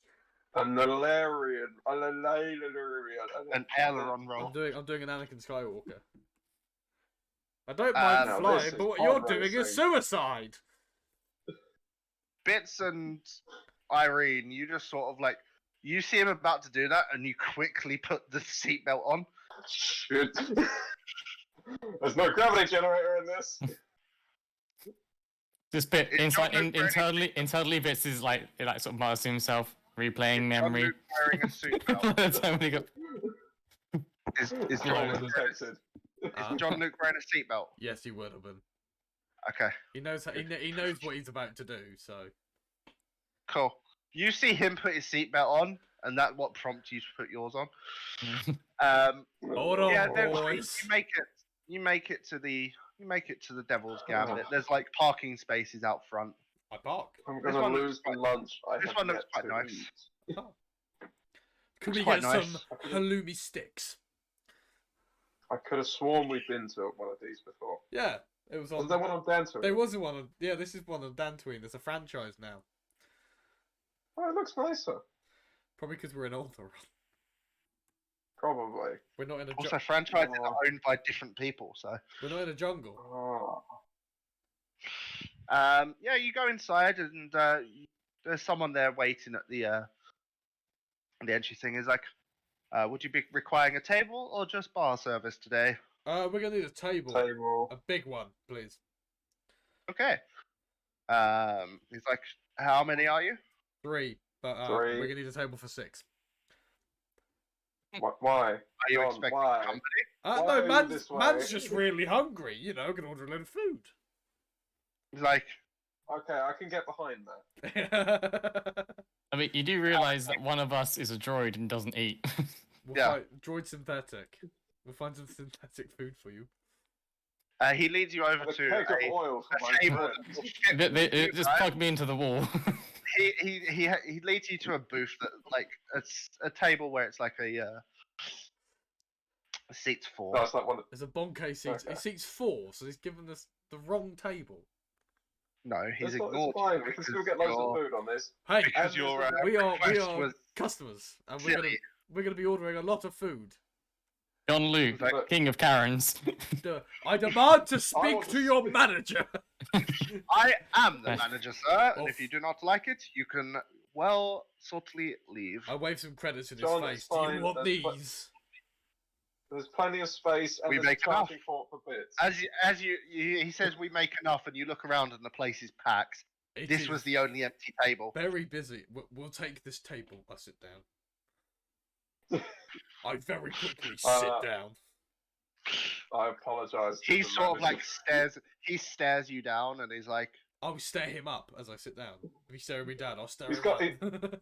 H: An Alderaan.
F: An aileron roll.
E: I'm doing an Anakin Skywalker. I don't mind
H: no,
E: flying,
H: this is
E: but what you're
H: pod
E: doing is
H: racing.
E: suicide.
F: Bits and Irene, you just sort of like you see him about to do that, and you quickly put the seatbelt on.
H: Shoot. There's no gravity generator in this.
G: This bit
F: It's
G: inside,
F: not very-
G: internally, Bits is like sort of mutters to himself, replaying memory.
F: John Luke wearing a seatbelt.
G: Totally got-
F: Is
H: Trauma
F: John,
H: detected.
F: is John Luke wearing a seatbelt?
E: Yes, he would have been.
F: Okay,
E: He knows he knows what he's about to do. So
F: cool. You see him put his seatbelt on, and that's what prompts you to put yours on.
E: hold on,
F: Yeah, then
E: boys.
F: you make it to the Devil's Gambit. There's like parking spaces out front.
E: I bark.
H: I'm
F: This
H: gonna
F: one
H: lose
F: looks
H: the lunch.
F: this one looks quite nice.
E: Could
F: Looks
E: we
F: quite
E: get
F: nice.
E: some halloumi sticks?
H: I could have sworn we'd been to one of these before.
E: Yeah, it was
H: Was
E: on.
H: there one on Dantooine?
E: There was one on. Yeah, this is one on Dantooine. There's a franchise now.
H: Oh, it looks nicer.
E: Probably because we're in Alderaan.
H: Probably.
E: We're not in a.
F: Also, franchises are owned by different people, so.
E: We're not in a jungle.
H: Oh.
F: Yeah, you go inside, and there's someone there waiting at the entry thing. Is like, would you be requiring a table or just bar service today?
E: We're gonna need a table.
H: Table.
E: A big one, please.
F: Okay. He's like, how many are you?
E: 3, but
H: Three.
E: we're gonna need a table for 6.
H: Why?
F: Are you
H: John,
F: expecting
H: why?
F: company?
H: Why
E: No,
H: are you
E: man's
H: this way?
E: just really hungry. You know, gonna order a load of food.
F: He's like,
H: Okay, I can get behind that.
G: I mean, you do realize that one of us is a droid and doesn't eat.
E: We'll
F: Yeah.
E: find droid synthetic. We'll find some synthetic food for you.
F: he leads you over
H: The
F: to
H: keg of oil for my
F: a table.
H: friends.
G: Just plug me into the wall.
F: He leads you to a booth that like it's a table where it's like a seats 4.
H: No, it's like one.
E: There's a Bonke seats.
H: Okay.
E: It seats 4, so he's given us the wrong table.
F: No, he's
H: It's
F: ignored.
H: fine.
F: you
H: We can still
F: because
H: get loads of
F: your-
H: food on this.
E: Hey,
F: Because
H: And
F: your
H: there's
E: we are
F: request was
E: customers, and we're gonna be ordering a lot of food.
G: John Luke,
F: Like-
G: King of Karens.
E: I demand to
H: I
E: speak
H: want
E: to
H: to
E: your
H: speak.
E: manager.
F: I am the manager, sir, and
E: Off.
F: if you do not like it, you can well subtly leave.
E: I wave some credits in his
H: John,
E: face.
H: it's
E: Do you
H: fine,
E: want
H: that's
E: these?
H: There's plenty of space, and
F: We
H: there's
F: make
H: a
F: enough.
H: charging port for bits.
F: He says we make enough, and you look around and the place is packed.
E: It
F: This
E: is
F: was the only empty table.
E: very busy. We'll take this table. I sit down. I very quickly sit down.
H: I apologise. to
F: He
H: the
F: sort of like
H: manager.
F: stares you down, and he's like,
E: I will stare him up as I sit down. If he's staring me down, I'll stare
H: He's
E: him
H: got
E: up.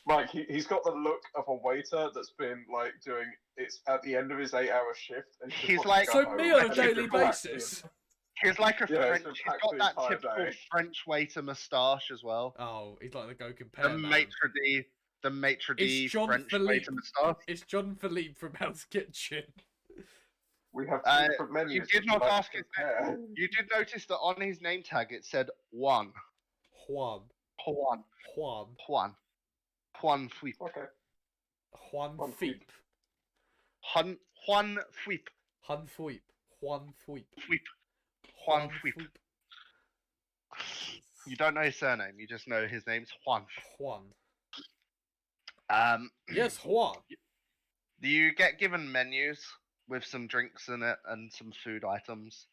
H: Mike, he's got the look of a waiter that's been like doing it's at the end of his 8-hour shift. And
F: He's
H: wants
F: like-
H: to go
E: So
H: home,
E: me on a
H: and he's
E: daily
H: been packed
E: basis.
F: he's like a
H: Yeah,
F: French.
H: he's been
F: He's
H: packed
F: got
H: the
F: that
H: entire
F: typical
H: day.
F: French waiter moustache as well.
E: Oh, he's like the go
F: The
E: compare man.
F: maitre d'
E: It's John
F: French
E: Philippe.
F: waiter moustache.
E: It's John Philippe from Hell's Kitchen.
H: We have
F: Uh,
H: two different menus.
F: you
H: would
F: did not
H: like to
F: ask his
H: compare?
F: name. You did notice that on his name tag it said Juan.
E: Juan.
F: Juan.
E: Juan.
F: Juan. Juan Fuip.
H: Okay.
E: Juan
H: Juan
E: Feep.
F: Juan Fuip.
E: Hun Fuip. Juan Fuip.
F: Fuip. Juan Fuip. You don't know his surname. You just know his name's Juan.
E: Juan.
F: Yes.
E: Juan.
F: You get given menus with some drinks in it and some food items.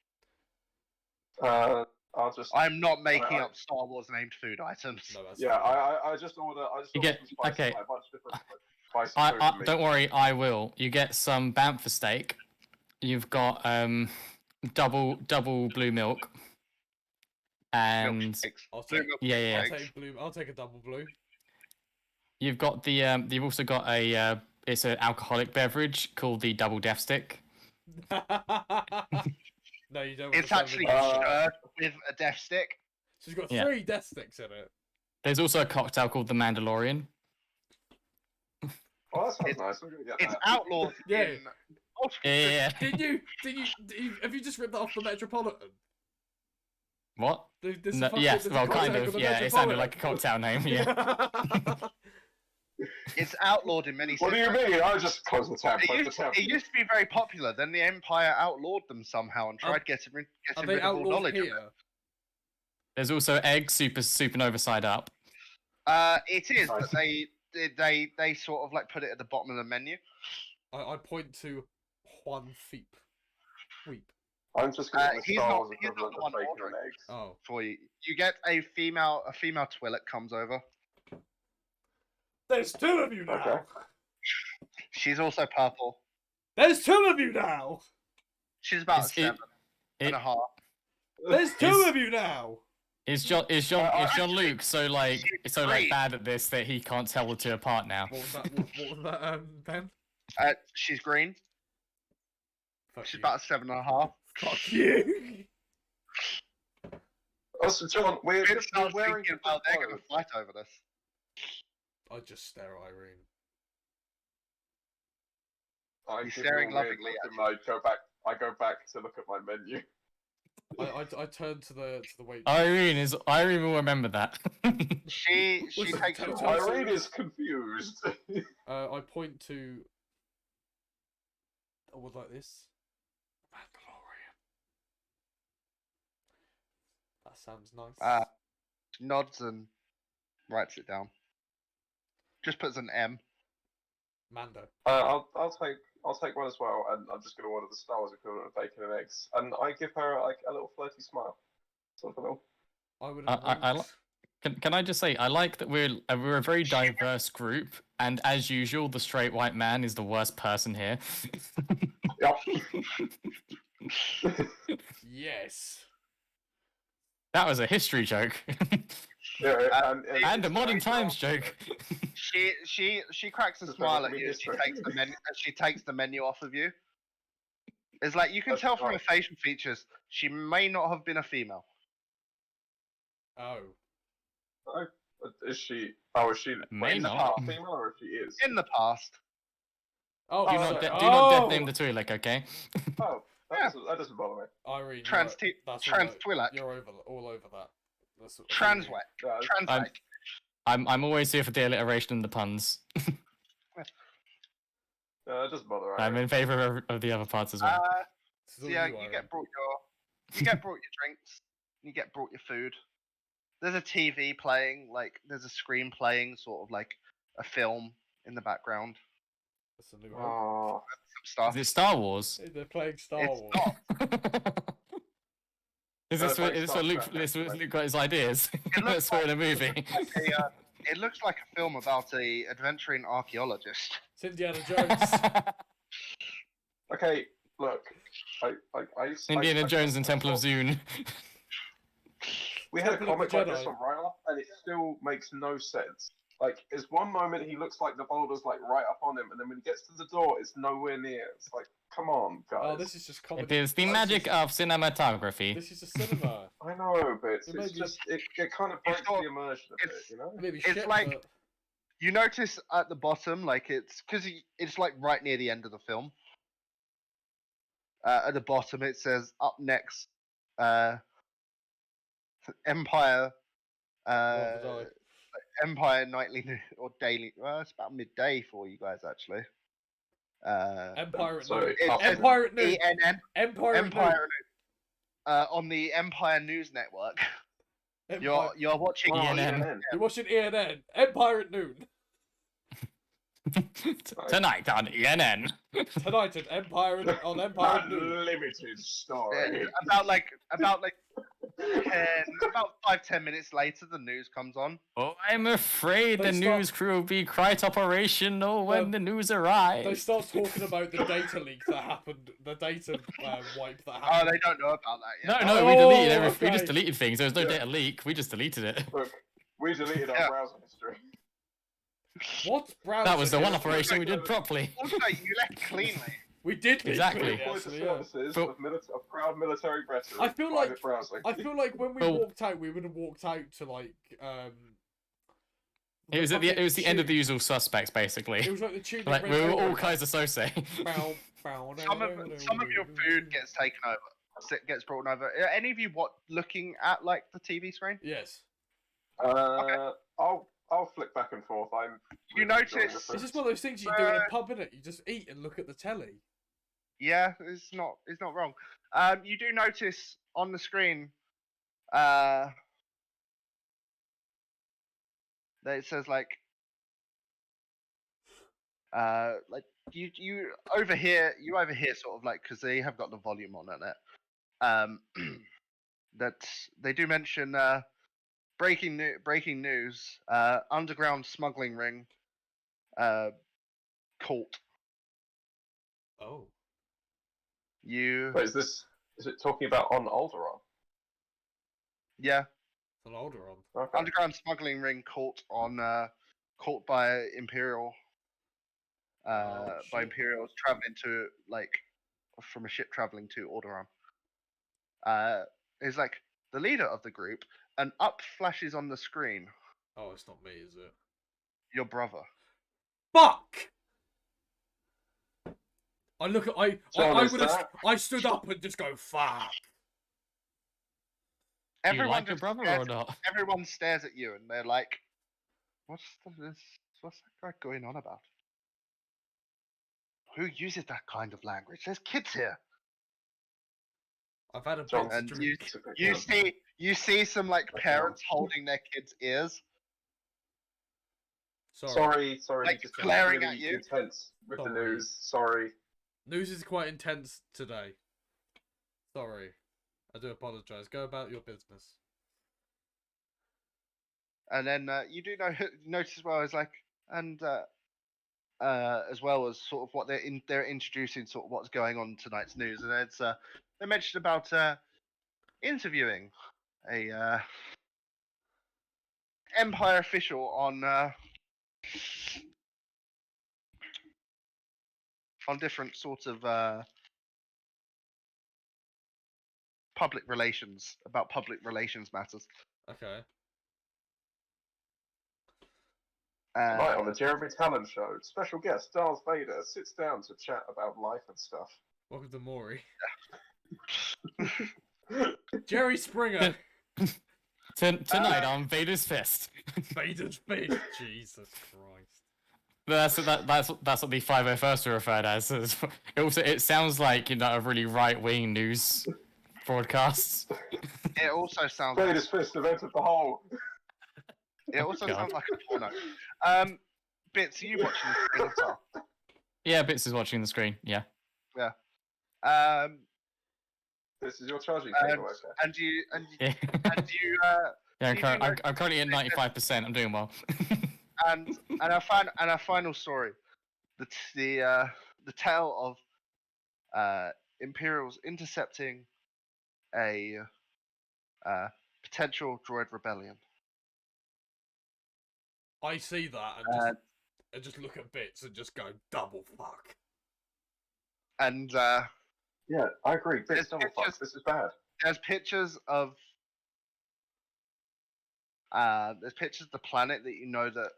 H: I'll just.
F: I'm not making
H: I-
F: up Star Wars named food items.
E: No, that's
H: Yeah,
E: fine.
H: I just order. I just
G: You
H: order
G: get-
H: some spices,
G: okay.
H: like, a bunch of different spicy food. and meat.
G: Don't worry, I will. You get some bantha steak. You've got double blue milk. And
F: Milkshakes.
E: I'll
F: Blue
E: take,
F: milk
G: yeah.
E: I'll
F: milkshakes.
E: take blue. I'll take a double blue.
G: you've got the you've also got a it's an alcoholic beverage called the double death stick.
E: No, you don't.
F: It's
E: understand
F: actually
E: the-
F: served with a death stick.
E: She's got
G: Yeah.
E: 3 death sticks in it.
G: There's also a cocktail called the Mandalorian.
H: Oh, that sounds nice. I'm gonna get
F: It's
H: that.
F: outlawed
E: Yeah.
F: in multiple
G: Yeah.
E: Did you? Have you just ripped that off the Metropolitan?
G: What?
E: There's a
G: No,
E: fucking-
G: yes,
E: there's a
G: well,
E: cocktail
G: kind
E: called
G: of.
E: the
G: Yeah, it sounded
E: Metropolitan.
G: like a cocktail name. Yeah.
F: It's outlawed in many
H: What do
F: cities.
H: you mean? I just close the tab.
F: It used to be very popular. Then the Empire outlawed them somehow and tried getting rid
E: Are
F: of
E: they
F: all
E: outlawed
F: knowledge of
E: here?
G: There's also egg supernova side up.
F: it. It is,
H: Nice.
F: but they sort of like put it at the bottom of the menu.
E: I point to Juan Feep. Weep.
H: I'm just going to
F: He's
H: Star
F: not-
H: Wars
F: he's not
H: equivalent
F: the
H: of
F: one
H: bacon
F: ordering.
H: and eggs.
E: Oh.
F: For you. You get a female Twi'lek comes over.
E: There's two of you now!
H: Okay.
F: She's also purple.
E: There's two of you now!
F: She's about
G: Is it-
F: 7 and a half.
E: There's two
G: Is-
E: of you now!
G: Is John Luke so like
F: great.
G: bad at this that he can't tell the two apart now?
E: What was that, what was that Ben?
F: She's green.
E: Fuck
F: She's
E: you.
F: about 7 and a half.
E: Fuck you!
H: Also, John, we're
F: Vince starts
H: wearing
F: thinking
H: different
F: about they're going
H: clothes.
F: to fight over this.
E: I just stare at Irene.
H: I
F: He's
H: give
F: staring
H: you a weird
F: lovingly
H: look
F: at
H: and I go back to look at my menu.
E: I turn to the wait.
G: Irene will remember that.
F: She
E: Listen,
F: takes
E: tell-
F: her
E: tell-
H: Irene is confused.
E: I point to. I would like this. Mandalorian. That sounds nice.
F: nods and writes it down. Just puts an M.
E: Mando.
H: I'll take one as well, and I'm just going to order the Star Wars equivalent of bacon and eggs, and I give her like a little flirty smile. Sort of a little.
E: I would.
G: Can I just say I like that we're a very diverse group, and as usual, the straight white man is the worst person here.
H: Yep.
E: Yes.
G: That was a history joke.
H: Yeah,
G: And a modern times joke.
F: She cracks a
H: Just
F: smile
H: like
F: at
H: me
F: you as
H: history.
F: she takes the menu off of you. It's like you can
H: That's
F: tell from her
H: right.
F: facial features she may not have been a female.
E: Oh.
H: Is she? Oh, is she?
G: May
H: is
G: not.
H: she not female, or if she is?
F: In the past.
E: Oh.
G: Do
E: so-
G: not death
E: oh!
G: name the Twi'lek, okay?
H: Oh,
F: Yeah.
H: that doesn't bother me.
E: Irene.
F: Trans
E: that's
F: trans
E: all,
F: Twi'lek.
E: You're all over that. That's
F: Trans wet.
H: Yeah,
F: Trans
G: I'm-
F: wet.
G: I'm always here for the alliteration and the puns.
H: it doesn't bother me.
G: I'm in favour of the other parts as well.
E: This is
F: So
E: all
F: yeah,
E: you,
F: you
E: Irene.
F: get brought your drinks. You get brought your food. There's a TV playing, like there's a screen playing, sort of like a film in the background.
E: That's a new hope.
H: Oh,
F: Some
G: Is
F: stuff.
G: it Star Wars?
E: They're playing Star
F: It's
E: Wars.
F: not.
G: Is this where Luke got his ideas? That's where in a movie.
F: It looks like a film about a adventuring archaeologist.
E: It's Indiana Jones.
H: okay. Look,
G: Indiana Jones and Temple of Zune.
H: We had a
E: Temple of
H: comic
E: the
H: like this
E: Jedi.
H: on Ryla, and it still makes no sense. Like, there's one moment he looks like the boulder's like right up on him, and then when he gets to the door, it's nowhere near. It's like, come on, guys.
E: Oh, this is just comedy.
G: It is the
E: This
G: magic
E: is-
G: of cinematography.
E: This is a cinema.
H: I know, but it's
E: Maybe-
H: just it kind of breaks
F: not-
H: the immersion a bit,
F: it's-
H: you know.
E: Maybe
F: It's
E: shit,
F: like-
E: but
F: You notice at the bottom, like it's because it's like right near the end of the film. At the bottom, it says up next, Empire,
E: what was
F: Empire nightly or daily. Well, it's about midday for you guys actually.
E: Empire at
H: So
E: noon.
H: it says
E: Empire at noon.
F: ENN,
E: Empire at noon.
F: Empire. On the Empire News Network,
E: Empire.
F: you're watching
H: Oh,
G: ENN.
H: ENN.
E: You're watching ENN. Empire at noon.
G: Tonight on ENN.
E: Tonight at Empire on Empire at noon.
H: Unlimited story.
F: about 5-10 minutes later, the news comes on.
G: Oh, I'm afraid
E: They
G: the
E: start-
G: news crew will be quite operational when the news arrives.
E: They start talking about the data leak that happened, the data wipe that
F: Oh,
E: happened.
F: they don't know about that yet.
G: No,
E: Oh,
G: we deleted everything. We
E: okay.
G: just deleted things. There was no
H: Yeah.
G: data leak. We just deleted it.
H: Look, we deleted our
F: Yeah.
H: browser history.
E: What browser?
G: That was the one
E: is-
G: operation we did properly.
F: Also, you left cleanly.
E: We did leak
G: Exactly.
E: it,
H: Point
E: actually,
H: of
E: yeah.
H: services
G: But-
H: of proud military veterans.
E: I feel
H: private
E: like-
H: browsing.
E: I feel like when we
G: Well-
E: walked out, we would have walked out to like.
G: It was
E: fucking
G: the end of the
E: tune-
G: usual suspects, basically.
E: It was like the tune.
G: Like we were all Kaiser Sose.
F: Some of your food gets taken over, gets brought over. Are any of you looking at like the TV screen?
E: Yes.
H: I'll I'll flick back and forth.
F: You
H: really enjoying
F: notice-
H: this.
E: It's just one of those things you do in a pub, innit? You just eat and look at the telly.
F: Yeah, it's not wrong. You do notice on the screen that it says like you overhear sort of like, because they have got the volume on it, that they do mention breaking news, underground smuggling ring caught.
E: Oh.
F: You
H: Wait, is it talking about on Alderaan?
F: yeah,
E: It's an Alderaan.
H: Okay.
F: underground smuggling ring caught by Imperial. By
E: shit.
F: Imperials traveling to from a ship traveling to Alderaan. Is like the leader of the group, and up flashes on the screen
E: Oh, it's not me, is it?
F: your brother.
E: Fuck! I look at
H: John, is that-
E: I stood up and just go fuck.
G: Do you
F: Everyone
G: like your
F: just
G: brother
F: stares
G: or not?
F: Everyone stares at you, and they're like, what's that guy going on about? Who uses that kind of language? There's kids here.
E: I've had a
H: John,
E: bit to
F: And
E: drink.
F: you see some like parents holding their kids' ears.
E: Sorry.
H: Sorry,
F: Like,
H: just
F: glaring
H: really
F: at you.
H: intense with the
E: Sorry.
H: news. Sorry.
E: News is quite intense today. Sorry. I do apologise. Go about your business.
F: And then you do notice as well as like, and as well as sort of what they're introducing, sort of what's going on in tonight's news, and it's they mentioned about interviewing a Empire official on different sorts of public relations matters.
E: Okay.
H: Tonight on the Jeremy Talon Show, special guest Darth Vader sits down to chat about life and stuff.
E: Welcome to Maury. Jerry Springer.
G: Tonight on Vader's Fist.
E: Vader's face. Jesus Christ.
G: That's what the 501st are referred as. It sounds like, you know, a really right-wing news broadcast.
F: It also sounds
H: Vader's fist have entered the hole.
F: it also
G: God.
F: sounds like a porno. Bits, are you watching the screen as well?
G: Yeah, Bits is watching the screen. Yeah.
H: This is your charging
F: And,
H: cable, okay?
F: and you
G: Yeah.
F: and you
G: Yeah,
F: Do you
G: I'm
F: know-
G: currently at 95%. I'm doing well.
F: and our final story, the tale of Imperials intercepting a potential droid rebellion.
E: I see that and just look at Bits and just go double fuck.
F: And
H: Yeah, I agree.
F: There's
H: Bits double fuck.
F: pictures-
H: This is bad.
F: there's pictures of the planet that you know that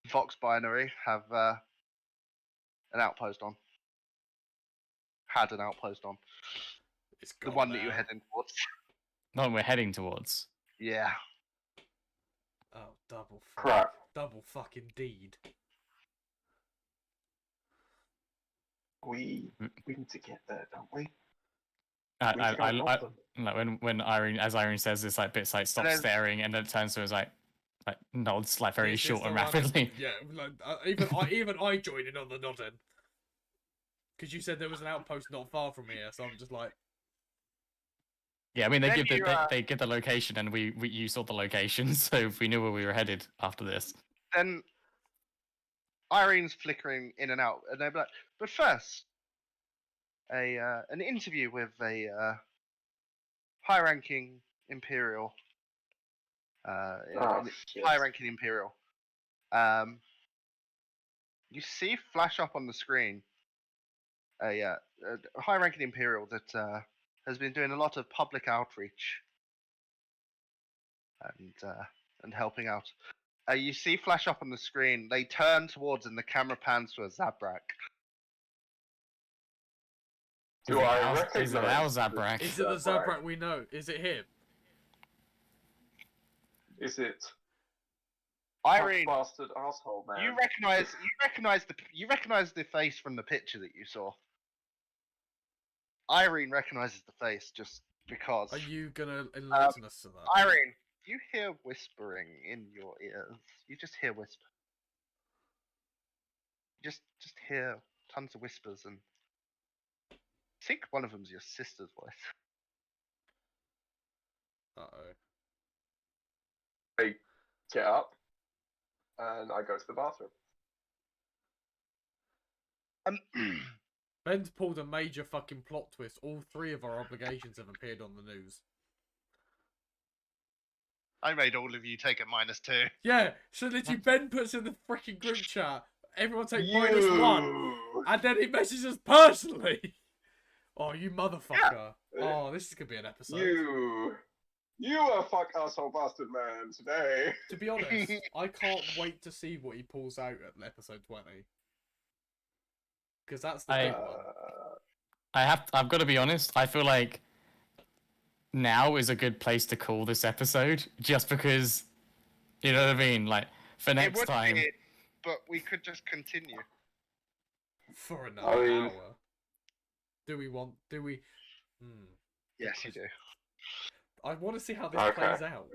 F: Vox Binary have an outpost on. Had an outpost on.
E: It's
F: The
E: gone
F: one that
E: now.
F: you're heading towards.
G: Not we're heading towards.
F: Yeah.
E: Oh, double fuck.
H: Crap.
E: Double fuck indeed.
H: We need to get there, don't we?
G: I,
H: We need to go
G: I,
H: and
G: I,
H: help them.
G: like when Irene, as Irene says this, like Bits like stops
F: there's-
G: staring and then turns to us like nods like very
E: This is
G: short
E: the
G: and
E: one-
G: rapidly.
E: Yeah, like, even I joined in on the nodding. Because you said there was an outpost not far from here, so I'm just like,
G: Yeah, I mean they
F: Then
G: give the
F: you,
G: they give the location and you saw the location, so we knew where we were headed after this.
F: Then Irene's flickering in and out, and they're like, but first, an interview with a high-ranking Imperial,
H: Oh, shit.
F: high-ranking Imperial. You see flash up on the screen a high-ranking Imperial that has been doing a lot of public outreach and helping out. You see flash up on the screen. They turn towards and the camera pans to a Zabrak.
H: Do I
G: Is it
H: recognize
G: our Zabrak?
E: is it the Zabrak we know? Is it him?
H: Is it
F: Irene,
H: bastard asshole, man.
F: you recognize the face from the picture that you saw. Irene recognizes the face just because.
E: Are you gonna enlighten us to that?
F: Irene, you hear whispering in your ears. You just hear whisper. Just hear tons of whispers, and I think one of them's your sister's voice.
E: Uh-oh.
H: I get up and I go to the bathroom.
E: Ben's pulled a major fucking plot twist. All 3 of our obligations have appeared on the news.
F: I made all of you take a -2.
E: Yeah, so literally Ben puts in the freaking group chat, everyone take -1, and then he messages us personally. Oh, you motherfucker.
H: Yeah.
E: Oh, this is gonna be an episode.
H: You are a fuck asshole bastard man today.
E: To be honest, I can't wait to see what he pulls out at episode 20. Because that's the big one.
G: I've got to be honest, I feel like now is a good place to call this episode, just because, you know what I mean? Like, for next time.
F: Be, but we could just continue.
E: For another hour. Do we...
F: Yes, you do.
E: I want to see how this plays out.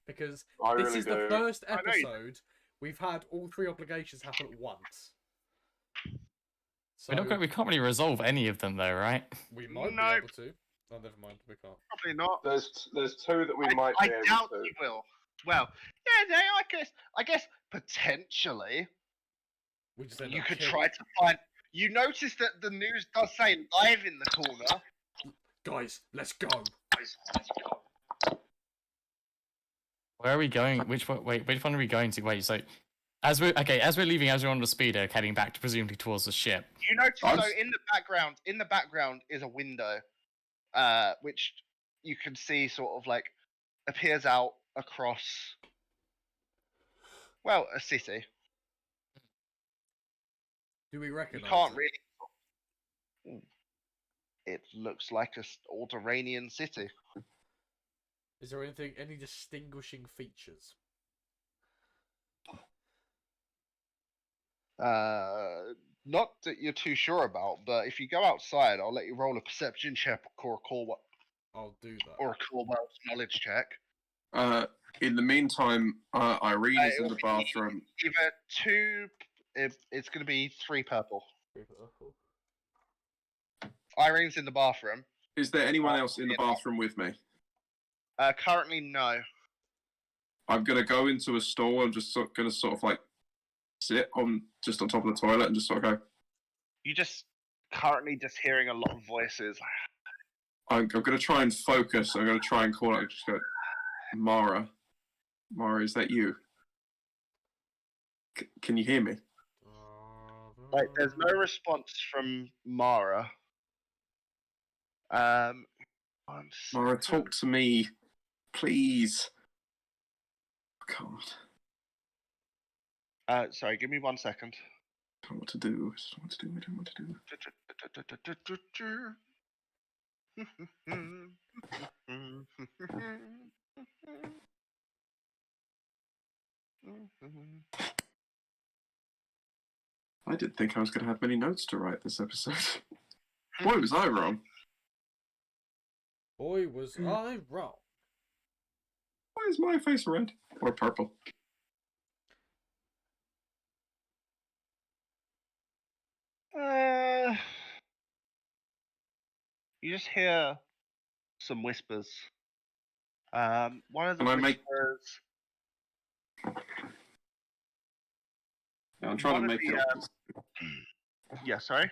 E: Because this is the first episode we've had all 3 obligations happen at once. So,
G: we can't really resolve any of them though, right?
E: We might be able to. Oh, never mind, we can't.
F: Probably not.
H: There's 2 that we might be able to.
F: I doubt we will. Well, yeah, no, I guess potentially.
E: We just
F: you could try to find. You notice that the news does say live in the corner.
E: Guys, let's go.
G: Where are we going? Which one? Wait, which one are we going to? Wait, so as we're leaving, as we're on the speeder, heading back to presumably towards the ship.
F: You notice so in the background is a window, which you can see sort of like appears out across, well, a city.
E: Do we recognize?
F: You can't really. It looks like a Alderaan city.
E: Is there any distinguishing features?
F: Not that you're too sure about, but if you go outside, I'll let you roll a perception check or
E: I'll do that.
F: Or a Corwell's knowledge check.
A: In the meantime, Irene is in the bathroom.
F: Either 2, it's going to be 3 purple.
E: 3 purple.
F: Irene's in the bathroom.
A: Is there anyone else in the bathroom with me?
F: Currently, no.
A: I'm gonna go into a stall. I'm just gonna sort of like sit on top of the toilet and just sort of go.
F: You just currently just hearing a lot of voices.
A: I'm gonna try and focus. I'm gonna try and call out. Just go, Mara, is that you? Can you hear me?
F: Like, there's no response from Mara.
A: Mara, talk to me, please. God.
F: Sorry, give me 1 second.
A: I don't know what to do. I don't know what to do. I didn't think I was going to have many notes to write this episode. Boy, was I wrong.
E: Boy, was I wrong.
A: Why is my face red? Or purple?
F: You just hear some whispers. One of the whispers...
A: Yeah, I'm trying to make it up.
F: Yeah, sorry?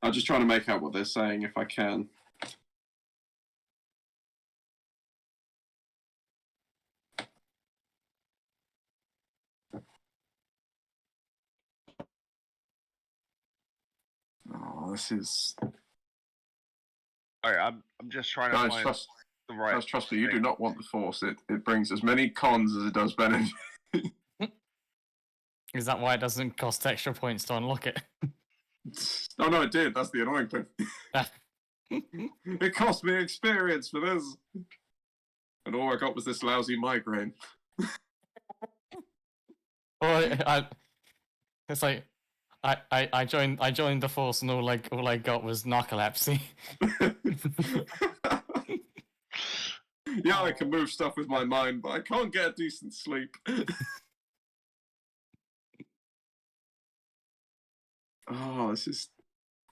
A: I'm just trying to make out what they're saying if I can. Oh, this is...
F: Alright, I'm just trying to find the right...
A: Guys, trust me, you do not want the Force. It brings as many cons as it does benefits.
G: Is that why it doesn't cost extra points to unlock it?
A: Oh no, it did. That's the annoying thing. It cost me experience for this. And all I got was this lousy migraine.
G: It's like I joined the force and all I got was narcolepsy.
A: Yeah, I can move stuff with my mind, but I can't get a decent sleep. Oh, this is...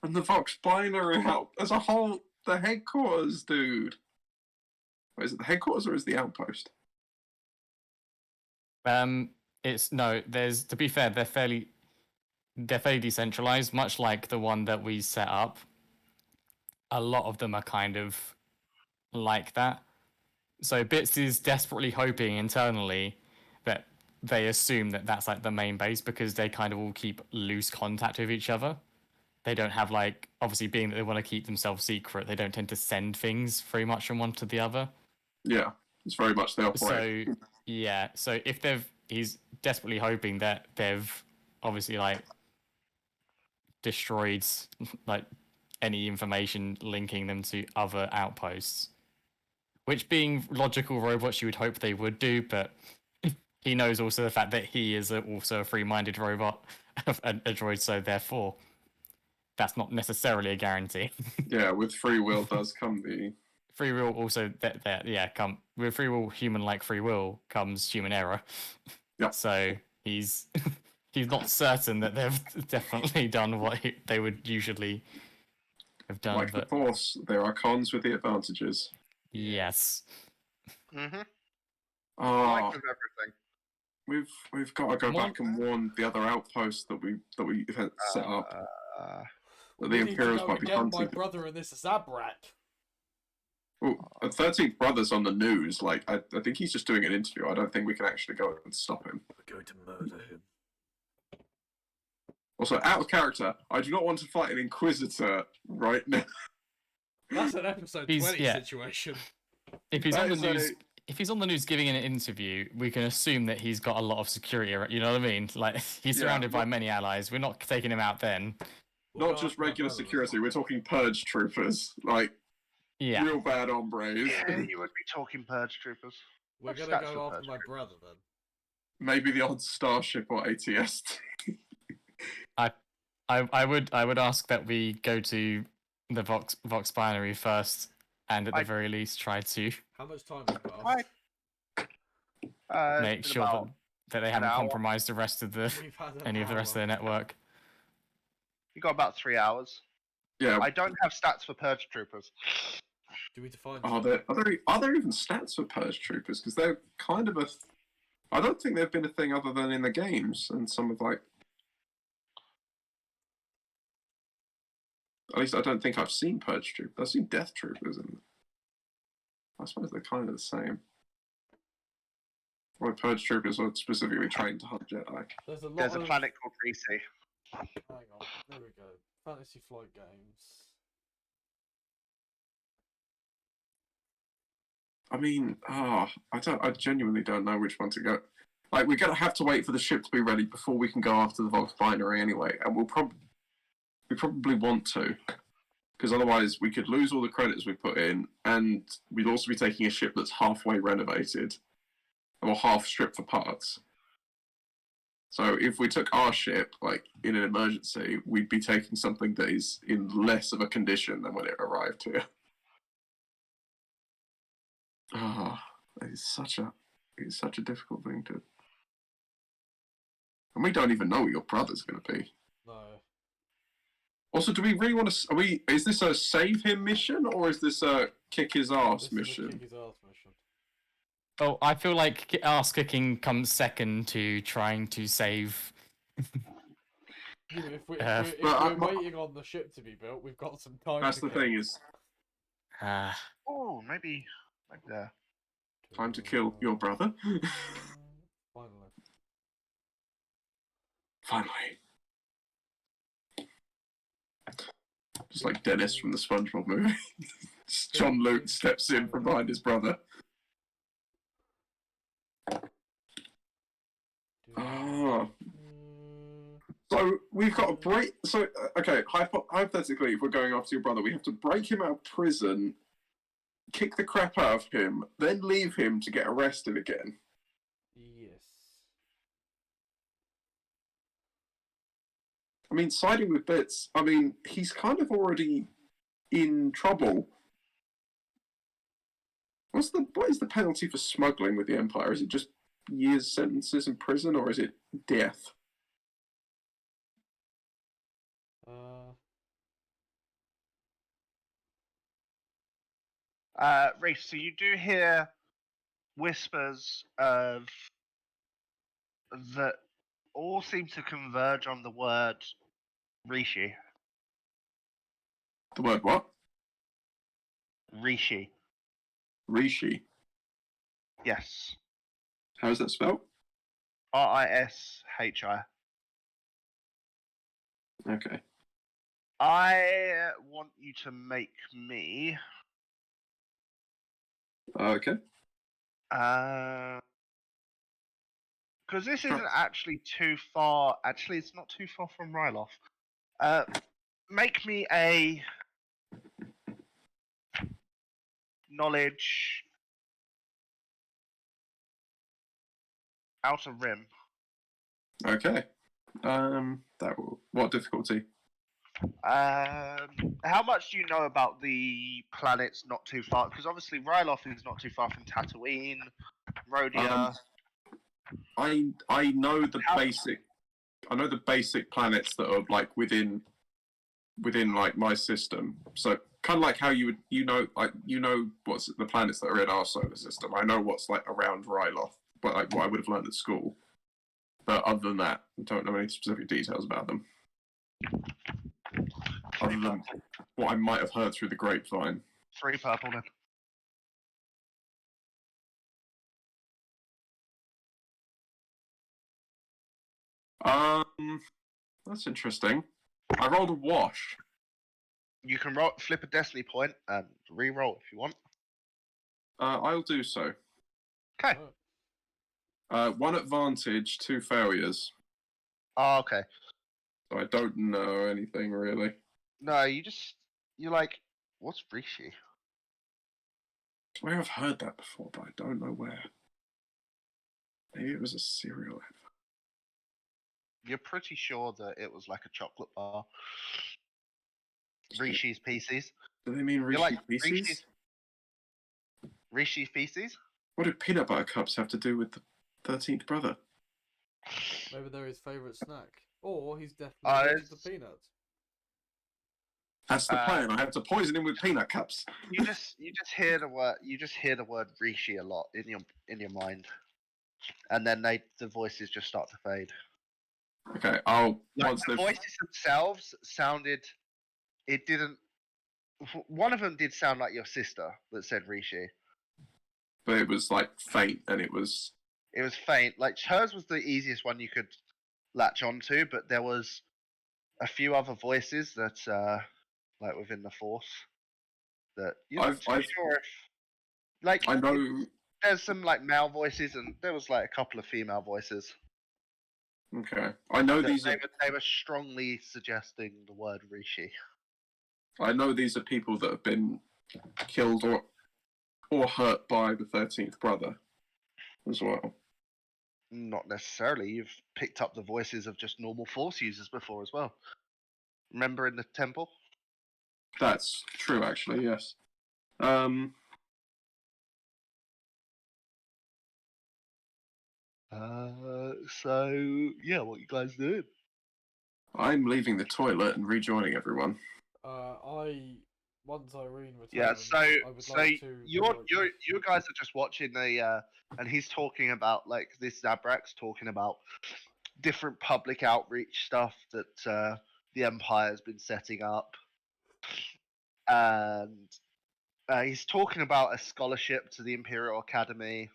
A: And the Vox binary help as a whole, the headquarters, dude. Wait, is it the headquarters or is it the outpost?
G: It's no. There's to be fair, they're fairly decentralized, much like the one that we set up. A lot of them are kind of like that. So Bits is desperately hoping internally that they assume that that's like the main base because they kind of all keep loose contact with each other. They don't have like, obviously being that they want to keep themselves secret, they don't tend to send things very much from one to the other.
A: Yeah, it's very much the operate.
G: So yeah, so if he's desperately hoping that they've obviously like destroyed like any information linking them to other outposts, which being logical robots you would hope they would do, but he knows also the fact that he is also a free-minded robot, a droid, so therefore that's not necessarily a guarantee.
A: Yeah, with free will does come the...
G: Free will also, come with free will, human-like free will comes human error.
A: Yeah.
G: So he's not certain that they've definitely done what they would usually have done.
A: Like the Force, there are cons with the advantages.
G: Yes.
F: Mm-hmm.
A: Oh,
F: Like with everything.
A: we've got to go back and warn the other outposts that we set up. That the Imperials might be hunting.
E: My brother and this Zabrak.
A: Well, a 13th brother's on the news. Like, I think he's just doing an interview. I don't think we can actually go and stop him.
E: We're going to murder him.
A: Also, out of character, I do not want to fight an Inquisitor right now.
E: That's an episode 20 situation.
G: If he's on the news, if he's on the news giving an interview, we can assume that he's got a lot of security. You know what I mean? Like he's surrounded by many allies. We're not taking him out then.
A: Not just regular security. We're talking purge troopers. Like real bad hombres.
F: Yeah, you would be talking purge troopers.
E: We're gonna go after my brother then.
A: Maybe the odd Starship or ATST.
G: I would ask that we go to the Vox binary first, and at the very least try to.
E: How much time has passed?
G: Make sure that they haven't compromised the rest of any of the rest of their network.
F: You got about 3 hours.
A: Yeah.
F: I don't have stats for purge troopers.
E: Do we define?
A: Are there even stats for purge troopers? Because they're kind of I don't think they've been a thing other than in the games and some of like. At least I don't think I've seen purge troopers. I've seen death troopers, and I suppose they're kind of the same. Or purge troopers are specifically trained to hunt Jedi.
F: There's a planet called Reese.
E: Hang on, there we go. Fantasy Flight Games.
A: I mean, I genuinely don't know which one to go. Like, we're gonna have to wait for the ship to be ready before we can go after the Vox binary anyway, and we probably want to, because otherwise we could lose all the credits we put in, and we'd also be taking a ship that's halfway renovated, or half stripped for parts. So if we took our ship, like, in an emergency, we'd be taking something that is in less of a condition than when it arrived here. It's such a difficult thing to... And we don't even know what your brother's going to be.
E: No.
A: Also, do we really want to... Is this a save him mission, or is this a kick his ass mission?
E: Kick his ass mission.
G: Oh, I feel like ass kicking comes second to trying to save.
E: If we're waiting on the ship to be built, we've got some time.
A: That's the thing is.
F: Oh, maybe there.
A: Time to kill your brother. Finally. Just like Dennis from the SpongeBob movie. John Luke steps in from behind his brother. So we've got to break. So okay, hypothetically, if we're going after your brother, we have to break him out of prison, kick the crap out of him, then leave him to get arrested again.
E: Yes.
A: I mean, siding with Bits. I mean, he's kind of already in trouble. What is the penalty for smuggling with the Empire? Is it just years sentences in prison, or is it death?
F: Reese, so you do hear whispers of that all seem to converge on the word Rishi.
A: The word what?
F: Rishi.
A: Rishi.
F: Yes.
A: How is that spelled?
F: Rishi.
A: Okay.
F: I want you to make me.
A: Okay.
F: Because this isn't actually too far. Actually, it's not too far from Ryloth. Make me a knowledge outer rim.
A: Okay. What difficulty?
F: How much do you know about the planets not too far? Because obviously Ryloth is not too far from Tatooine, Rhodia.
A: I know the basic. I know the basic planets that are like within like my system. So kind of like how you know what's the planets that are in our solar system. I know what's like around Ryloth, but like what I would have learned at school. But other than that, I don't know any specific details about them. Other than what I might have heard through the grapevine.
F: 3 purple then.
A: That's interesting. I rolled a wash.
F: You can flip a destiny point and re-roll if you want.
A: I'll do so.
F: Okay.
A: 1 advantage, 2 failures.
F: Oh, okay.
A: So I don't know anything really.
F: No, you're like, what's Rishi?
A: I swear I've heard that before, but I don't know where. Maybe it was a cereal advert.
F: You're pretty sure that it was like a chocolate bar. Rishi's Pieces.
A: Do they mean Rishi
F: like,
A: Pieces?
F: Rishi's Pieces?
A: What do peanut butter cups have to do with the 13th brother?
E: Maybe they're his favourite snack. Or he's definitely allergic to peanuts.
A: That's the plan. I have to poison him with peanut cups.
F: You just hear the word Rishi a lot in your mind. And then the voices just start to fade.
A: Okay,
F: The voices themselves sounded. It didn't. One of them did sound like your sister that said Rishi.
A: But it was like faint, and it was.
F: It was faint. Like hers was the easiest one you could latch onto, but there was a few other voices that, like within the Force, that you're not too sure if. Like
A: I know.
F: There's some like male voices, and there was like a couple of female voices.
A: Okay, I know
F: They were strongly suggesting the word Rishi.
A: I know these are people that have been killed or hurt by the 13th brother as well.
F: Not necessarily. You've picked up the voices of just normal Force users before as well. Remember in the temple?
A: That's true, actually. Yes.
F: So yeah, what you guys doing?
A: I'm leaving the toilet and rejoining everyone.
E: Once Irene returns.
F: Yeah, so you
E: you
F: guys are just watching and he's talking about like this Zabrak's talking about different public outreach stuff that the Empire's been setting up, and he's talking about a scholarship to the Imperial Academy.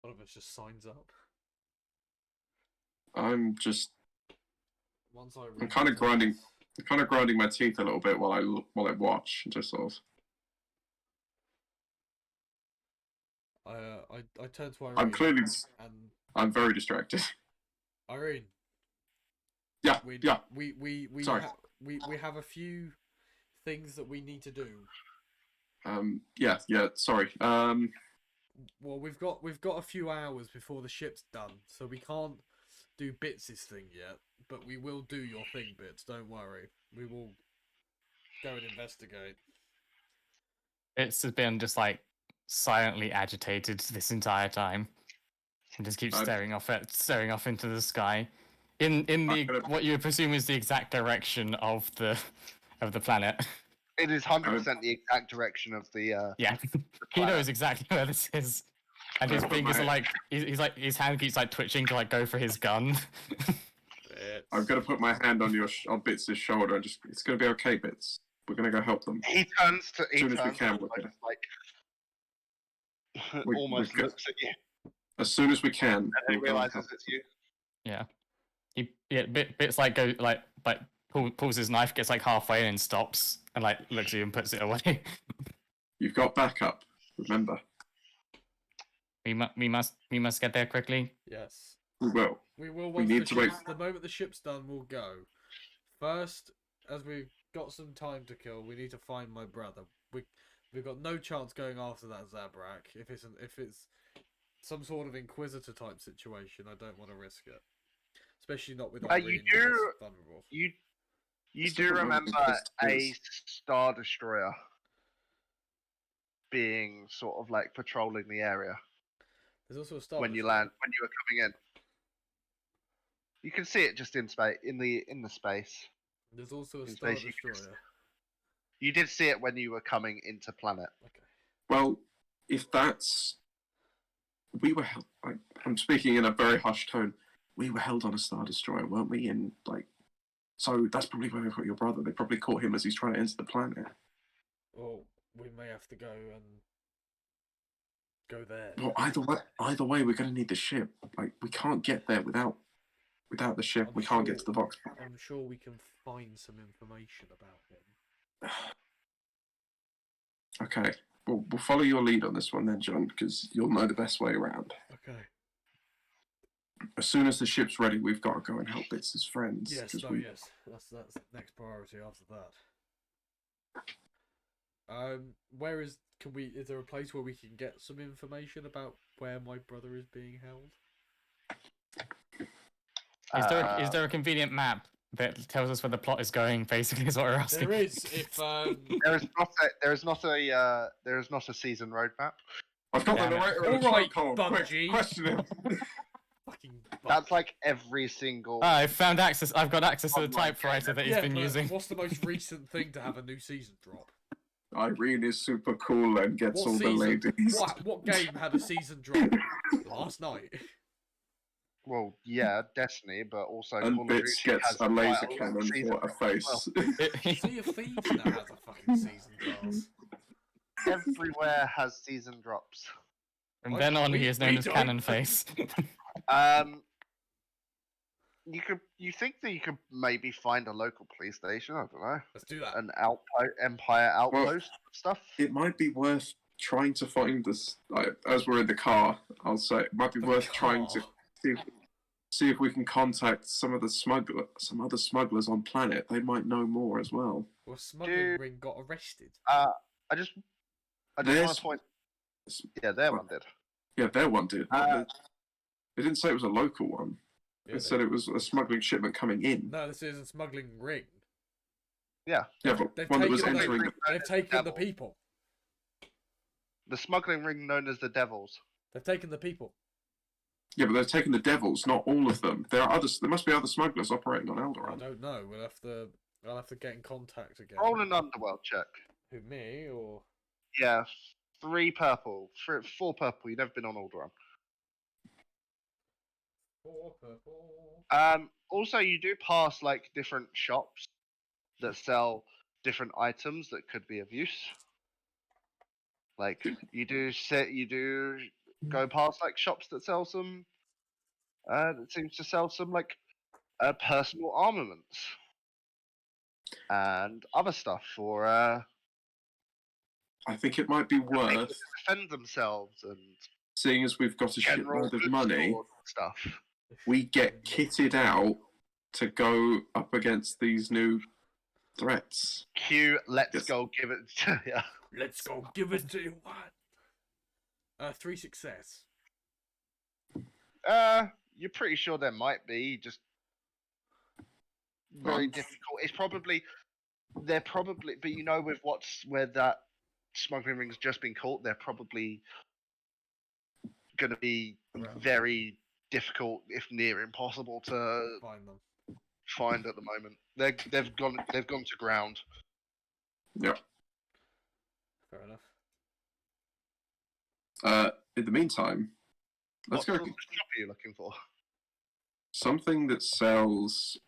E: One of us just signs up.
A: I'm just.
E: Once I
A: I'm kind of grinding my teeth a little bit while I watch, just sort of.
E: I turn to Irene.
A: I'm very distracted.
E: Irene.
A: Yeah.
E: We
A: Sorry.
E: We have a few things that we need to do.
A: Yeah. Sorry.
E: Well, we've got a few hours before the ship's done, so we can't do Bits' thing yet. But we will do your thing, Bits. Don't worry. We will go and investigate.
G: It's been just like silently agitated this entire time, and just keeps staring off into the sky, in the what you presume is the exact direction of the planet.
F: It is 100% the exact direction of the.
G: Yeah, he knows exactly where this is, and his fingers are like he's like his hand keeps like twitching to like go for his gun.
A: I'm gonna put my hand on on Bits' shoulder and it's gonna be okay, Bits. We're gonna go help them.
F: He turns
A: as soon as we can.
F: Almost looks at you.
A: As soon as we can.
F: And he realizes it's you.
G: Yeah, Bits like pulls his knife, gets like halfway and stops, and like looks at you and puts it away.
A: You've got backup. Remember.
G: We must get there quickly.
E: Yes.
A: We will.
E: We will.
A: We need to wait.
E: The moment the ship's done, we'll go. First, as we've got some time to kill, we need to find my brother. We've got no chance going after that Zabrak. If it's some sort of Inquisitor type situation, I don't want to risk it. Especially not with Irene, vulnerable.
F: You do remember a Star Destroyer being sort of like patrolling the area.
E: There's also a Star
F: when you were coming in. You can see it just in space, in the space.
E: There's also a Star Destroyer.
F: You did see it when you were coming into planet.
E: Okay.
A: Well, if that's we were held. I'm speaking in a very hushed tone. We were held on a Star Destroyer, weren't we? And so that's probably where they've got your brother. They probably caught him as he's trying to enter the planet.
E: Well, we may have to go there.
A: Well, either way, we're going to need the ship. We can't get there without the ship. We can't get to the Vox.
E: I'm sure we can find some information about him.
A: Okay, we'll follow your lead on this one then, John, because you'll know the best way around.
E: Okay.
A: As soon as the ship's ready, we've got to go and help Bits' friends.
E: Yes, yes. That's the next priority after that. Is there a place where we can get some information about where my brother is being held?
G: Is there a convenient map that tells us where the plot is going? Basically, is what we're asking.
E: There is. If
F: there is not a season roadmap.
A: I've got the narrator.
E: All right, Bungie.
A: Question him.
E: Fucking.
F: That's like every single.
G: I found access. I've got access to the typewriter that he's been using.
E: What's the most recent thing to have a new season drop?
A: Irene is super cool and gets all the ladies.
E: What game had a season drop last night?
F: Well, yeah, Destiny, but also
A: and Bits gets a laser cannon for a face.
E: Sea of Thieves now has a fucking season pass.
F: Everywhere has season drops.
G: From then on, he is known as Cannon Face.
F: You think that you could maybe find a local police station? I don't know.
E: Let's do that.
F: An Empire outpost stuff.
A: It might be worth trying to find this. As we're in the car, I'll say it might be worth trying to see if we can contact some other smugglers on planet. They might know more as well.
E: Well, smuggling ring got arrested.
F: I just want to point. Yeah, their one did.
A: Yeah, their one did. They didn't say it was a local one.
E: Yeah,
A: they said it was a smuggling shipment coming in.
E: No, this is a smuggling ring.
F: Yeah.
A: Yeah, but one that was entering.
E: They've taken the people.
F: The smuggling ring known as the Devils.
E: They've taken the people.
A: Yeah, but they've taken the Devils, not all of them. There must be other smugglers operating on Alderaan.
E: I don't know. I'll have to get in contact again.
F: Roll an underworld check.
E: Who, me or?
F: Yeah, 4 purple. You've never been on Alderaan.
E: 4 purple.
F: Also, you do pass like different shops that sell different items that could be of use. Like you do go past like shops that sell some. That seems to sell some like personal armaments and other stuff for.
A: I think it might be worth
F: defend themselves and.
A: Seeing as we've got a shitload of money,
F: stuff.
A: We get kitted out to go up against these new threats.
F: Let's go give it to you.
E: Let's go give it to you. What? 3 success.
F: You're pretty sure there might be, just very difficult. It's probably they're probably, but you know, with where that smuggling ring's just been caught, they're probably going to be very difficult, if near impossible, to
E: Find them.
F: find at the moment. They've gone to ground.
A: Yep.
E: Fair enough.
A: In the meantime, let's
F: What
A: go.
F: sort of shop are you looking for?
A: Something that sells.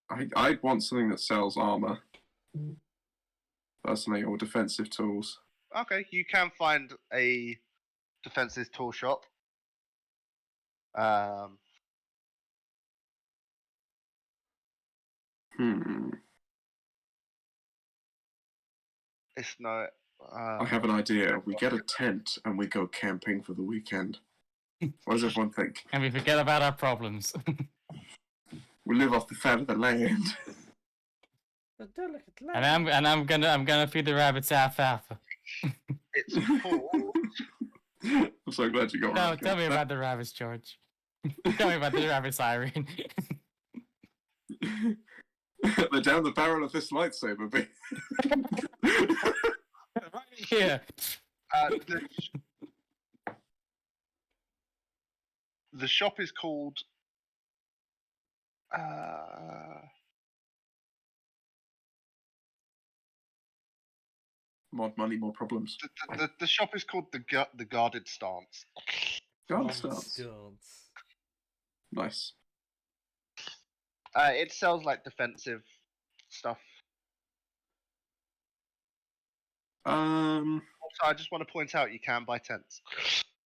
A: I'd want something that sells armor, personally, or defensive tools.
F: Okay, you can find a defensive tool shop. It's no.
A: I have an idea. We get a tent and we go camping for the weekend. What does everyone think?
G: And we forget about our problems.
A: We live off the fat of the land.
E: The delicate
G: and I'm gonna feed the rabbits alfalfa.
F: It's cool.
A: I'm so glad you got
G: No,
A: right.
G: tell me about the rabbits, George. Tell me about the rabbits, Irene.
A: They're down the barrel of this lightsaber, B.
G: Yeah.
F: The shop is called.
A: More money, more problems.
F: The shop is called the Guarded Stance.
A: Guard stance.
E: Dance.
A: Nice.
F: It sells like defensive stuff. Also, I just want to point out you can buy tents.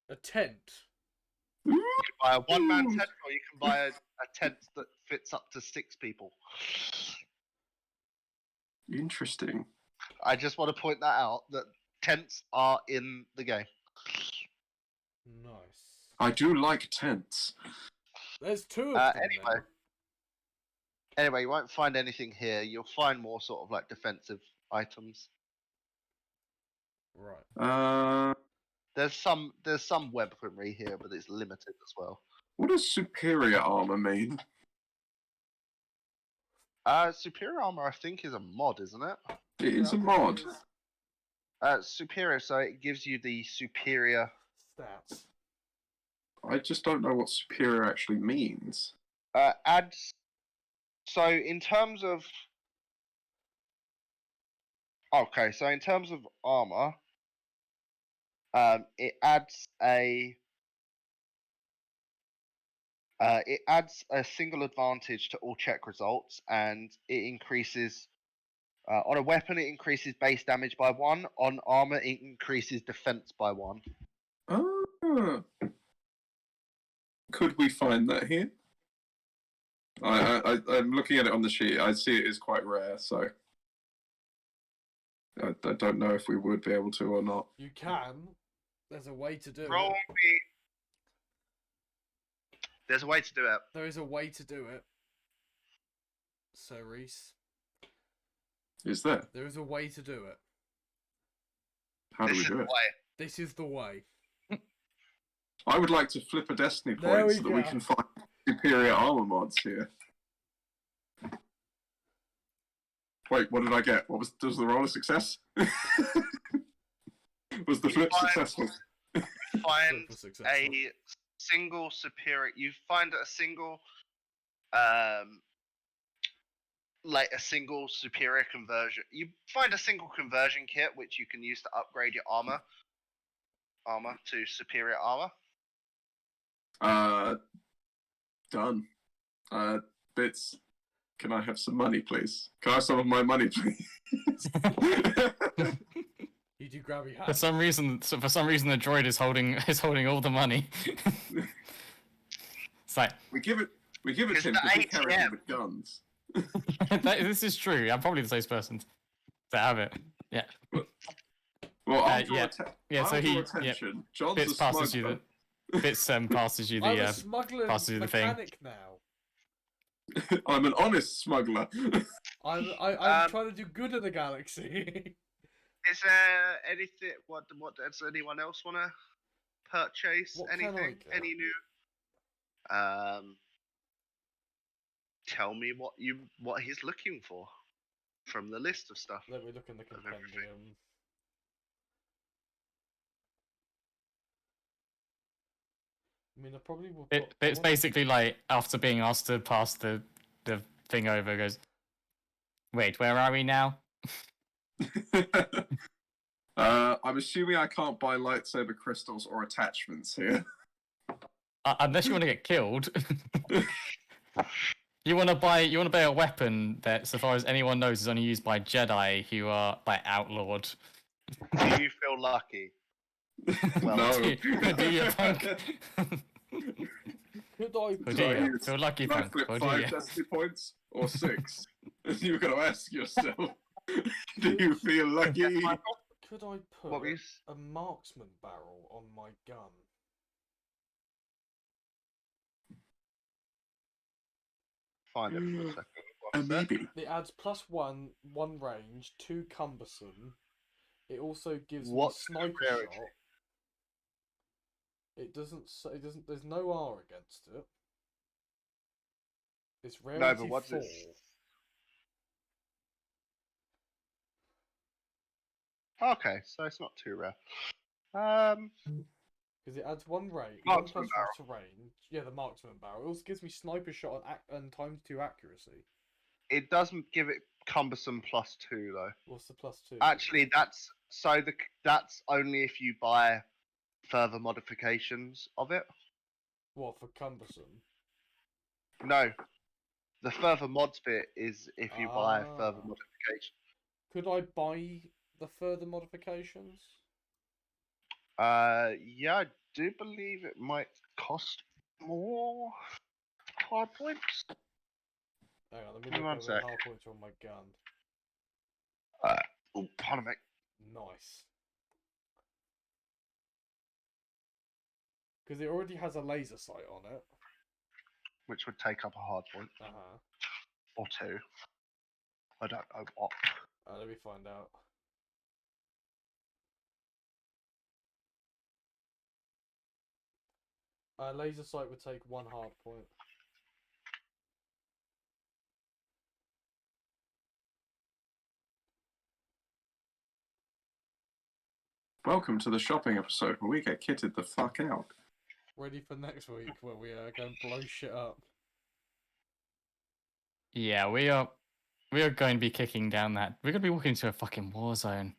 E: A tent.
F: You can buy a one-man tent, or you can buy a tent that fits up to 6 people.
A: Interesting.
F: I just want to point that out, that tents are in the game.
E: Nice.
A: I do like tents.
E: There's 2 of them.
F: Anyway, you won't find anything here. You'll find more sort of like defensive items.
E: Right.
F: There's some weaponry here, but it's limited as well.
A: What does superior armor mean?
F: Superior armor, I think, is a mod, isn't it?
A: It is a mod.
F: Superior, so it gives you the superior
E: Stats.
A: I just don't know what superior actually means.
F: adds. So in terms of armor, it adds a single advantage to all check results, and it increases on a weapon. It increases base damage by 1. On armor, it increases defense by 1.
A: Ah. Could we find that here? I'm looking at it on the sheet. I see it is quite rare, so I don't know if we would be able to or not.
E: You can. There's a way to do
F: Roll
E: it.
F: me. There's a way to do it.
E: There is a way to do it. So, Reese.
A: Is there?
E: There is a way to do it.
A: How do we do it?
E: This is the way.
A: I would like to flip a destiny
E: There
A: point
E: we
A: so that we
E: go.
A: can find superior armor mods here. Wait, what did I get? Was the roll a success? Was the flip successful?
F: Find
E: Super successful.
F: a single superior. You find a single, like a single superior conversion. You find a single conversion kit which you can use to upgrade your armor to superior armor.
A: Done. Bits. Can I have some money, please? Can I have some of my money, please?
E: You do grab your
G: For
E: hat.
G: some reason, the droid is holding all the money. It's like
A: we give it to him
F: It's the
A: because he carries
F: ATM.
A: the guns.
G: this is true. I'm probably the same person to have it. Yeah.
A: Well, I'll draw
G: yeah.
A: I'll
G: So
A: draw
G: he
A: attention. John's
G: Bits
A: a
G: passes you
A: smuggler.
G: Bits passes you
E: I'm a
G: the
E: smuggling
G: passes you the thing.
E: mechanic now.
A: I'm an honest smuggler.
E: I'm trying to do good in the galaxy.
F: Is there anything? What does anyone else want to purchase?
E: What can I
F: Anything?
E: get?
F: Any new? Tell me what he's looking for from the list of stuff.
E: Let me look in the
F: Of everything.
E: compendium. I mean, I probably will.
G: It's basically like after being asked to pass the thing over, goes, wait, where are we now?
A: I'm assuming I can't buy lightsaber crystals or attachments here.
G: Unless you want to get killed. You want to buy a weapon that, so far as anyone knows, is only used by Jedi who are like outlawed.
F: Do you feel lucky? Well,
A: No.
G: Do you, punk?
E: Could I?
G: Or do you? Feel lucky,
A: Can I
G: punk?
A: flip
G: Or do
A: 5
G: you?
A: destiny points or 6? You've got to ask yourself. Do you feel lucky?
E: Could I put
F: What were you
E: a marksman barrel on my gun?
F: Find it for a second. What's that?
A: Maybe.
E: It adds +1 range, 2 cumbersome. It also gives
F: What's
E: me
F: the
E: sniper
F: rarity?
E: shot. It doesn't say. It doesn't. There's no R against it. It's rarity
F: No, but what's
E: 4.
F: it? Okay, so it's not too rare.
E: Because it adds 1 range,
F: Marksman
E: 1 plus 1 to range. Yeah, the marksman barrel. It also gives me sniper shot and ×2 accuracy.
F: It doesn't give it cumbersome +2 though.
E: What's the +2?
F: Actually, that's only if you buy further modifications of it.
E: What for cumbersome?
F: No, the further mods bit is if you buy further
E: Ah.
F: modifications.
E: Could I buy the further modifications?
F: Yeah, I do believe it might cost more hard points.
E: Hang on, let me
F: Give me
E: look
F: one
E: at the
F: sec.
E: hard points on my gun.
F: Oh, pardon me.
E: Nice. Because it already has a laser sight on it.
F: Which would take up a hard point or 2. I don't know what.
E: Let me find out. Laser sight would take 1 hard point.
A: Welcome to the shopping episode where we get kitted the fuck out.
E: Ready for next week where we go and blow shit up.
G: Yeah, we are going to be kicking down that. We're going to be walking into a fucking war zone.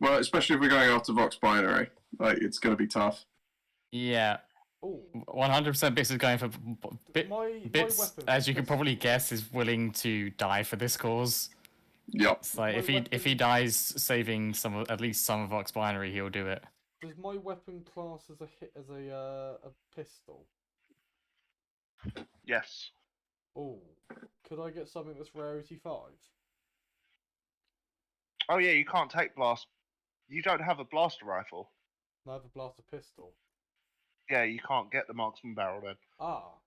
A: Well, especially if we're going after Vox Binary. Like, it's going to be tough.
G: Yeah.
E: Oh.
G: 100% Bits is going for Bits,
E: weapon
G: as you can
E: pistol.
G: probably guess, is willing to die for this cause.
A: Yep.
G: It's like
E: My
G: if he dies saving at least some of Vox Binary, he'll do it.
E: Does my weapon class as a pistol?
F: Yes.
E: Oh. Could I get something that's rarity 5?
F: Oh yeah, you can't take blast. You don't have a blaster rifle.
E: I have a blaster pistol.
F: Yeah, you can't get the marksman barrel then.
E: Ah.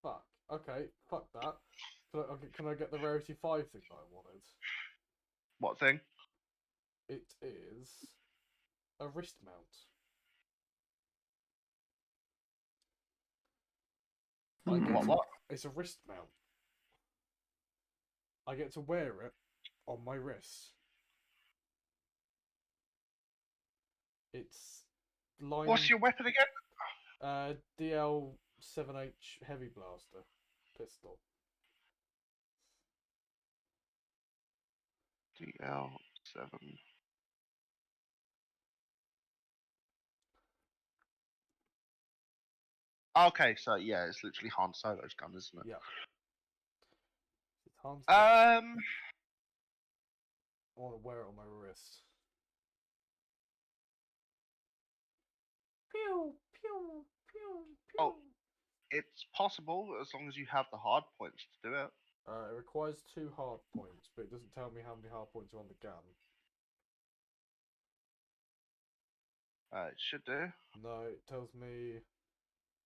E: Fuck. Okay, fuck that. Can I get the rarity 5 thing that I wanted?
F: What thing?
E: It is a wrist mount.
F: What?
E: It's a wrist mount. I get to wear it on my wrists. It's lined.
F: What's your weapon again?
E: DL7H heavy blaster pistol.
F: DL7. Okay, so yeah, it's literally Han Solo's gun, isn't it?
E: Yeah. It's Han's
F: I
E: want to wear it on my wrist. Pew pew pew pew.
F: Oh. It's possible as long as you have the hard points to do it.
E: It requires 2 hard points, but it doesn't tell me how many hard points are on the gun.
F: It should do.
E: No, it tells me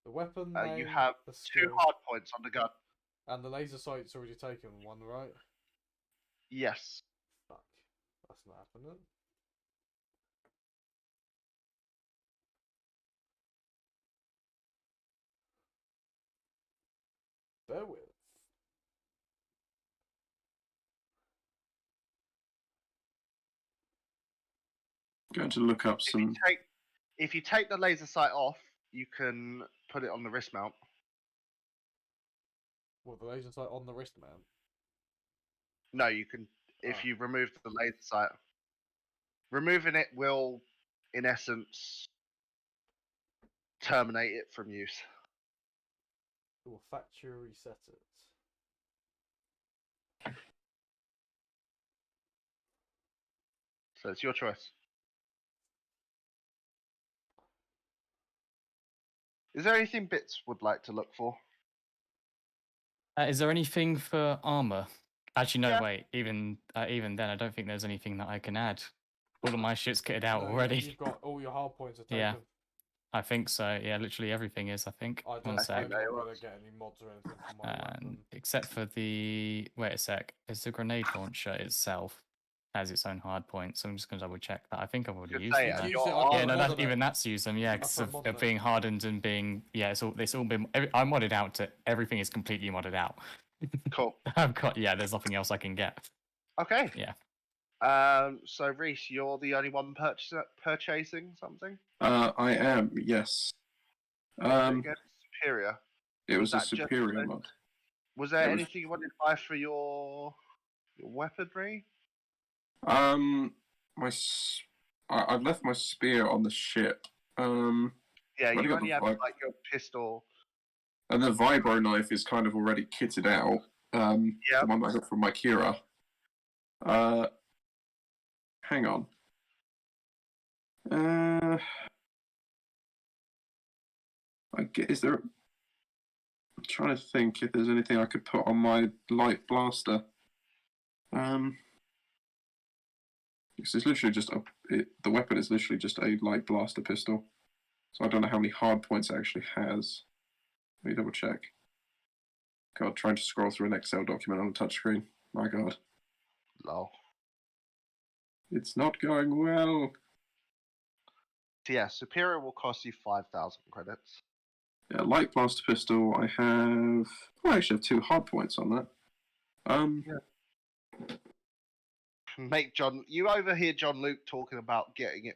E: the weapon
F: You
E: name,
F: have
E: the
F: 2
E: skill,
F: hard points on the gun.
E: and the laser sight's already taken 1, right?
F: Yes.
E: Fuck. That's not happening. Bear with.
A: Going to look up some.
F: If you take the laser sight off, you can put it on the wrist mount.
E: What, the laser sight on the wrist mount?
F: No, you can if you remove the laser sight. Removing it will, in essence, terminate it from use.
E: It will factory reset it.
F: So it's your choice. Is there anything Bits would like to look for?
G: Is there anything for armor? Actually, no.
F: Yeah.
G: Wait. Even then, I don't think there's anything that I can add. All of my shit's kitted out
E: No,
G: already.
E: You've got all your hard points are taken.
G: Yeah. I think so. Yeah, literally everything is. I think.
E: I
G: One
E: don't
G: sec.
E: I'm not going to get any mods or anything from my weapon.
G: Except for the wait a sec. Is the grenade launcher itself has its own hard points? So I'm just going to double check that. I think I've already used
F: say
G: it.
F: it,
G: now.
E: Use it,
F: your
E: I
G: Yeah,
E: put
G: no,
E: a mod
G: that,
E: on it.
G: even that's used them. Yeah, because
E: put a mod on
G: of
E: it.
G: being hardened and being it's all been. I'm modded out to everything is completely modded out.
F: Cool.
G: I've got there's nothing else I can get.
F: Okay.
G: Yeah.
F: So Reese, you're the only one purchasing something.
A: I am, yes.
F: Against Superior.
A: It was a
F: that just
A: superior
F: a-
A: mod.
F: Was there
A: It was-
F: anything you wanted to buy for your weaponry?
A: I've left my spear on the ship.
F: Yeah,
A: Well,
F: you
A: got
F: only
A: the
F: have
A: vibe.
F: like your pistol.
A: And the vibro knife is kind of already kitted out.
F: Yeah.
A: The one I got from my Kira. Hang on. Is there? I'm trying to think if there's anything I could put on my light blaster. Because it's literally just the weapon is literally just a light blaster pistol. So I don't know how many hard points it actually has. Let me double check. God, trying to scroll through an Excel document on a touchscreen. My God.
F: Lol.
A: It's not going well.
F: So yeah, Superior will cost you 5,000 credits.
A: Yeah, light blaster pistol. I have. Oh, I actually have 2 hard points on that.
F: Make John. You overhear John Luke talking about getting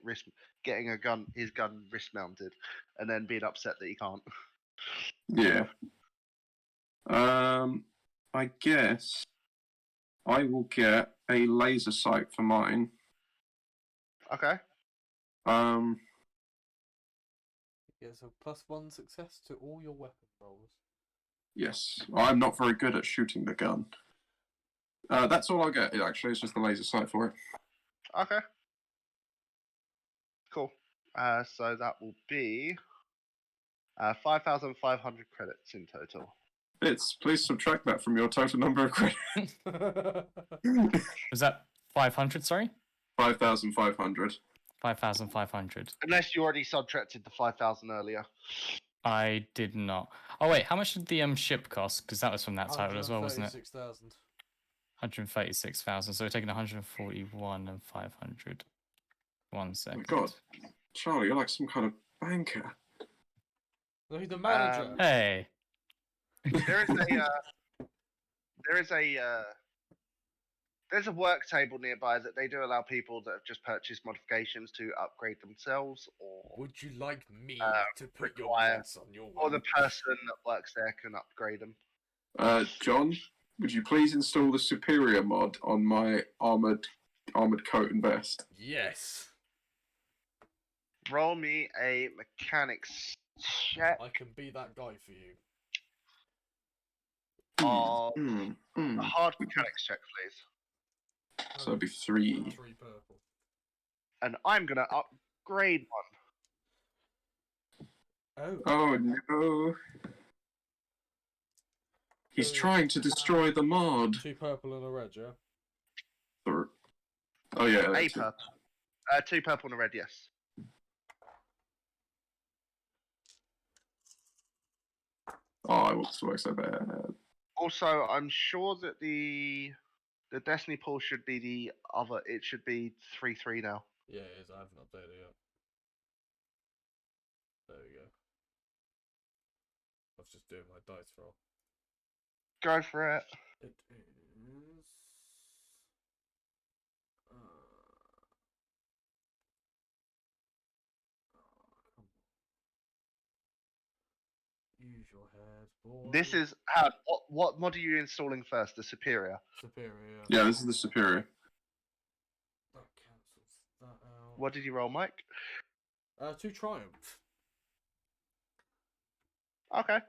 F: his gun wrist mounted, and then being upset that he can't.
A: Yeah. I guess I will get a laser sight for mine.
F: Okay.
E: Yeah, so +1 success to all your weapon rolls.
A: Yes, I'm not very good at shooting the gun. That's all I'll get. Actually, it's just the laser sight for it.
F: Okay. Cool. So that will be 5,500 credits in total.
A: Please subtract that from your total number of credits.
G: Was that 500? Sorry.
A: 5,500.
G: 5,500.
F: Unless you already subtracted the 5,000 earlier.
G: I did not. Oh wait, how much did the ship cost? Because that was from that title as well, wasn't it?
E: 136,000.
G: 136,000. So we're taking 141 and 500. 1 second.
A: Oh my God, Charlie, you're like some kind of banker.
E: No, he's the manager.
G: Hey.
F: There's a work table nearby that they do allow people that have just purchased modifications to upgrade themselves, or
E: Would you like me to put your
F: require-
E: mods on your
F: or the
E: weapon?
F: person that works there can upgrade them.
A: John, would you please install the superior mod on my armored coat and vest?
E: Yes.
F: Roll me a mechanics check
E: I can be that guy for you.
F: of a hard mechanics check, please.
A: So it'd be 3.
E: 3 purple.
F: And I'm gonna upgrade one.
E: Oh.
A: Oh no. He's trying to destroy the mod.
E: 2 purple and a red, yeah?
A: Oh yeah.
F: A purple. 2 purple and a red, yes.
A: Oh, I want to work so bad.
F: Also, I'm sure that The Destiny pool should be the other. It should be 3-3 now.
E: Yeah, it is. I haven't updated it yet. There we go. I was just doing my dice roll.
F: Go for it.
E: It is. Use your head, boy.
F: This is what mod are you installing first? The Superior.
E: Superior.
A: Yeah, this is the superior.
E: That cancels that out.
F: What did you roll, Mike?
E: 2 triumph.
F: Okay.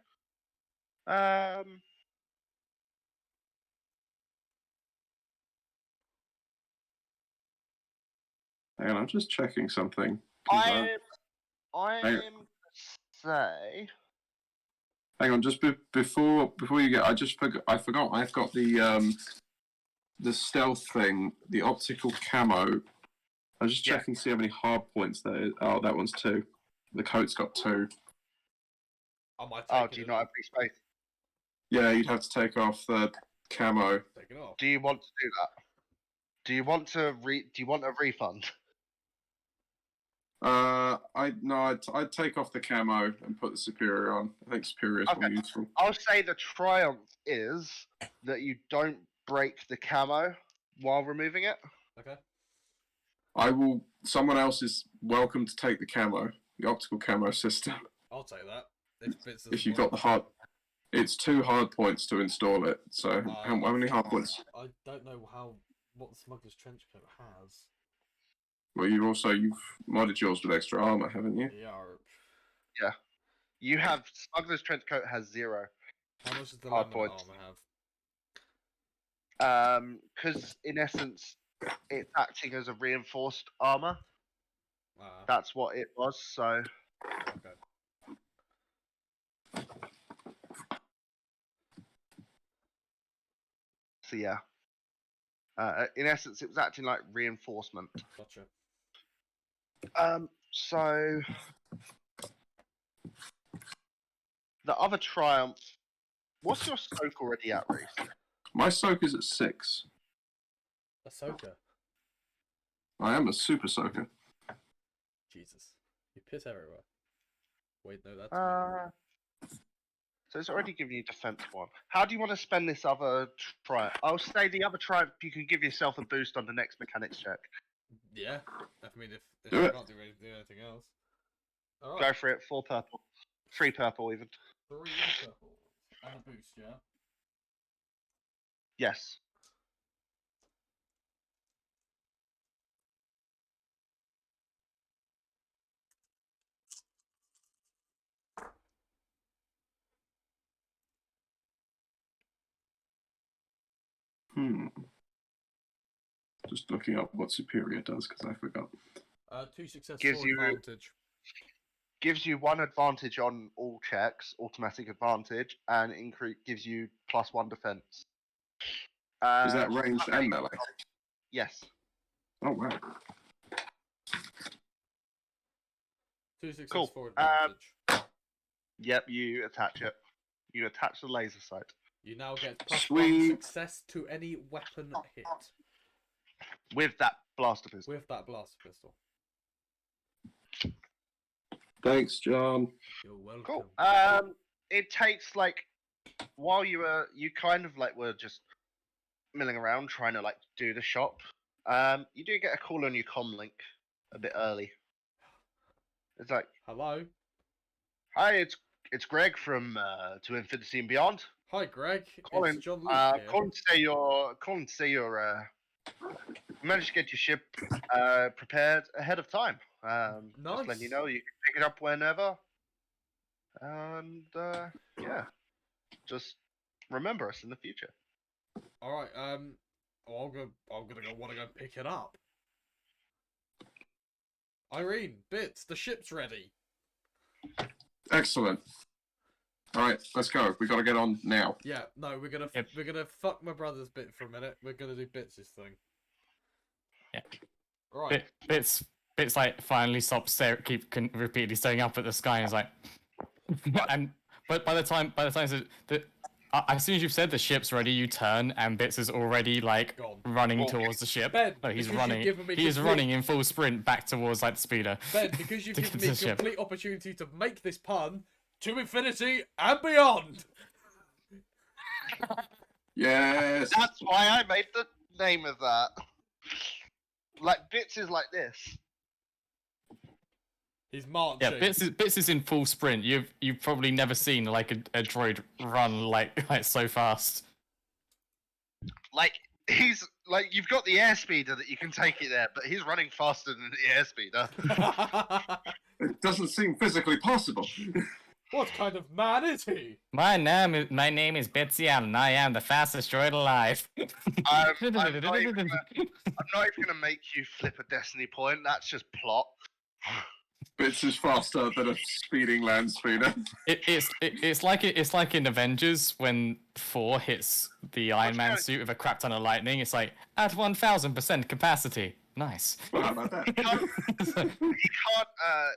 A: Hang on, I'm just checking something. 'cause
F: I'm say.
A: Hang on, just before you get, I forgot. I've got the stealth thing, the optical camo. I was just
F: Yeah.
A: checking to see how many hard points there is. Oh, that one's 2. The coat's got 2.
E: I might take
F: Oh,
E: it
F: do you
E: in.
F: not have free space?
A: Yeah, you'd have to take off the camo.
E: Take it off.
F: Do you want to do that? Do you want to Do you want a refund?
A: I'd take off the camo and put the superior on. I think superior is more
F: Okay.
A: useful.
F: I'll say the triumph is that you don't break the camo while removing it.
E: Okay.
A: Someone else is welcome to take the camo, the optical camo system.
E: I'll take that. If Bits
A: If you've got the hard, it's 2 hard points to install it. So how many hard points?
E: I don't know what the Smuggler's Trench Coat has.
A: Well, you've modded yours with extra armor, haven't you?
E: Yeah.
F: You have Smuggler's Trench Coat has 0.
E: How much does the
F: Hard
E: laminate
F: points.
E: armor have?
F: Because in essence, it's acting as a reinforced armor.
E: Ah,
F: That's what it was. So
E: okay.
F: yeah. In essence, it was acting like reinforcement.
E: Gotcha.
F: So the other triumph. What's your soak already at, Reese?
A: My soak is at 6.
E: Ahsoka.
A: I am a super soaker.
E: Jesus. You piss everywhere. Wait, no, that's me.
F: So it's already giving you defense 1. How do you want to spend this other triumph? I'll say the other triumph, you can give yourself a boost on the next mechanics check.
E: Yeah. I mean, if
A: Do
E: you
A: it.
E: can't do anything else. All
F: Go
E: right.
F: for it. 4 purple. 3 purple even.
E: 3 purple. And a boost, yeah?
F: Yes.
A: Just looking up what superior does because I forgot.
E: 2 success,
F: Gives
E: 4
F: you-
E: advantage.
F: Gives you 1 advantage on all checks, automatic advantage, and gives you +1 defense.
A: Is that ranged and melee?
F: Yes.
A: Oh wow.
E: 2 success,
F: Cool.
E: 4 advantage.
F: Yep, you attach it. You attach the laser sight.
E: You now get +1
A: Sweet.
E: success to any weapon hit
F: With that blaster pistol.
E: with that blaster pistol.
A: Thanks, John.
E: You're welcome.
F: Cool. It takes while you kind of were just milling around trying to do the shop. You do get a call on your comm link a bit early. It's like,
E: Hello.
F: hi, it's Greg from To Infinity and Beyond.
E: Hi, Greg.
F: Colin,
E: It's John Luke here.
F: Calling to say you managed to get your ship prepared ahead of time. Just letting you
E: Nice.
F: know you can pick it up whenever. And yeah, just remember us in the future.
E: All right. I'm gonna want to go pick it up. Irene, Bits, the ship's ready.
A: Excellent. All right, let's go. We got to get on now.
E: Yeah. No, we're gonna
G: Yep.
E: fuck my brother's bit for a minute. We're gonna do Bits' thing.
G: Yeah.
E: Right.
G: Bits finally stops repeatedly staring up at the sky and is like, but by the time as soon as you've said the ship's ready, you turn, and Bits is already like
E: Gone.
G: running towards the ship.
E: Ben,
G: No, he's
E: because you've
G: running.
E: given me
G: He is
E: complete-
G: running in full sprint back towards like the speeder.
E: Ben, because you've
G: To
E: given
G: get to
E: me
G: the ship.
E: complete opportunity to make this pun to infinity and beyond.
A: Yes.
F: That's why I made the name of that. Like, Bits is like this.
E: He's marching.
G: Yeah, Bits is in full sprint. You've probably never seen like a droid run like so fast.
F: Like, he's like, you've got the airspeeder that you can take it there, but he's running faster than the airspeeder.
A: It doesn't seem physically possible.
E: What kind of man is he?
G: My name is Bitsy Allen. I am the fastest droid alive.
F: I'm not even gonna make you flip a destiny point. That's just plot.
A: Bits is faster than a speeding land speeder.
G: It's like in Avengers when Thor hits the Iron Man suit with a crap ton of lightning. It's like at 1000% capacity. Nice.
A: Well, how about that?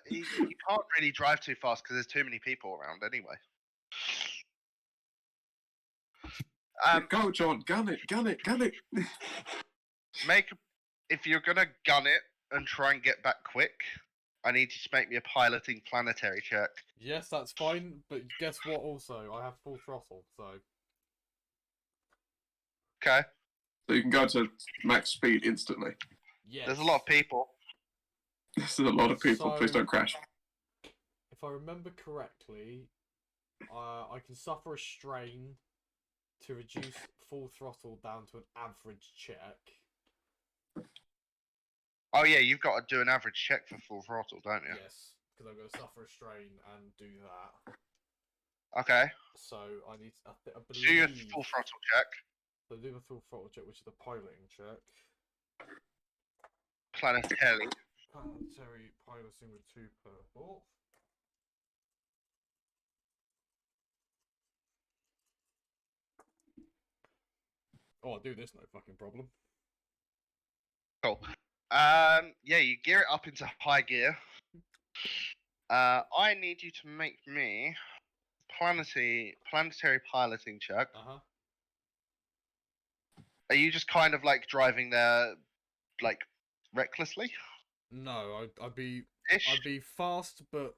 F: He can't really drive too fast because there's too many people around anyway.
A: Go, John. Gun it. Gun it. Gun it.
F: If you're gonna gun it and try and get back quick, I need you to make me a piloting planetary check.
E: Yes, that's fine, but guess what also? I have full throttle, so...
F: Okay.
A: So you can go to max speed instantly.
E: Yes.
F: There's a lot of people.
A: This is a lot of people.
E: So-
A: Please don't crash.
E: If I remember correctly, I can suffer a strain to reduce full throttle down to an average check.
F: Oh yeah, you've got to do an average check for full throttle, don't you?
E: Yes, because I'm going to suffer a strain and do that.
F: Okay.
E: So I need to, I
F: Do your
E: believe...
F: full throttle check.
E: So do the full throttle check, which is the piloting check.
F: Planetary.
E: Planetary piloting with 2 purple. Oh, I'll do this, no fucking problem.
F: Cool. Yeah, you gear it up into high gear. I need you to make me planetary piloting check.
E: Uh-huh.
F: Are you just kind of like driving there, like recklessly?
E: No, I'd be fast, but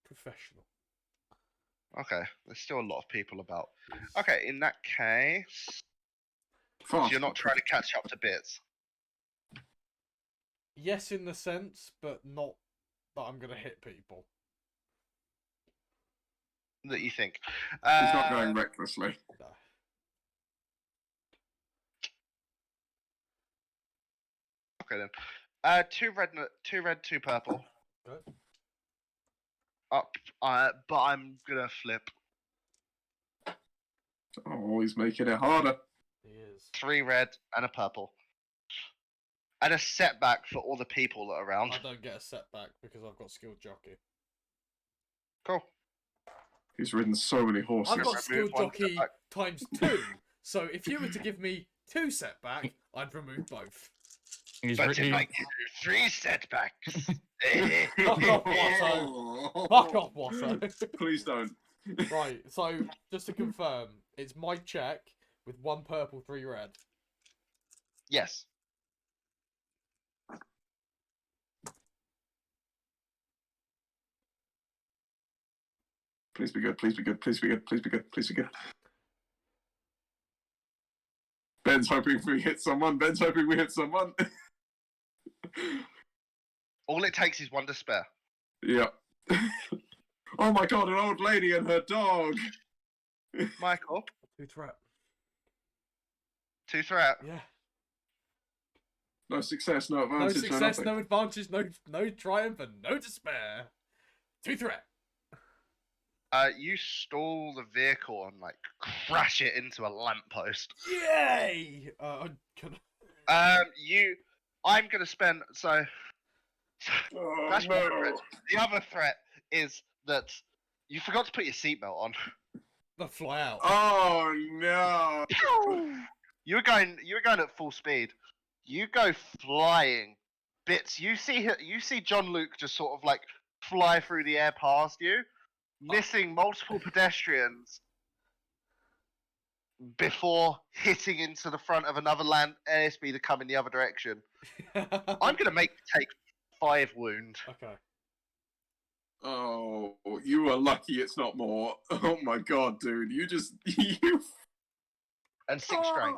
E: professional.
F: Okay, there's still a lot of people about. Okay, in that case, so
A: Fast.
F: you're not trying to catch up to Bits.
E: Yes, in the sense, but not that I'm gonna hit people.
F: That you think.
A: He's not going recklessly.
E: No.
F: Okay then. 2 red, 2 purple.
E: Okay.
F: Up. But I'm gonna flip.
A: Oh, he's making it harder.
E: He is.
F: 3 red and a purple. And a setback for all the people that are around.
E: I don't get a setback because I've got skilled jockey.
F: Cool.
A: He's ridden so many horses.
E: I've got
F: remove
E: skilled
F: one
E: jockey
F: setback.
E: times 2. So if you were to give me 2 setback, I'd remove both.
G: He's
F: But
G: re-
F: if I give you 3 setbacks.
E: Fuck off, Watto. Fuck off, Watto.
A: Please don't.
E: Right, so just to confirm, it's my check with 1 purple, 3 red.
F: Yes.
A: Please be good. Please be good. Please be good. Please be good. Please be good. Ben's hoping we hit someone. Ben's hoping we hit someone.
F: All it takes is 1 to spare.
A: Yeah. Oh my god, an old lady and her dog.
F: Michael,
E: 2 threat.
F: 2 threat.
E: Yeah.
A: No success, no
E: No
A: advantage,
E: success,
A: nothing.
E: no advantage, no triumph, and no despair. 2 threat.
F: You stall the vehicle and like crash it into a lamppost.
E: Yay! I'm gonna...
F: I'm gonna spend so.
A: Oh,
F: That's one
A: no.
F: threat. The other threat is that you forgot to put your seatbelt on.
E: I'll fly out.
A: Oh no.
F: You were going at full speed. You go flying. Bits. You see John Luke just sort of like fly through the air past you, missing multiple pedestrians before hitting into the front of another land airspeeder coming the other direction. I'm gonna make you take 5 wound.
E: Okay.
A: Oh, you are lucky it's not more. Oh my god, dude. You just... You...
F: And 6 strain.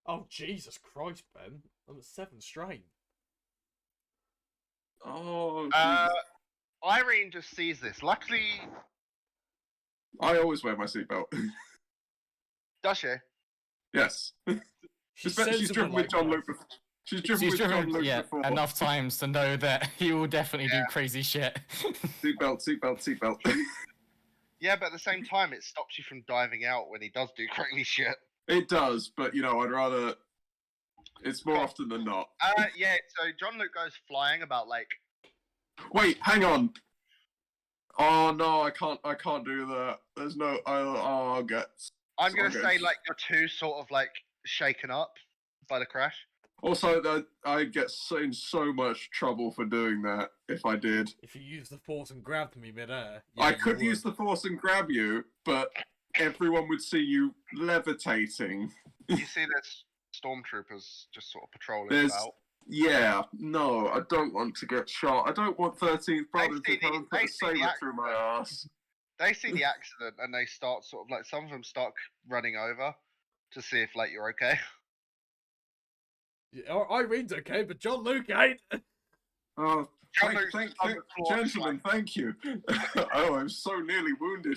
E: Oh, Jesus Christ, Ben. I'm at 7 strain.
A: Oh,
F: Irene just sees this. Luckily,
A: I always wear my seatbelt.
F: does she?
A: Yes.
E: She's
A: She's driven with John Luke before. She's driven with John Luke before.
G: enough times to know that he will definitely do crazy shit.
A: Seatbelt.
F: Yeah, but at the same time, it stops you from diving out when he does do crazy shit.
A: It does, but you know, I'd rather. It's more often than not.
F: Yeah. So John Luke goes flying about like.
A: Wait, hang on. Oh no, I can't do that. There's no. I'll get.
F: I'm gonna say like you're too sort of like shaken up by the crash.
A: Also, that I'd get in so much trouble for doing that if I did.
E: If you use the force and grabbed me midair.
A: I could use the force and grab you, but everyone would see you levitating.
F: You see there's stormtroopers just sort of patrolling about.
A: Yeah, no, I don't want to get shot. I don't want 13th Brother to come and put a saber through my ass.
F: They see the accident and they start sort of like, some of them start running over to see if like you're okay.
E: Yeah, Irene's okay, but John Luke ain't.
A: Oh,
F: John Luke's on the floor,
A: gentlemen, thank you. Oh, I'm so nearly wounded.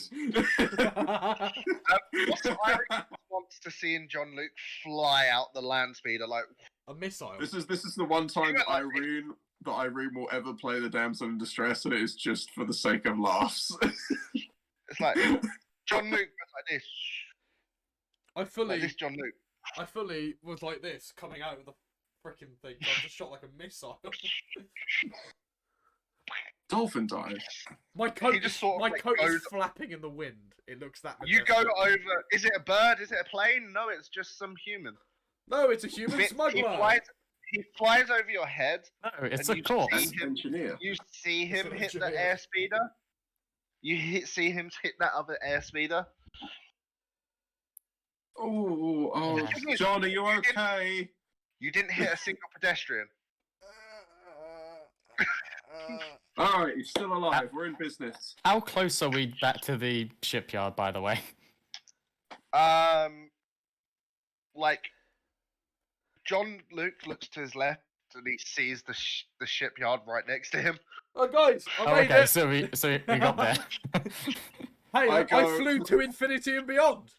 F: Also, Irene wants to see John Luke fly out the land speeder like
E: a missile.
A: This is the one time that Irene will ever play the damsel in distress, and it is just for the sake of laughs.
F: It's like John Luke was like this. Like this John Luke.
E: I fully was like this, coming out of the freaking thing. So I just shot like a missile.
A: Dolphin dive.
E: My coat
F: just sort of
E: my
F: like
E: coat is
F: goes-
E: flapping in the wind. It looks that.
F: You go
E: majestic.
F: over. Is it a bird? Is it a plane? No, it's just some human.
E: No, it's a human
F: He
E: smuggler.
F: flies over your head.
G: No, it's
F: and
G: a
F: you
G: corpse.
F: see him-
A: Engineer.
F: You see him
E: an
F: hit the
E: engineer.
F: airspeeder. See him hit that other airspeeder.
A: Oh, John, are you okay?
F: You didn't hit a single pedestrian.
A: All right, he's still alive. We're in business.
G: How close are we back to the shipyard, by the way?
F: Like John Luke looks to his left and he sees the shipyard right next to him.
E: Oh, guys, I
G: Oh,
E: made
G: okay,
E: it.
G: so we got there.
E: Hey,
A: I
E: I
A: go-
E: flew to infinity and beyond.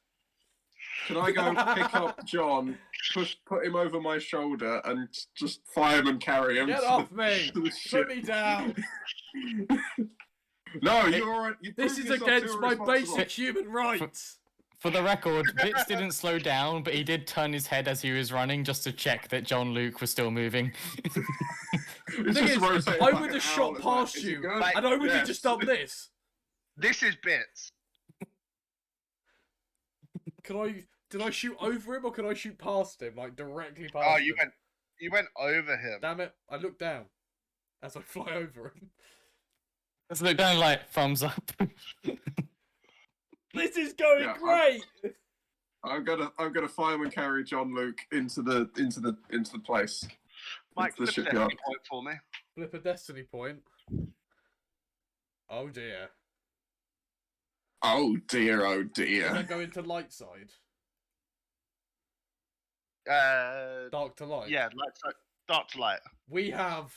A: Can I go pick up John, put him over my shoulder, and just fire him and carry him?
E: Get
A: to
E: off
A: the-
E: me!
A: to the
E: Put
A: ship?
E: me down.
A: No, you're alright.
E: This is against my basic human rights.
G: For the record, Bits didn't slow down, but he did turn his head as he was running just to check that John Luke was still moving.
E: The thing is, I would have shot past you, and I would have just done this.
F: This is Bits.
E: Did I shoot over him or can I shoot past him, like directly past
F: Oh,
E: him?
F: you went over him.
E: Damn it! I look down as I fly over him.
G: Let's look down like thumbs up.
E: This is going
A: Yeah,
E: great.
A: I'm gonna fire and carry John Luke into the place.
F: Mike,
A: into the
F: flip a
A: shipyard.
F: destiny point for me.
E: Flip a destiny point. Oh dear.
A: Oh dear, oh
E: Can I
A: dear.
E: go into light side? Dark to light.
F: Yeah, dark to light.
E: We have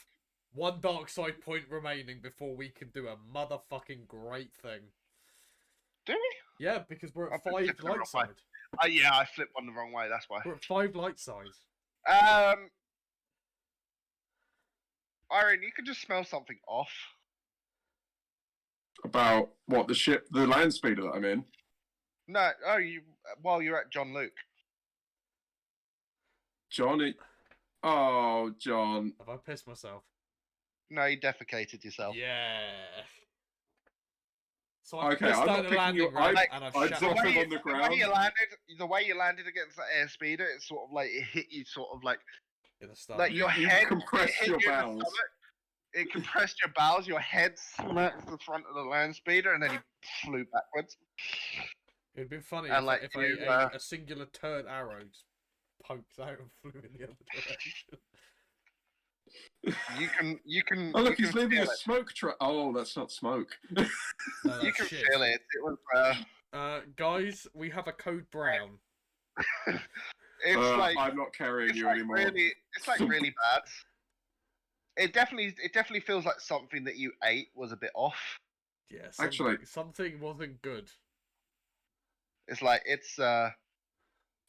E: one dark side point remaining before we can do a motherfucking great thing.
F: Do we?
E: Yeah, because we're
F: I
E: at
F: flipped
E: 5
F: it the wrong
E: light
F: way.
E: side.
F: Yeah, I flipped one the wrong way. That's why.
E: We're at 5 light sides.
F: Irene, you could just smell something off.
A: About what the land speeder that I'm in.
F: No, while you're at John Luke.
A: Johnny. Oh, John.
E: Have I pissed myself?
F: No, you defecated yourself.
E: Yeah. So I
A: Okay,
E: pissed
A: I'm
E: down
A: not
E: the
A: picking
E: landing
A: you-
E: ramp
A: I-
E: and I've
A: I
E: shat
A: dropped
E: my
A: him
E: pants.
A: on the ground.
F: The way you landed against the airspeeder, it sort of like it hit you, sort of like
E: in the stomach.
F: your
A: You
F: head
A: compressed
F: hit
A: your
F: you in the
A: bowels.
F: stomach. it compressed your bowels, your head smacked the front of the land speeder, and then you flew backwards.
E: It'd been funny
F: And,
E: if,
F: like,
E: if
F: you,
E: a singular turd arrow just poked out and flew in the other direction.
F: You can.
A: Oh, look,
F: you
A: he's
F: can
A: leaving
F: feel
A: a
F: it.
A: smoke trail. Oh, that's not smoke.
E: No,
F: You
E: that's
F: can
E: shit.
F: feel it. It was.
E: Guys, we have a code brown.
F: It's like
A: I'm not carrying
F: it's
A: you
F: like
A: anymore.
F: it's like really bad. It definitely feels like something that you ate was a bit off.
E: Yeah,
A: Actually-
E: something wasn't good.
F: It's like it's
A: No,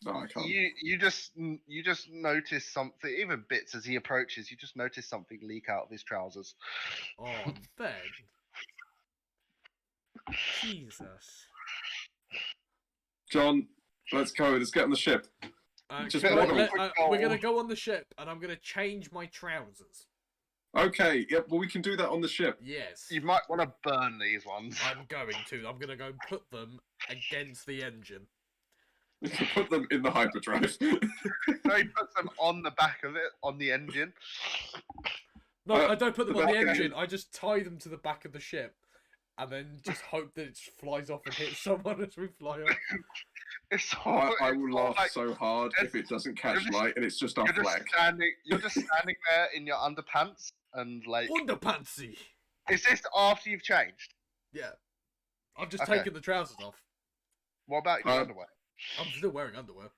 A: I can't.
F: you just notice something, even bits as he approaches. You just notice something leak out of his trousers.
E: Oh, Ben. Jesus.
A: John, let's go. Let's get on the ship. Just
E: Guys,
A: waddle.
E: we're gonna go on the ship, and I'm gonna change my trousers.
A: Okay, yep, well, we can do that on the ship.
E: Yes.
F: You might want to burn these ones.
E: I'm going to. I'm gonna go and put them against the engine.
A: We can put them in the hyperdrive.
F: So he puts them on the back of it, on the engine.
E: No, I don't put them on the
A: okay.
E: engine. I just tie them to the back of the ship, and then just hope that it flies off and hits someone as we fly off.
F: It's
A: I
F: all,
A: will
F: it's all
A: laugh
F: like,
A: so hard if it doesn't catch
F: you're just-
A: light and it's just our
F: you're just
A: flag.
F: You're just standing there in your underpants and like.
E: Underpantsy.
F: Is this after you've changed?
E: Yeah. I've just
F: Okay.
E: taken the trousers off.
F: What about your underwear?
E: I'm still wearing underwear.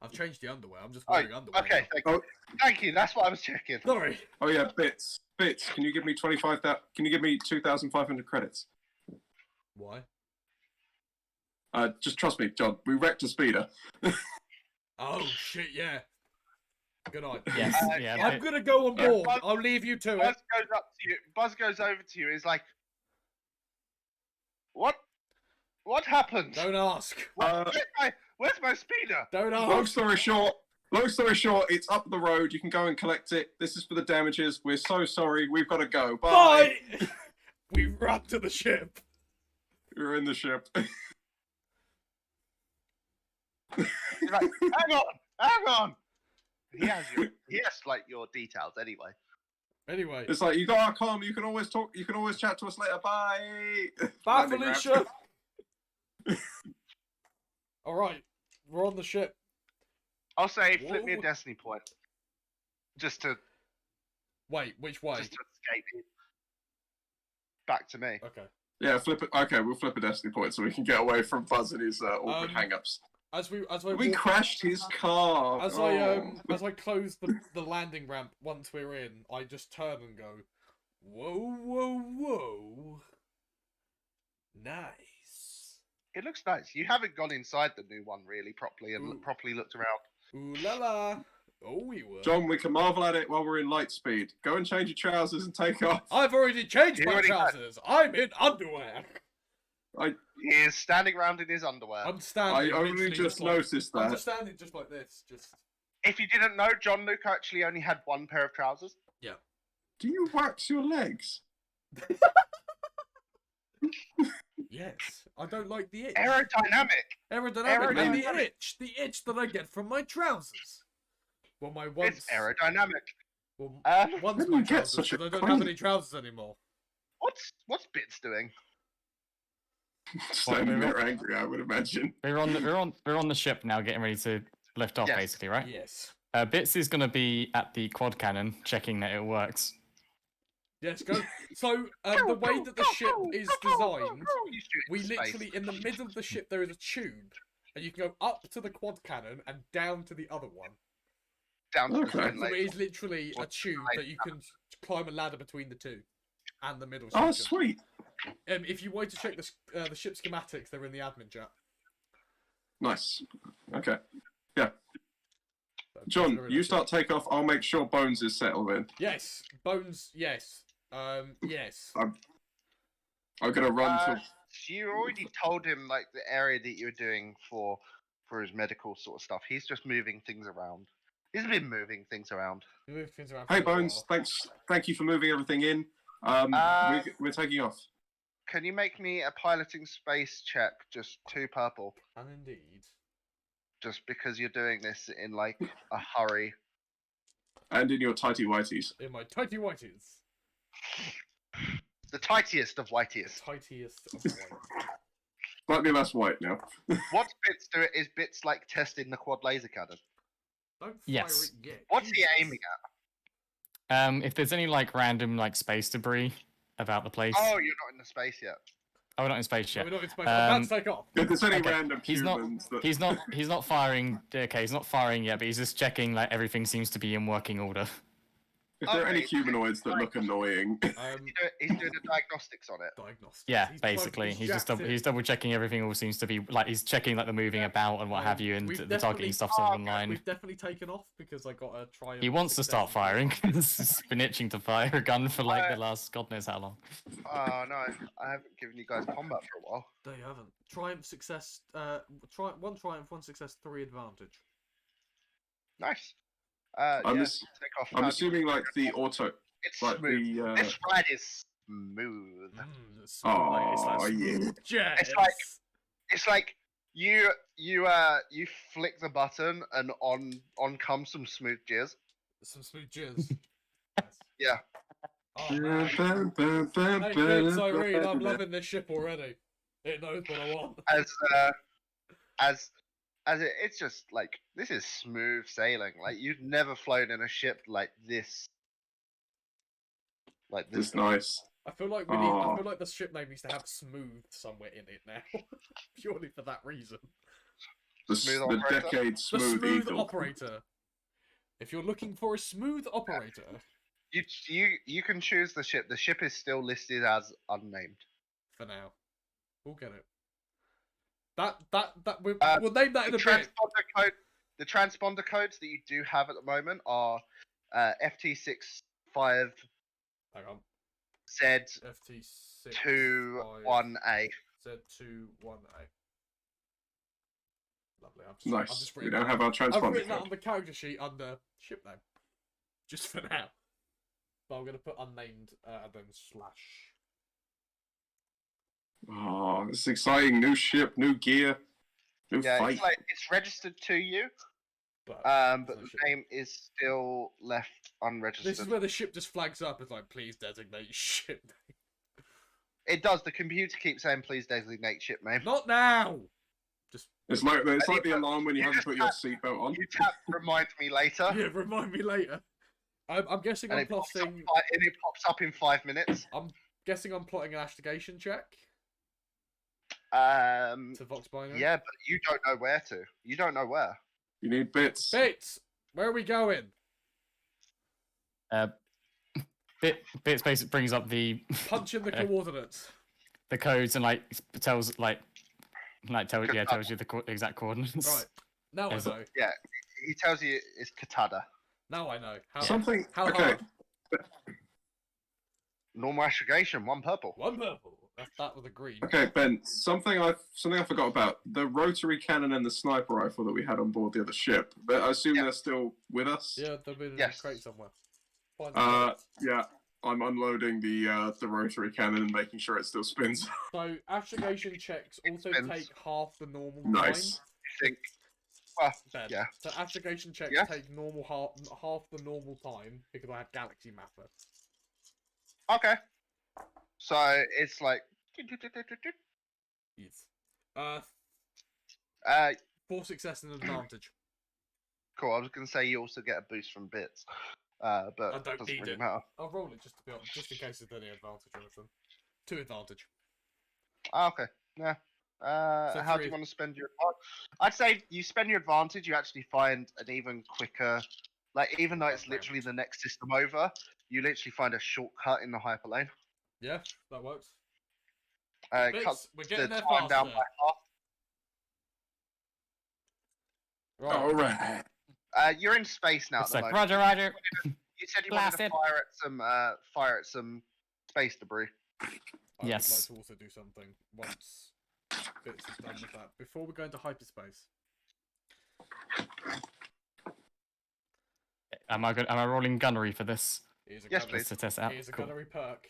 E: I've changed the underwear. I'm just wearing underwear.
F: Okay,
E: now.
F: thank you. Thank you. That's what I was checking.
E: Sorry.
A: Oh yeah, bits. Can you give me 25,000? Can you give me 2,500 credits?
E: Why?
A: Just trust me, John. We wrecked a speeder.
E: Oh shit! Yeah. Good night.
G: Yes, yeah.
E: I'm gonna go on board.
F: Buzz-
E: I'll leave you to
F: Buzz
E: it.
F: goes up to you. Buzz goes over to you. He's like, "What? What happened?
E: Don't ask.
F: Where's my speeder?"
E: Don't
A: Long
E: ask.
A: story short, it's up the road. You can go and collect it. This is for the damages. We're so sorry. We've got to go. Bye.
E: Bye. We run to the ship.
A: We're in the ship.
F: He's like, hang on. He has like your details anyway.
E: Anyway.
A: It's like, you got our comm. You can always talk. You can always chat to us later. Bye.
E: Bye,
A: Landing ramp.
E: Felicia. All right, we're on the ship.
F: I'll say, flip me a
E: Whoa.
F: destiny point, just to
E: Wait, which way?
F: escape you. Back to me.
E: Okay.
A: Yeah, flip it. Okay, we'll flip a destiny point so we can get away from Buzz and his awkward hang-ups.
E: As
A: We
E: I
A: crashed his car.
E: as I close the landing ramp once we're in, I just turn and go, whoa, nice.
F: It looks nice. You haven't gone inside the new one really properly and
E: Ooh.
F: properly looked around.
E: Ooh la la. Oh, we were.
A: John, we can marvel at it while we're in light speed. Go and change your trousers and take off.
E: I've already changed
F: You
E: my
F: already had-
E: trousers. I'm in underwear.
F: He is standing around in his underwear.
E: I'm standing.
A: I only
E: literally
A: just
E: like,
A: noticed
E: I'm
A: that.
E: just standing just like this. Just
F: If you didn't know, John Luke actually only had one pair of trousers.
A: Do you wax your legs?
E: yes. I don't like the itch.
F: Aerodynamic.
E: Aerodynamic. And the
F: Aerodynamic.
E: itch that I get from my trousers. Well, my once.
F: It's aerodynamic.
E: Well,
F: Um,
E: once
A: How do
E: my
A: you get
E: trousers,
A: such a
E: because I don't have
A: clean-
E: any trousers anymore.
F: what's Bits doing?
A: Standing there angry, I would imagine.
G: We're on the ship now, getting ready to lift off,
F: Yes.
G: basically, right?
E: Yes.
G: Bits is going to be at the quad cannon, checking that it works.
E: Yes, go. So, the way that the ship is designed,
F: You shoot
E: we
F: in space.
E: literally, in the middle of the ship, there is a tube, and you can go up to the quad cannon and down to the other one.
F: down to
A: Okay.
F: the twin
E: So it
F: laser.
E: is literally a
F: What's
E: tube
F: the
E: that you can climb a ladder between the two, and the middle
A: Oh,
E: section.
A: sweet.
E: If you want to check the ship schematics, they're in the admin chat.
A: Nice. Okay. Yeah.
E: So
A: John,
E: consider it
A: you
E: a
A: start takeoff. I'll make sure Bones is settled in.
E: Yes, Bones. Yes. Yes.
A: I'm gonna run to.
F: You already told him like the area that you're doing for his medical sort of stuff. He's just moving things around. He's been moving things around.
E: You move things around
A: Hey
E: for a
A: Bones,
E: while.
A: thank you for moving everything in. We're taking off.
F: Can you make me a piloting space check? Just 2 purple.
E: And indeed.
F: Just because you're doing this in like a hurry.
A: And in your tighty whities.
E: In my tighty whities.
F: The tightiest of whiteiest.
E: Tightiest of white.
A: Slightly less white now.
F: What bits do it is bits like testing the quad laser cannon.
E: Don't fire
G: Yes.
E: it yet.
F: What's he
E: Jesus.
F: aiming at?
G: If there's any like random like space debris about the place.
F: Oh, you're not in the space yet.
G: Oh, we're not in space
E: No,
G: yet.
E: we're not in space. I'm about to take off.
A: If there's any
G: Okay,
A: random
G: he's not-
A: humans that...
G: He's not firing. Okay, he's not firing yet, but he's just checking like everything seems to be in working order.
A: If there are any
F: Okay.
A: humanoids that look annoying...
F: He's doing the diagnostics on it.
E: Diagnostics.
G: Yeah,
E: He's
G: basically,
E: plugged-
G: he's just
E: jacked in.
G: he's double checking everything all seems to be like he's checking like the moving about and what have you, and
E: We've
G: the
E: definitely-
G: targeting stuff's all online.
E: We've definitely taken off because I got a try.
G: He wants to start firing. He's been itching to fire a gun for like the last God knows how long.
F: Oh no, I haven't given you guys combat for a while.
E: No, you haven't. Triumph success. One triumph, one success, 3 advantage.
F: Nice.
A: I'm
F: Yeah,
A: ass-
F: take off.
A: I'm assuming like the auto...
F: It's
A: Like
F: smooth.
A: the...
F: This ride is smooth.
A: Oh,
E: yeah.
F: It's like you flick the button and on comes some smooth jizz.
E: Some smooth jizz.
F: Yeah.
E: Oh, man. Hey, Vince, Irene, I'm loving this ship already. It knows what I want.
F: It's just like this is smooth sailing. Like you've never flown in a ship like this. Like this.
A: It's nice.
E: I feel like I feel like the ship name needs to have smooth somewhere in it now, purely for that reason.
F: Smooth
A: The
F: operator?
A: decade
E: The
A: smooth,
E: smooth
A: eagle.
E: operator. If you're looking for a smooth operator,
F: You can choose the ship. The ship is still listed as unnamed.
E: for now, we'll get it. We'll name that in a bit.
F: The transponder codes that you do have at the moment are FT65
E: Hang on. FT6
F: Z21A.
E: Z21A. Lovely. I'm
A: Nice.
E: just
A: We
E: written
A: don't
E: that-
A: have our
E: I've
A: transponder
E: written that
A: code.
E: on the character sheet under ship name, just for now. But I'm gonna put unnamed and then slash.
A: Oh, this is exciting. New ship, new gear, new
F: Yeah,
A: fight.
F: it's registered to you,
E: But
F: but
E: no
F: the
E: ship.
F: name is still left unregistered.
E: This is where the ship just flags up. It's like, please designate ship name.
F: It does. The computer keeps saying, "Please designate ship name."
E: Not now. Just
A: It's like the
F: think
A: alarm when you
F: you
A: haven't
F: just
A: put your
F: have-
A: seatbelt on.
F: You tap "Remind me later,"
E: yeah. Remind me later. I'm guessing
F: and
E: I'm
F: it pops up
E: plotting.
F: and it pops up in 5 minutes.
E: I'm guessing I'm plotting an astigation check
F: Um,
E: to Vox Binary.
F: yeah, but you don't know where to. You don't know where.
A: You need bits.
E: Bits. Where are we going?
G: Bits basically brings up the
E: Punch in the coordinates.
G: the codes and like tells tells you the exact coordinates.
E: Right. Now I
G: Is
E: know.
F: Yeah, he tells you it's Katada.
E: Now I know. How
A: Something.
E: How
A: okay.
E: hard?
F: Normal astrogation, 1 purple.
E: One purple. That was a green.
A: Okay, Ben. Something I forgot about the rotary cannon and the sniper rifle that we had on board the other ship. But I assume
F: Yeah.
A: they're still with us.
E: Yeah, they've been in
F: Yes.
E: a crate somewhere. Find them.
A: Yeah. I'm unloading the rotary cannon and making sure it still spins.
E: So astrogation checks also
F: Depends.
E: take half the normal
A: Nice.
E: time.
F: I think. Well,
E: Ben.
F: yeah.
E: So astrogation checks
F: Yeah.
E: take normal half the normal time because I have Galaxy Mapper.
F: Okay. So it's like.
E: Yes. 4 success and advantage.
F: Cool. I was gonna say you also get a boost from bits, but
E: I don't
F: doesn't
E: need
F: really
E: it.
F: matter.
E: I'll roll it just to be honest, just in case there's any advantage or anything. 2 advantage.
F: Okay. Yeah.
E: So
F: How do
E: 3.
F: you want to spend your? I'd say you spend your advantage. You actually find an even quicker. Like even though it's literally the next system over, you literally find a shortcut in the hyperlane.
E: Yeah, that works.
F: It
E: Bits,
F: cuts
E: we're
F: the
E: getting there
F: time down
E: faster.
F: by half.
E: Right.
A: All right.
F: You're in space now.
G: It's
F: At the
G: like
F: moment.
G: Roger.
F: You said you wanted to
G: blasted.
F: fire at some space debris.
E: I
G: Yes.
E: would like to also do something once Bits is done with that. Before we go into hyperspace.
G: Am I rolling gunnery for this?
E: Here's a
F: Yes,
E: gunnery,
G: Just to test it out.
E: here's a
G: Cool.
E: gunnery perk.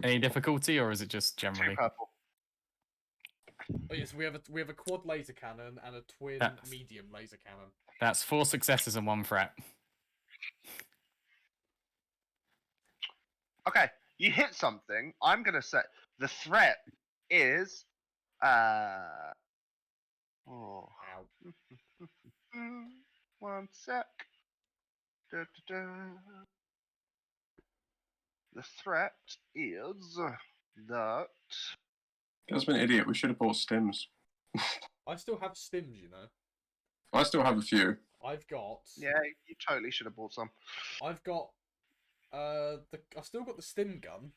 G: Any difficulty, or is it just
F: 2
G: generally?
F: purple.
E: Oh yes, we have a quad laser cannon and a twin
G: That's-
E: medium laser cannon.
G: That's 4 successes and 1 threat.
F: Okay, you hit something. I'm gonna say the threat is Oh.
E: Ow.
F: One sec. Da, da, da. The threat is that.
A: That's been an idiot. We should have bought stims.
E: I still have stims, you know.
A: I still have a few.
E: I've got.
F: Yeah, you totally should have bought some.
E: I've got. I've still got the stim gun.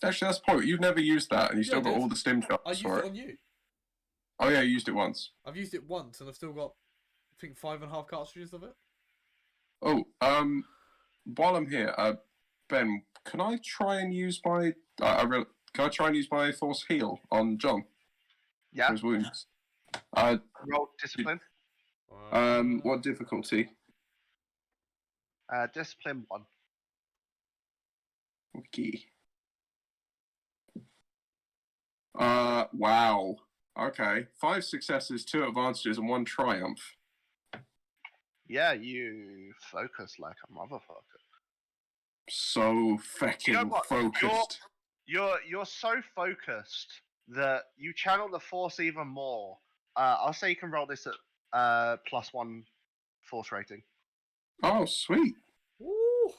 A: Actually, that's the point. You've never used that, and you still
E: I
A: got
E: did.
A: all the stim shots
E: I used
A: for
E: it
A: it.
E: on you.
A: Oh yeah, you used it once.
E: I've used it once, and I've still got, I think, 5.5 cartridges of it.
A: Oh, while I'm here, Ben, can I try and use my? Can I try and use my force heal on John?
F: Yeah.
A: For his wounds.
F: Roll discipline.
A: What difficulty?
F: Discipline 1.
A: Okay. Wow. Okay. 5 successes, 2 advantages, and 1 triumph.
F: Yeah, you focus like a motherfucker.
A: So fucking
F: You know what?
A: focused.
F: You're so focused that you channel the force even more. I'll say you can roll this at +1 force rating.
A: Oh, sweet.
E: Woo!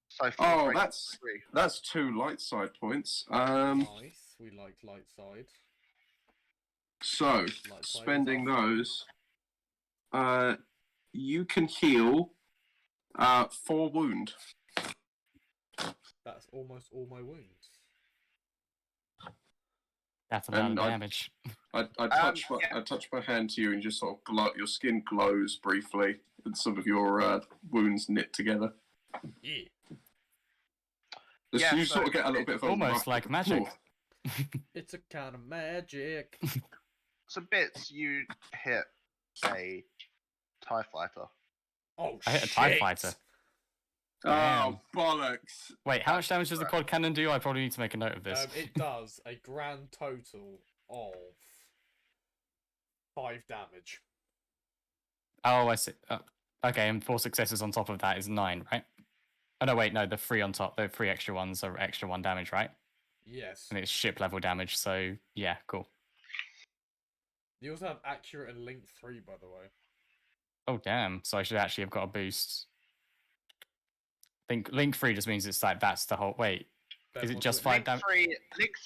F: So force
A: Oh,
F: rating
A: that's
F: 3.
A: that's 2 light side points.
E: Nice. We like light side.
A: So
E: Light side is
A: spending
E: our
A: those, you can heal 4 wound.
E: That's almost all my wounds.
G: That's a lot of
A: And
G: damage.
A: I touch my hand to you and just sort of glow. Your skin glows briefly, and some of your wounds knit together.
E: Yeah.
A: You
F: so
A: sort of get a little bit of a
G: Almost
A: rush-
G: like magic.
E: It's a kind of magic.
F: Some bits you hit a TIE fighter.
E: Oh,
G: I hit a TIE fighter.
A: Oh
G: Damn.
A: bollocks!
G: Wait, how much damage does the quad cannon do? I probably need to make a note of this.
E: It does a grand total of 5 damage.
G: Oh, I see. Okay, and 4 successes on top of that is 9, right? Oh, no, wait, no, the 3 on top, the 3 extra ones are extra 1 damage, right?
E: Yes.
G: And it's ship level damage, so yeah, cool.
E: You also have accurate and link 3, by the way.
G: Oh, damn. So I should actually have got a boost. Think link 3 just means it's like that's the whole. Wait,
E: Ben,
G: is it
E: what's
G: just
E: it?
G: 5
F: Link
G: damage?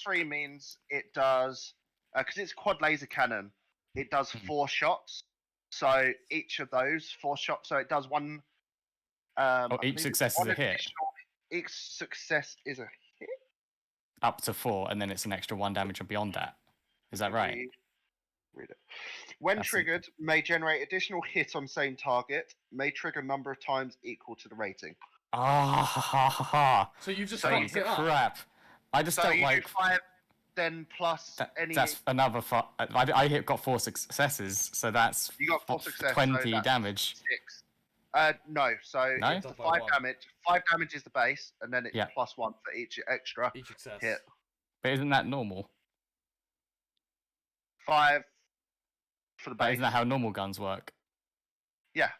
F: 3 means it does because it's quad laser cannon. It does 4 shots. So each of those 4 shots. So it does one. I
G: each
F: believe it's
G: success is
F: one
G: a hit.
F: additional- Each success is a hit.
G: Up to 4, and then it's an extra 1 damage beyond that. Is that right?
F: Read it. When
G: That's
F: triggered, may generate additional hit on same target. May trigger number of times equal to the rating.
G: Ah, ha, ha, ha, ha.
E: So you just
F: So
E: fucked it up.
G: Crap. I just
F: So
G: don't
F: you
G: like.
F: do 5, then plus any.
G: That's another. Got 4 successes, so that's
F: You got 4 successes, so
G: 20
F: that's
G: damage.
F: 6. No. So
G: No?
F: it's the 5 damage. 5 damage is the base, and then it's
G: Yeah.
F: +1 for each extra
E: Each success.
F: hit.
G: But isn't that normal?
F: 5 for the
G: But
F: base.
G: isn't that how normal guns work?
F: Yeah.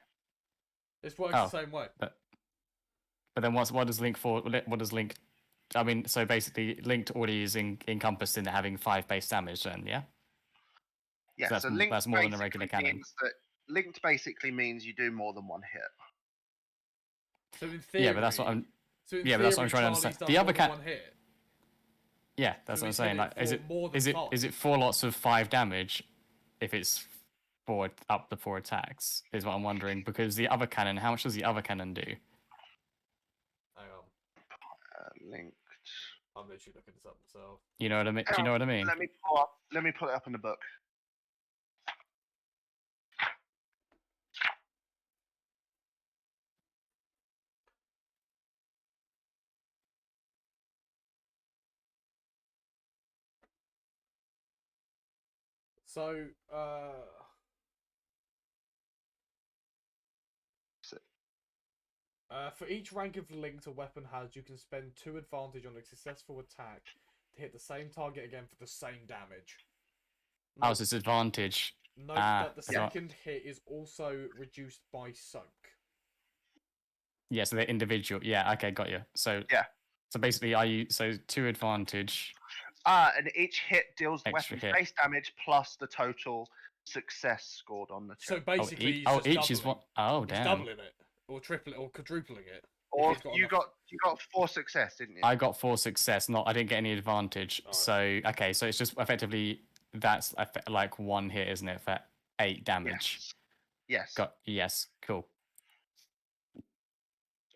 E: This works
G: Oh.
E: the same way.
G: But then what does Link 4? What does Link? I mean, so basically, Linked already is encompassed in having 5 base damage. Then, yeah.
F: Yeah.
G: So
F: So linked
G: that's more than a regular
F: basically
G: cannon.
F: means that linked basically means you do more than 1 hit.
E: So in theory.
G: Yeah, but that's what I'm.
E: So in
G: yeah, but that's what I'm
E: theory,
G: trying to
E: Charlie's
G: understand.
E: done
G: The
E: more
G: other
E: than
G: cat-
E: 1 hit.
G: Yeah, that's
E: So
G: what I'm
E: he's
G: saying.
E: hit
G: Like,
E: it
G: is
E: for
G: it
E: more than
G: is it 4 lots of 5 damage if it's 4 up to 4 attacks? Is what I'm wondering, because the other cannon. How much does the other cannon do?
E: Hang on.
F: Linked.
E: I'm literally looking this up myself.
G: You know what I mean? Do you know what I mean?
F: Let me pull it up in the book.
E: So, for each rank of link a weapon has, you can spend 2 advantage on a successful attack to hit the same target again for the same damage.
G: Oh, so it's advantage
E: Note that the
G: yeah.
E: second hit is also reduced by soak.
G: Yeah, so they're individual. Yeah, okay, got you. So
F: Yeah.
G: So basically, so 2 advantage.
F: And each hit deals
G: Extra
F: weapon
G: hit.
F: base damage plus the total success scored on the check.
E: So basically, he's
G: each
E: just
G: is
E: doubling.
G: what? Oh,
E: He's
G: damn.
E: doubling it, or tripling it, or quadrupling it.
F: Or
E: if he's
F: you
E: enough-
F: got 4 success, didn't you?
G: I got 4 success. I didn't get any advantage.
E: Alright.
G: So okay, so it's just effectively that's like 1 hit, isn't it? For 8 damage.
F: Yes.
G: Yes, cool.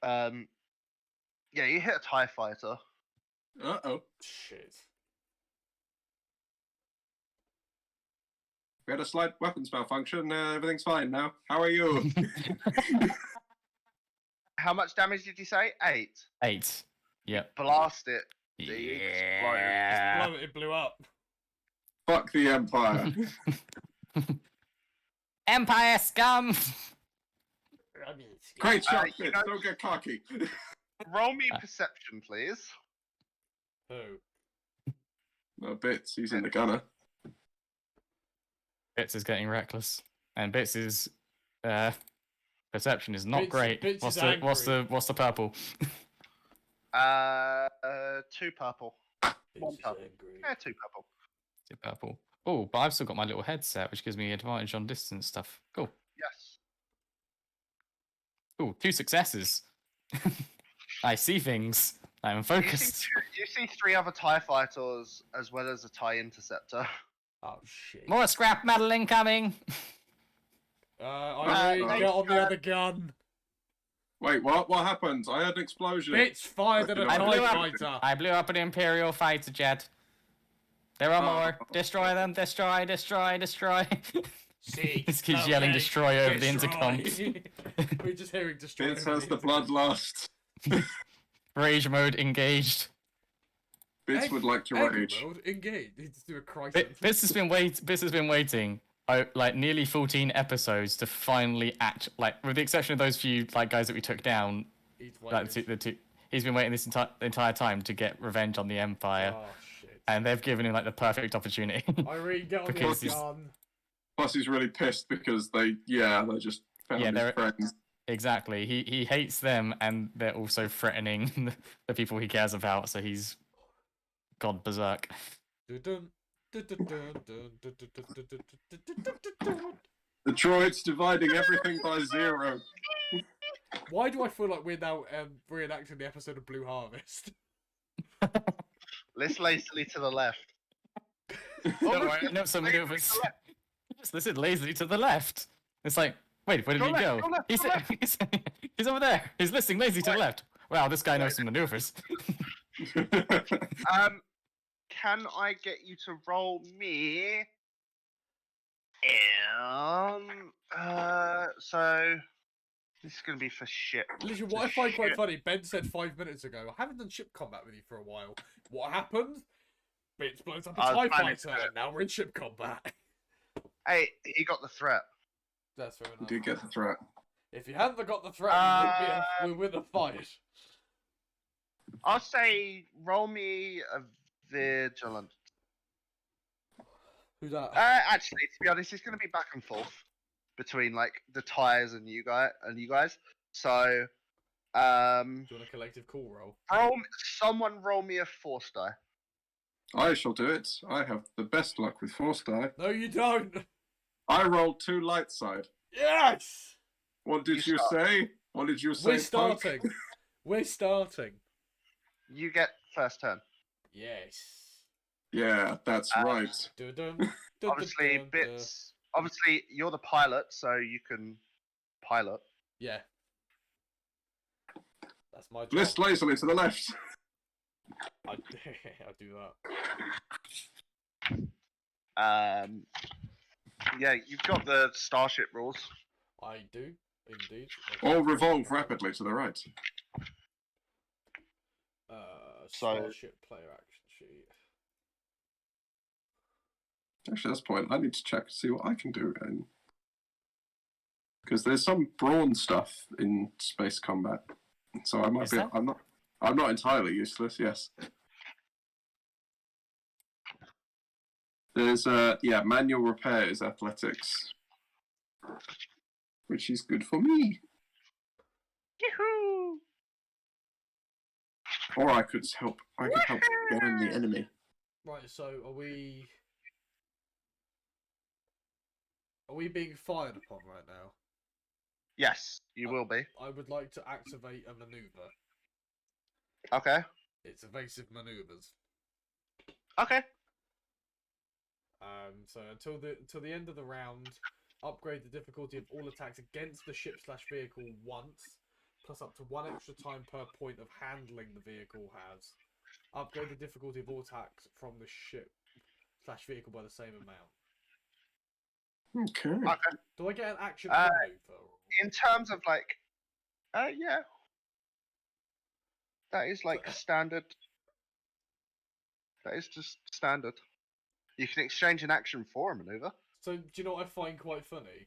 F: Yeah, you hit a TIE fighter.
A: Uh-oh.
E: Shit.
A: We had a slight weapons malfunction. Everything's fine now. How are you?
F: How much damage did you say? 8.
G: 8. Yep.
F: Blast it.
G: Yeah.
E: It blew up.
A: Fuck the Empire.
G: Empire scum.
A: Great shot,
F: you
A: Fitz.
F: know-
A: Don't get cocky.
F: Roll me perception, please.
E: Who?
A: No, Bits. He's in the gunner.
G: Bits is getting reckless, and Bits is perception is not
E: Bits-
G: great.
E: Bits
G: what's
E: is
G: the purple?
F: 2 purple. One purple. Yeah, 2 purple.
G: 2 purple. Oh, but I've still got my little headset, which gives me advantage on distance stuff. Cool.
F: Yes.
G: Ooh, 2 successes. I see things. I'm focused.
F: You see 3 other TIE fighters as well as a TIE interceptor.
E: Oh shit.
G: More scrap metal incoming.
E: I get on the other gun.
A: Wait, what? What happened? I heard an explosion.
E: Bits fired at a
G: I blew
E: TIE
G: up.
E: fighter.
G: I blew up an Imperial fighter jet. There are more. Destroy them. Destroy. Destroy. Destroy.
E: See,
G: This keeps yelling destroy over the intercom.
E: We're just hearing destroy.
A: Bits
E: over
A: has the bloodlust.
G: Rage mode engaged.
A: Bits would like to
E: Egg
A: rage.
E: mode, engage. Let's do a crisis.
G: Bits has been waiting like nearly 14 episodes to finally act, like with the exception of those few like guys that we took down.
E: He's
G: Like the two, he's been waiting this entire time to get revenge on the Empire,
E: Oh shit.
G: and they've given him like the perfect opportunity.
E: Irene, get on
G: Because
E: the
G: he's-
E: gun.
A: Plus, he's really pissed because they're just found
G: Yeah,
A: his
G: they're-
A: friends.
G: Exactly. He hates them, and they're also threatening the people he cares about. So he's gone berserk.
E: Dun-dun, dun-dun-dun, dun-dun-dun-dun-dun-dun-dun-dun-dun.
A: The droid's dividing everything by 0.
E: Why do I feel like we're now reenacting the episode of Blue Harvest?
F: Let's lazily to the left.
G: Don't worry, I know some maneuvers. Just listen lazily to the left. It's like, wait, where did
F: Go
G: he
F: left,
G: go?
F: go left,
G: He's,
F: go left.
G: he's over there. He's listening lazy to the left. Wow, this guy knows some maneuvers.
F: Can I get you to roll me? So this is gonna be for ship.
E: Literally, what I find quite funny, Ben said 5 minutes ago, I haven't done ship combat with you for a while. What happened? Bits blows up a
F: I
E: TIE
F: was planning
E: fighter,
F: to.
E: and now we're in ship combat.
F: Hey, he got the threat.
E: That's fair enough.
A: Do get the threat.
E: If you hadn't got the threat, we win the fight.
F: I'll say roll me a vigilant.
E: Who's that?
F: Actually, to be honest, it's going to be back and forth between like the tires and you guys. So,
E: Do you want a collective call roll?
F: someone roll me a force die.
A: I shall do it. I have the best luck with force die.
E: No, you don't.
A: I rolled 2 light side.
E: Yes.
A: What did you
F: start.
A: say? What did you say?
E: We're
A: punk?
E: starting. We're starting.
F: You get first turn.
E: Yes.
A: Yeah, that's right.
E: Dun-dun, dun-dun,
F: Obviously,
E: dun-dun.
F: bits. Obviously, you're the pilot, so you can pilot.
E: Yeah. That's my job.
A: List lazily to the left.
E: I'll do that.
F: Yeah, you've got the starship rules.
E: I do, indeed.
A: Or revolve rapidly to the right.
E: Starship player action sheet.
A: Actually, that's the point. I need to check to see what I can do. Because there's some brawn stuff in space combat. So I might
G: Is
A: be.
G: there?
A: I'm not entirely useless. Yes. There's manual repair is athletics, which is good for me.
F: Yahoo!
A: Or I could help burn the enemy.
E: Right, so are we being fired upon right now?
F: Yes, you will be.
E: I would like to activate a maneuver.
F: Okay.
E: It's evasive maneuvers.
F: Okay.
E: So until the end of the round, upgrade the difficulty of all attacks against the ship/vehicle once, plus up to 1 extra time per point of handling the vehicle has. Upgrade the difficulty of all attacks from the ship/vehicle by the same amount.
A: Okay.
F: Okay.
E: Do I get an action maneuver?
F: In terms of like, yeah, that is like standard. That is just standard. You can exchange an action for a maneuver.
E: So do you know what I find quite funny?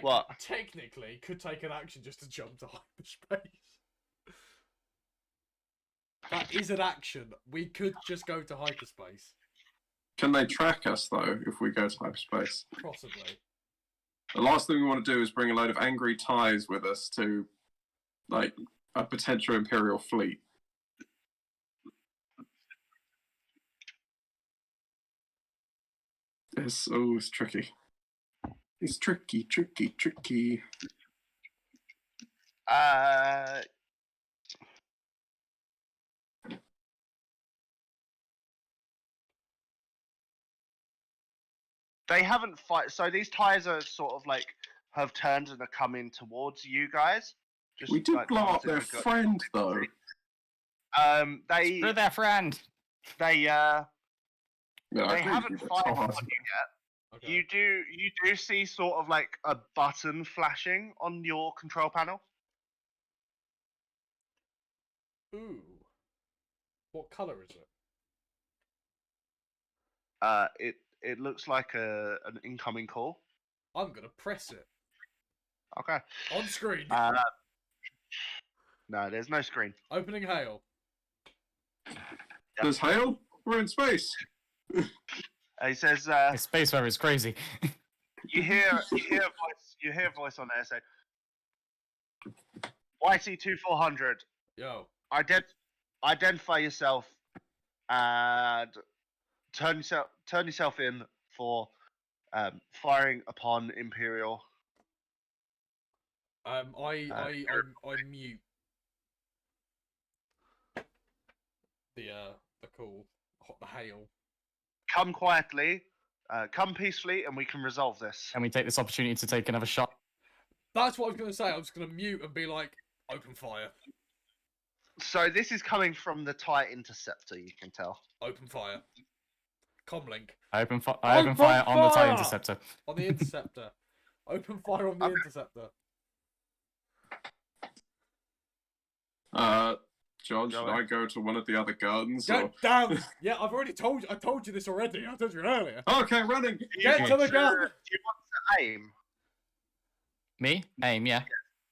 F: What?
E: Technically, could take an action just to jump to hyperspace. That is an action. We could just go to hyperspace.
A: Can they track us though if we go to hyperspace?
E: Possibly.
A: The last thing we want to do is bring a load of angry ties with us to, like, a potential Imperial fleet. It's tricky. It's tricky.
F: They haven't fight. So these ties are sort of like have turned and are coming towards you guys. Just
A: We did
F: like
A: blow
F: ones
A: up
F: that
A: their
F: we got-
A: friend though.
F: They
G: Screw their friend.
A: Yeah, I
F: they
A: agree
F: haven't
A: with you,
F: fired
A: that's
F: on
A: hard.
F: you yet.
E: Okay.
F: You do see sort of like a button flashing on your control panel.
E: Ooh. What colour is it?
F: It looks like an incoming call.
E: I'm gonna press it.
F: Okay.
E: On screen.
F: No, there's no screen.
E: Opening hail.
A: There's hail? We're in space.
F: He says,
G: The space weather is crazy.
F: you hear a voice on there say, YC2400,
E: Yo.
F: identify yourself and turn yourself in for firing upon Imperial.
E: I mute the call. The hail.
F: Come quietly, come peacefully, and we can resolve this.
G: Can we take this opportunity to take another shot?
E: That's what I was gonna say. I was gonna mute and be like, open fire.
F: So this is coming from the TIE Interceptor, you can tell.
E: Open fire. Comlink.
G: I open fire on the TIE Interceptor.
E: On the interceptor. Open fire on the interceptor.
A: John, should I go to one of the other gardens?
E: Go
A: Or...
E: down. Yeah, I've already told you. I told you this already. I told you earlier.
A: Okay, running.
E: Get to the garden.
F: Do you want to aim?
G: Me? Aim, yeah.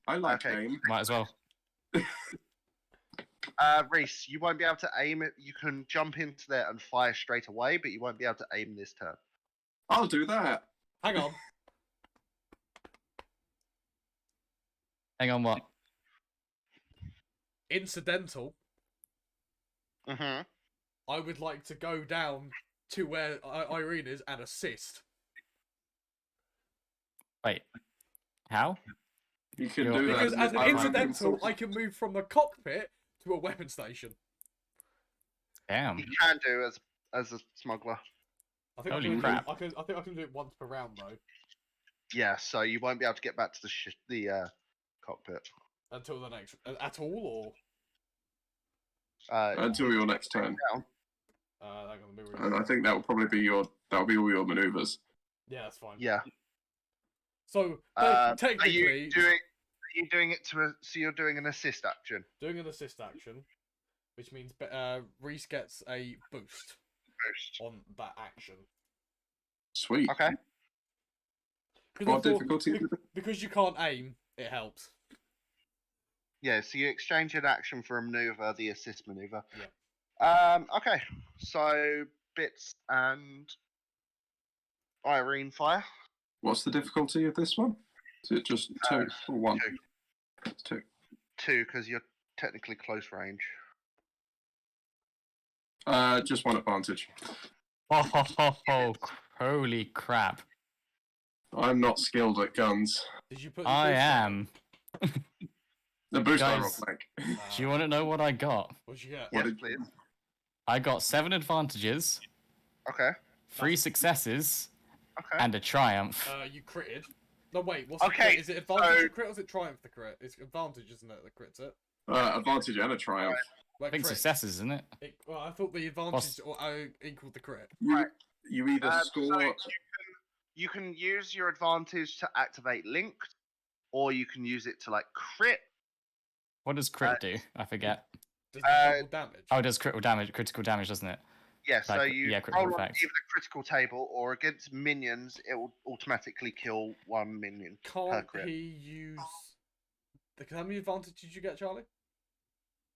A: I like
F: Okay.
A: aim.
G: Might as well.
F: Reese, you won't be able to aim it. You can jump into there and fire straight away, but you won't be able to aim this turn.
A: I'll do that.
E: Hang on.
G: Hang on, what?
E: Incidental.
F: Mm-hmm.
E: I would like to go down to where Irene is and assist.
G: Wait. How?
A: You can
G: You're-
A: do that.
E: Because as an
A: I like
E: incidental,
A: it.
E: I can move from the cockpit to a weapon station.
G: Damn.
F: You can do as a smuggler.
E: I think
G: Holy
E: I can
G: crap.
E: I think I can do it once per round though,
F: Yeah, so you won't be able to get back to the cockpit.
E: until the next at all,
A: Until your next turn.
E: or that's gonna be really.
A: And I think that will probably be all your maneuvers.
E: Yeah, that's fine.
F: Yeah.
E: So
F: Are
E: technically,
F: you doing it so you're doing an assist action?
E: doing an assist action, which means Reese gets a boost on that action.
A: Sweet.
F: Okay.
A: What difficulty?
E: Because you can't aim, it helps.
F: Yeah, so you exchange an action for a maneuver, the assist maneuver.
E: Yeah.
F: Okay, so Bits and Irene fire.
A: What's the difficulty of this one? Is it just 2 or 1?
F: 2.
A: It's 2.
F: 2, because you're technically close range.
A: Just 1 advantage.
G: Oh, holy crap.
A: I'm not skilled at guns.
E: Did you put? The
G: I
E: boost
G: am.
A: The boost I roll
G: Guys,
A: blank.
E: on?
G: Do you want to know what I got?
E: What'd you get?
A: What
F: Yes,
A: did-
F: please.
G: I got 7 advantages,
F: Okay.
G: 3 successes,
F: Okay.
G: and a triumph.
E: You critted. No, wait. What's the
F: Okay,
E: crit? Is it advantage
F: so-
E: the crit or is it triumph the crit? It's advantage, isn't it? The crit's it.
A: Advantage and a triumph.
E: Like
G: I think
E: crit.
G: successes, isn't it?
E: Well, I thought the advantage equaled the crit.
A: You either score.
F: So you can use your advantage to activate linked, or you can use it to like crit.
G: What does crit do? I forget.
E: Does it double damage?
G: Oh, it does critical damage, doesn't it?
F: Yeah, so
G: Like,
F: you
G: yeah, critical
F: roll on
G: effects.
F: either the critical table or against minions, it will automatically kill 1 minion per
E: Can't
F: crit.
E: he use? How many advantage did you get, Charlie?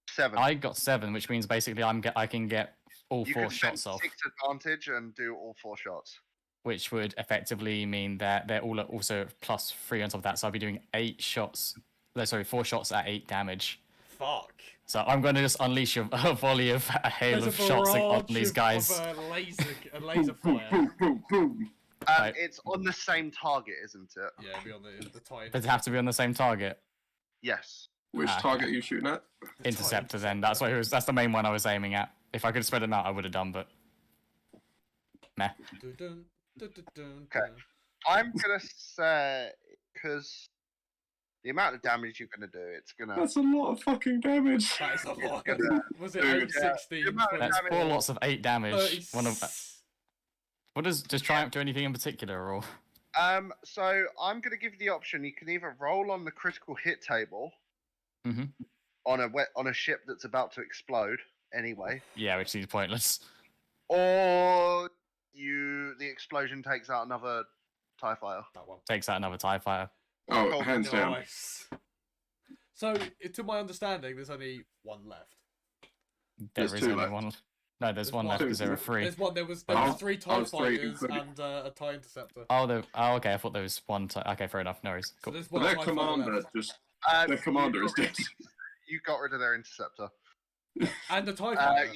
F: 7.
G: I got 7, which means basically I can get all
F: you
G: 4
F: can spend
G: shots off,
F: 6 advantage and do all 4 shots.
G: which would effectively mean that they're all also plus 3 on top of that. So I'll be doing 8 shots. No, sorry, 4 shots at 8 damage.
E: Fuck.
G: So I'm going to just unleash a volley of a hail
E: There's
G: of
E: a
G: shots on
E: barrage
G: these guys.
E: of a laser fire.
A: Boom, boom, boom.
G: Right.
F: It's on the same target, isn't it?
E: Yeah, it'll be on the tie.
G: Does it have to be on the same target?
F: Yes.
A: Which
G: Ah,
A: target are you shooting at?
G: Interceptor then. That's that's the main one I was aiming at. If I could spread them out, I would have done, but meh.
F: Okay. I'm gonna say because the amount of damage you're gonna do, it's gonna.
A: That's a lot of fucking damage.
E: That is a lot.
F: gonna
E: Was it
A: Dude,
E: 816?
F: the amount of
G: That's
F: damage-
G: 4 lots of 8 damage. One of
E: 30.
G: what does Triumph do anything in particular or?
F: So I'm gonna give you the option. You can either roll on the critical hit table
G: Mhm.
F: on a ship that's about to explode anyway,
G: Yeah, which seems pointless.
F: or the explosion takes out another TIE fighter.
E: That one.
G: Takes out another TIE fighter.
A: Oh,
F: Oh,
A: hands down.
E: Nice. So, to my understanding, there's only one left.
G: There
A: There's
G: is
A: 2
G: only
A: left.
G: one. No, there's one
E: one.
G: left because there were 3.
E: There's one. There was
A: Oh,
E: 3
A: I
E: TIE
A: was 3,
E: fighters
A: including-
E: and a TIE interceptor.
G: Oh, okay. I thought there was one. Okay, fair enough. No worries.
E: So
G: Cool.
E: there's
A: But
E: one
A: their
E: TIE fighter
A: commander
E: left.
A: just.
F: Uh,
A: Their commander is dead.
F: You got rid of their interceptor.
E: And the TIE fighter.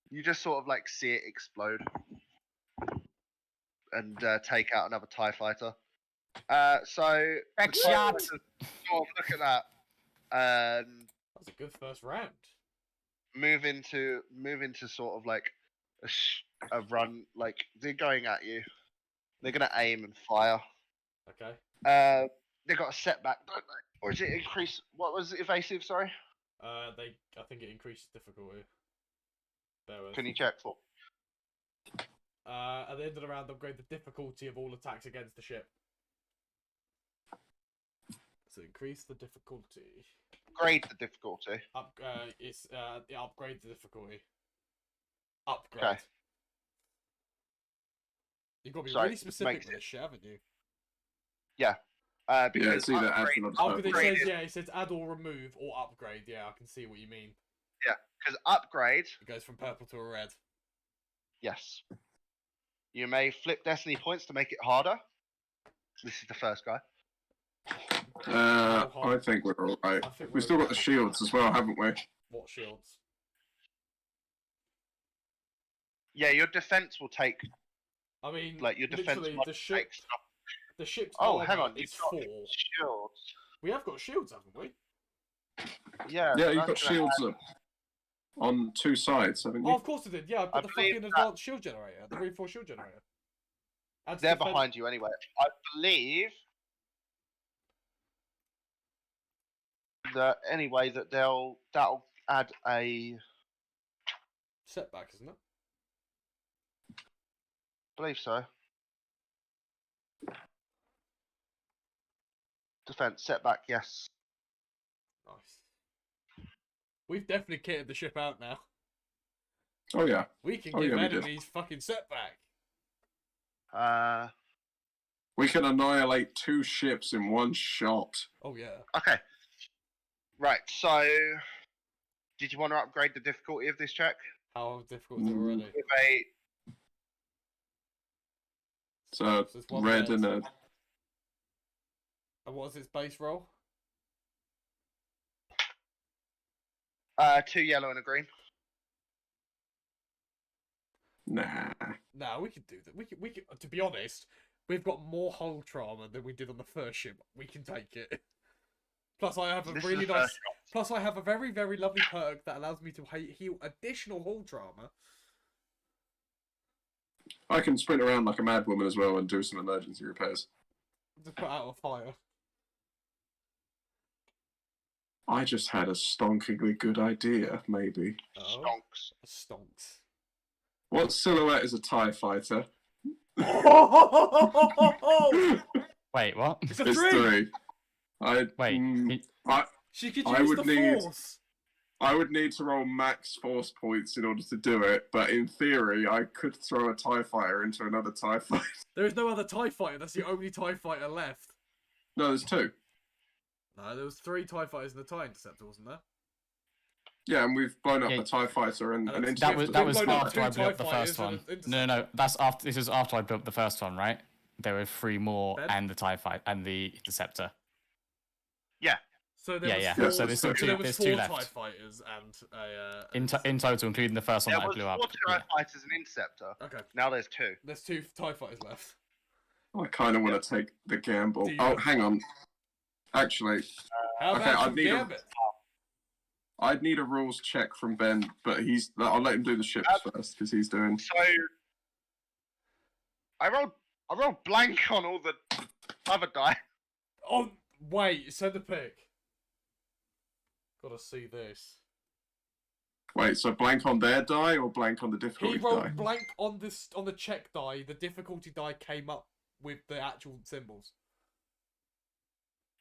F: You just sort of like see it explode and take out another TIE fighter. So
G: Back
F: the TIE
G: shot.
F: fighters sort of look at that and
E: That was a good first round.
F: move into sort of like a run. Like they're going at you. They're gonna aim and fire.
E: Okay.
F: They got a setback, don't they? Or is it increase? What was it, evasive? Sorry.
E: I think it increases difficulty. Bear with.
F: Can you check for?
E: At the end of the round, upgrade the difficulty of all attacks against the ship. So increase the difficulty.
F: Grade the difficulty.
E: Upgrade the difficulty. Upgrade.
F: Okay.
E: You've got to be
F: Sorry,
E: really specific
F: makes
E: with this shit, haven't you?
A: Yeah,
F: Because
A: it's either add
F: upgrade,
A: another
E: Oh,
A: type.
E: because
F: Upgrade
E: it says,
F: is-
E: it says add or remove or upgrade. Yeah, I can see what you mean.
F: because upgrade,
E: It goes from purple to a red.
F: yes. You may flip destiny points to make it harder. This is the first guy.
A: I think we're alright.
E: I think
A: We've
E: we're
A: still got the shields as well, haven't we?
E: What shields?
F: Yeah, your defense will take
E: I mean,
F: like your defense.
E: literally,
F: mod
E: the ship,
F: takes stuff.
E: the ship's
F: Oh,
E: armor
F: hang on,
E: is
F: you've got
E: 4.
F: shields.
E: We have got shields, haven't we?
F: Yeah,
A: Yeah,
F: so
A: you've got
F: that's gonna
A: shields
F: add-
A: up on 2 sides, haven't
E: Oh,
A: you?
E: of course I did. Yeah, I
F: I
E: put the
F: believe
E: fucking
F: that-
E: advanced shield generator, the reinforced shield generator. Adds
F: They're
E: defense-
F: behind you anyway. I believe that anyway that'll add a.
E: setback, isn't it?
F: I believe so. Defense setback, yes.
E: Nice. We've definitely kitted the ship out now.
A: Oh yeah.
E: We can
A: Oh,
E: give
A: yeah, we did.
E: enemies fucking setback.
A: We can annihilate 2 ships in one shot.
E: Oh yeah.
F: Okay. Right, so Did you want to upgrade the difficulty of this check?
E: How difficult is it already?
F: With a
A: So
E: So it's one
A: red
E: red.
A: and a.
E: And what is its base roll?
F: 2 yellow and a green.
A: Nah.
E: No, we can do that. We can. To be honest, we've got more hull trauma than we did on the first ship. We can take it. Plus, I have a
F: This is
E: really
F: the
E: nice.
F: first shot.
E: Plus, I have a very, very lovely perk that allows me to heal additional hull trauma.
A: I can sprint around like a mad woman as well and do some emergency repairs.
E: To put out a fire.
A: I just had a stonkingly good idea, maybe.
E: Oh,
F: Stonks.
E: stonks.
A: What silhouette is a TIE fighter?
G: Wait, what?
E: It's a
A: It's
E: three.
A: 3.
G: Wait,
E: She could
A: I
E: use
A: would
E: the
A: need-
E: force.
A: I would need to roll max force points in order to do it, but in theory, I could throw a TIE fighter into another TIE fighter.
E: There is no other TIE fighter. That's the only TIE fighter left.
A: No, there's 2.
E: No, there was 3 TIE fighters in the TIE Interceptor, wasn't there?
A: Yeah, and we've blown up
G: Yeah.
A: a TIE fighter and an
E: That
A: interceptor.
G: That was
E: We've blown up
G: after
E: 2
G: I blew up the
E: TIE
G: first
E: fighters
G: one.
E: and an
G: No, that's after. This was after I built the first one, right? There were 3 more,
E: Ben?
G: and the TIE fight and the interceptor.
E: So there
G: Yeah,
E: was
G: yeah.
E: 4,
G: So there's still
E: so
G: two.
E: there was
G: There's
E: 4
G: 2
E: TIE
G: left
E: fighters and a.
G: in total, including the first one
F: There
G: that I
F: was
G: blew
F: 4
G: up.
F: TIE
G: Yeah.
F: fighters and interceptor.
E: Okay,
F: Now there's 2.
E: there's 2 TIE fighters left.
A: I kind of want to take the gamble.
E: Do you?
A: Oh, hang on. Actually,
E: How
A: Okay,
E: about
A: I
E: some
A: need a-
E: Gambit?
A: I'd need a rules check from Ben, but I'll let him do the ships first because he's doing.
F: So I rolled blank on all the other die.
E: Oh, wait, send a pic. Gotta see this.
A: Wait, so blank on their die or blank on the
E: He
A: difficulty
E: rolled
A: die?
E: blank on this on the check die. The difficulty die came up with the actual symbols.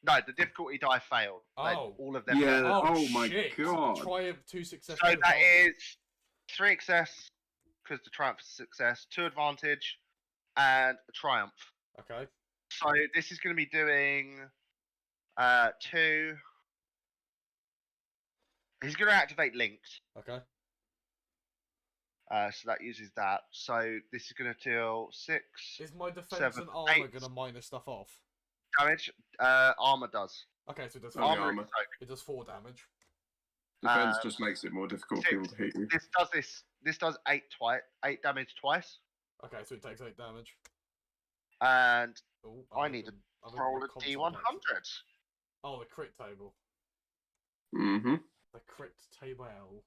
F: No, the difficulty die failed. Like,
E: Oh.
F: all of them.
A: Yeah.
F: failed.
A: Oh my
E: shit.
A: God.
E: Triumph 2 success.
F: So
E: 2
F: that
E: advantage.
F: is 3 success because the triumph is success, 2 advantage, and a triumph.
E: Okay.
F: So this is going to be doing 2. He's going to activate links.
E: Okay.
F: So that uses that. So this is going to deal 6
E: Is my defense
F: 7,
E: and armor
F: 8
E: gonna minus stuff off?
F: damage. Armor does.
E: Okay, so it does
A: Only
E: 4,
A: armor.
E: it does 4 damage.
A: Defense just makes it more difficult for
F: 6.
A: people to hit you.
F: This does 8 damage twice.
E: Okay, so it takes 8 damage.
F: And
E: Ooh,
F: I need to roll a D100.
E: Oh, the crit table.
A: Mm-hmm.
E: The crit table.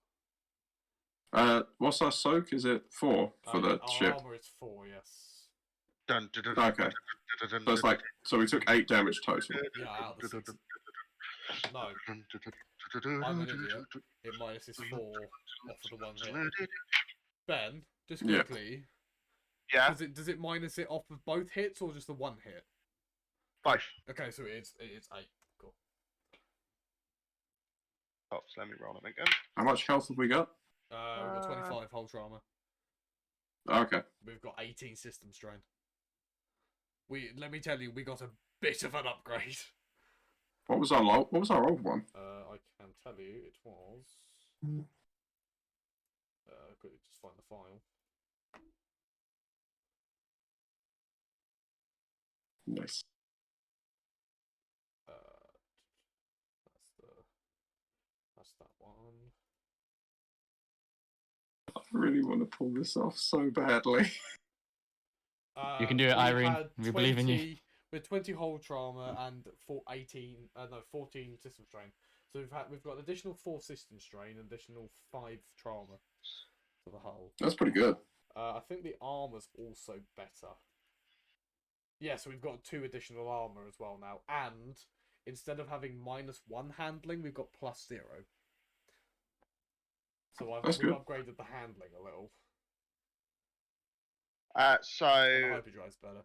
A: What's our soak? Is it 4 for the
E: Our
A: ship?
E: armor is 4, yes.
F: Dun, dun, dun,
A: Okay.
F: dun,
A: So it's like, so we took 8 damage total.
E: Yeah, out of the 6. No, I'm an idiot. It minuses 4 off of the 1 hit. Ben, just
A: Yeah.
E: quickly,
F: Yeah,
E: does it minus it off of both hits or just the 1 hit?
F: both.
E: Okay, so it's 8. Cool.
F: Oh, so let me roll them again.
A: How much health have we got?
E: We've got 25 hull trauma.
A: Okay.
E: We've got 18 system strain. Let me tell you, we got a bit of an upgrade.
A: What was our old one?
E: I can tell you it was. Quickly just find the file.
A: Nice.
E: That's that one.
A: I really want to pull this off so badly.
G: You can do it,
E: we
G: Irene.
E: had
G: We believe in you.
E: 20 With 20 hull trauma and 14 system strain. So we've got an additional 4 system strain, and additional 5 trauma to the hull.
A: That's pretty good.
E: I think the armor's also better. Yeah, so we've got 2 additional armor as well now, and instead of having -1 handling, we've got +0. So
A: That's
E: we've
A: good.
E: upgraded the handling a little.
F: So
E: And the hyperdrive's better.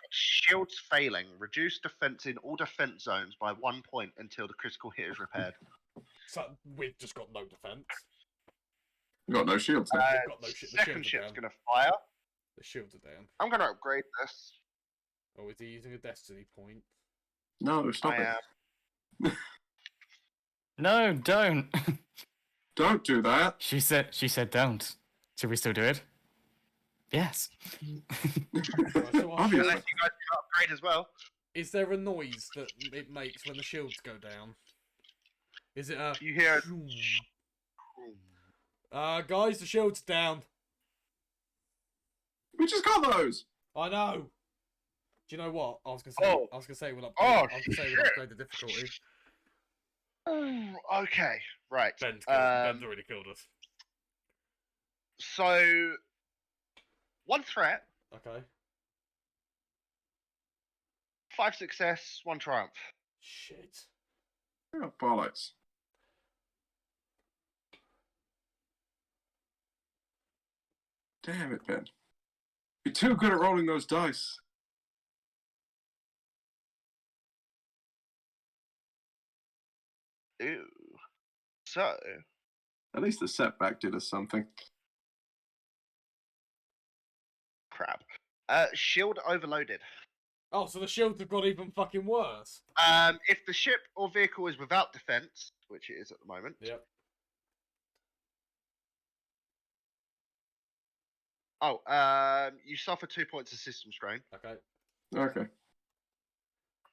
F: shields failing. Reduce defense in all defense zones by 1 point until the critical hit is repaired.
E: So we've just got no defense.
A: We got no shields. Then.
E: We've got no shit. The
F: Second
E: shields are
F: ship's
E: down.
F: going to fire.
E: The shields are down.
F: I'm going to upgrade this.
E: Oh, is he using a destiny point?
A: No, stop
F: I
A: it.
F: am.
G: No, don't.
A: Don't do that.
G: She said don't. Should we still do it? Yes.
E: Right, so our
A: Obviously.
F: Unless you guys can upgrade as well.
E: Is there a noise that it makes when the shields go down? Is it a...
F: You hear.
E: guys, the shield's down.
A: We just got those.
E: I know. Do you know what? I was gonna say we'll upgrade.
F: Oh,
E: I was gonna say we'll upgrade the difficulty.
F: Okay, right.
E: Ben's already killed us.
F: So, one threat,
E: Okay.
F: 5 success, 1 triumph.
E: Shit.
A: Oh, bollocks. Damn it, Ben. You're too good at rolling those dice.
F: Ooh. So,
A: At least the setback did us something.
F: crap. Shield overloaded.
E: Oh, so the shields have got even fucking worse.
F: If the ship or vehicle is without defense, which it is at the moment,
E: Yep.
F: you suffer 2 points of system strain.
E: Okay.
A: Okay.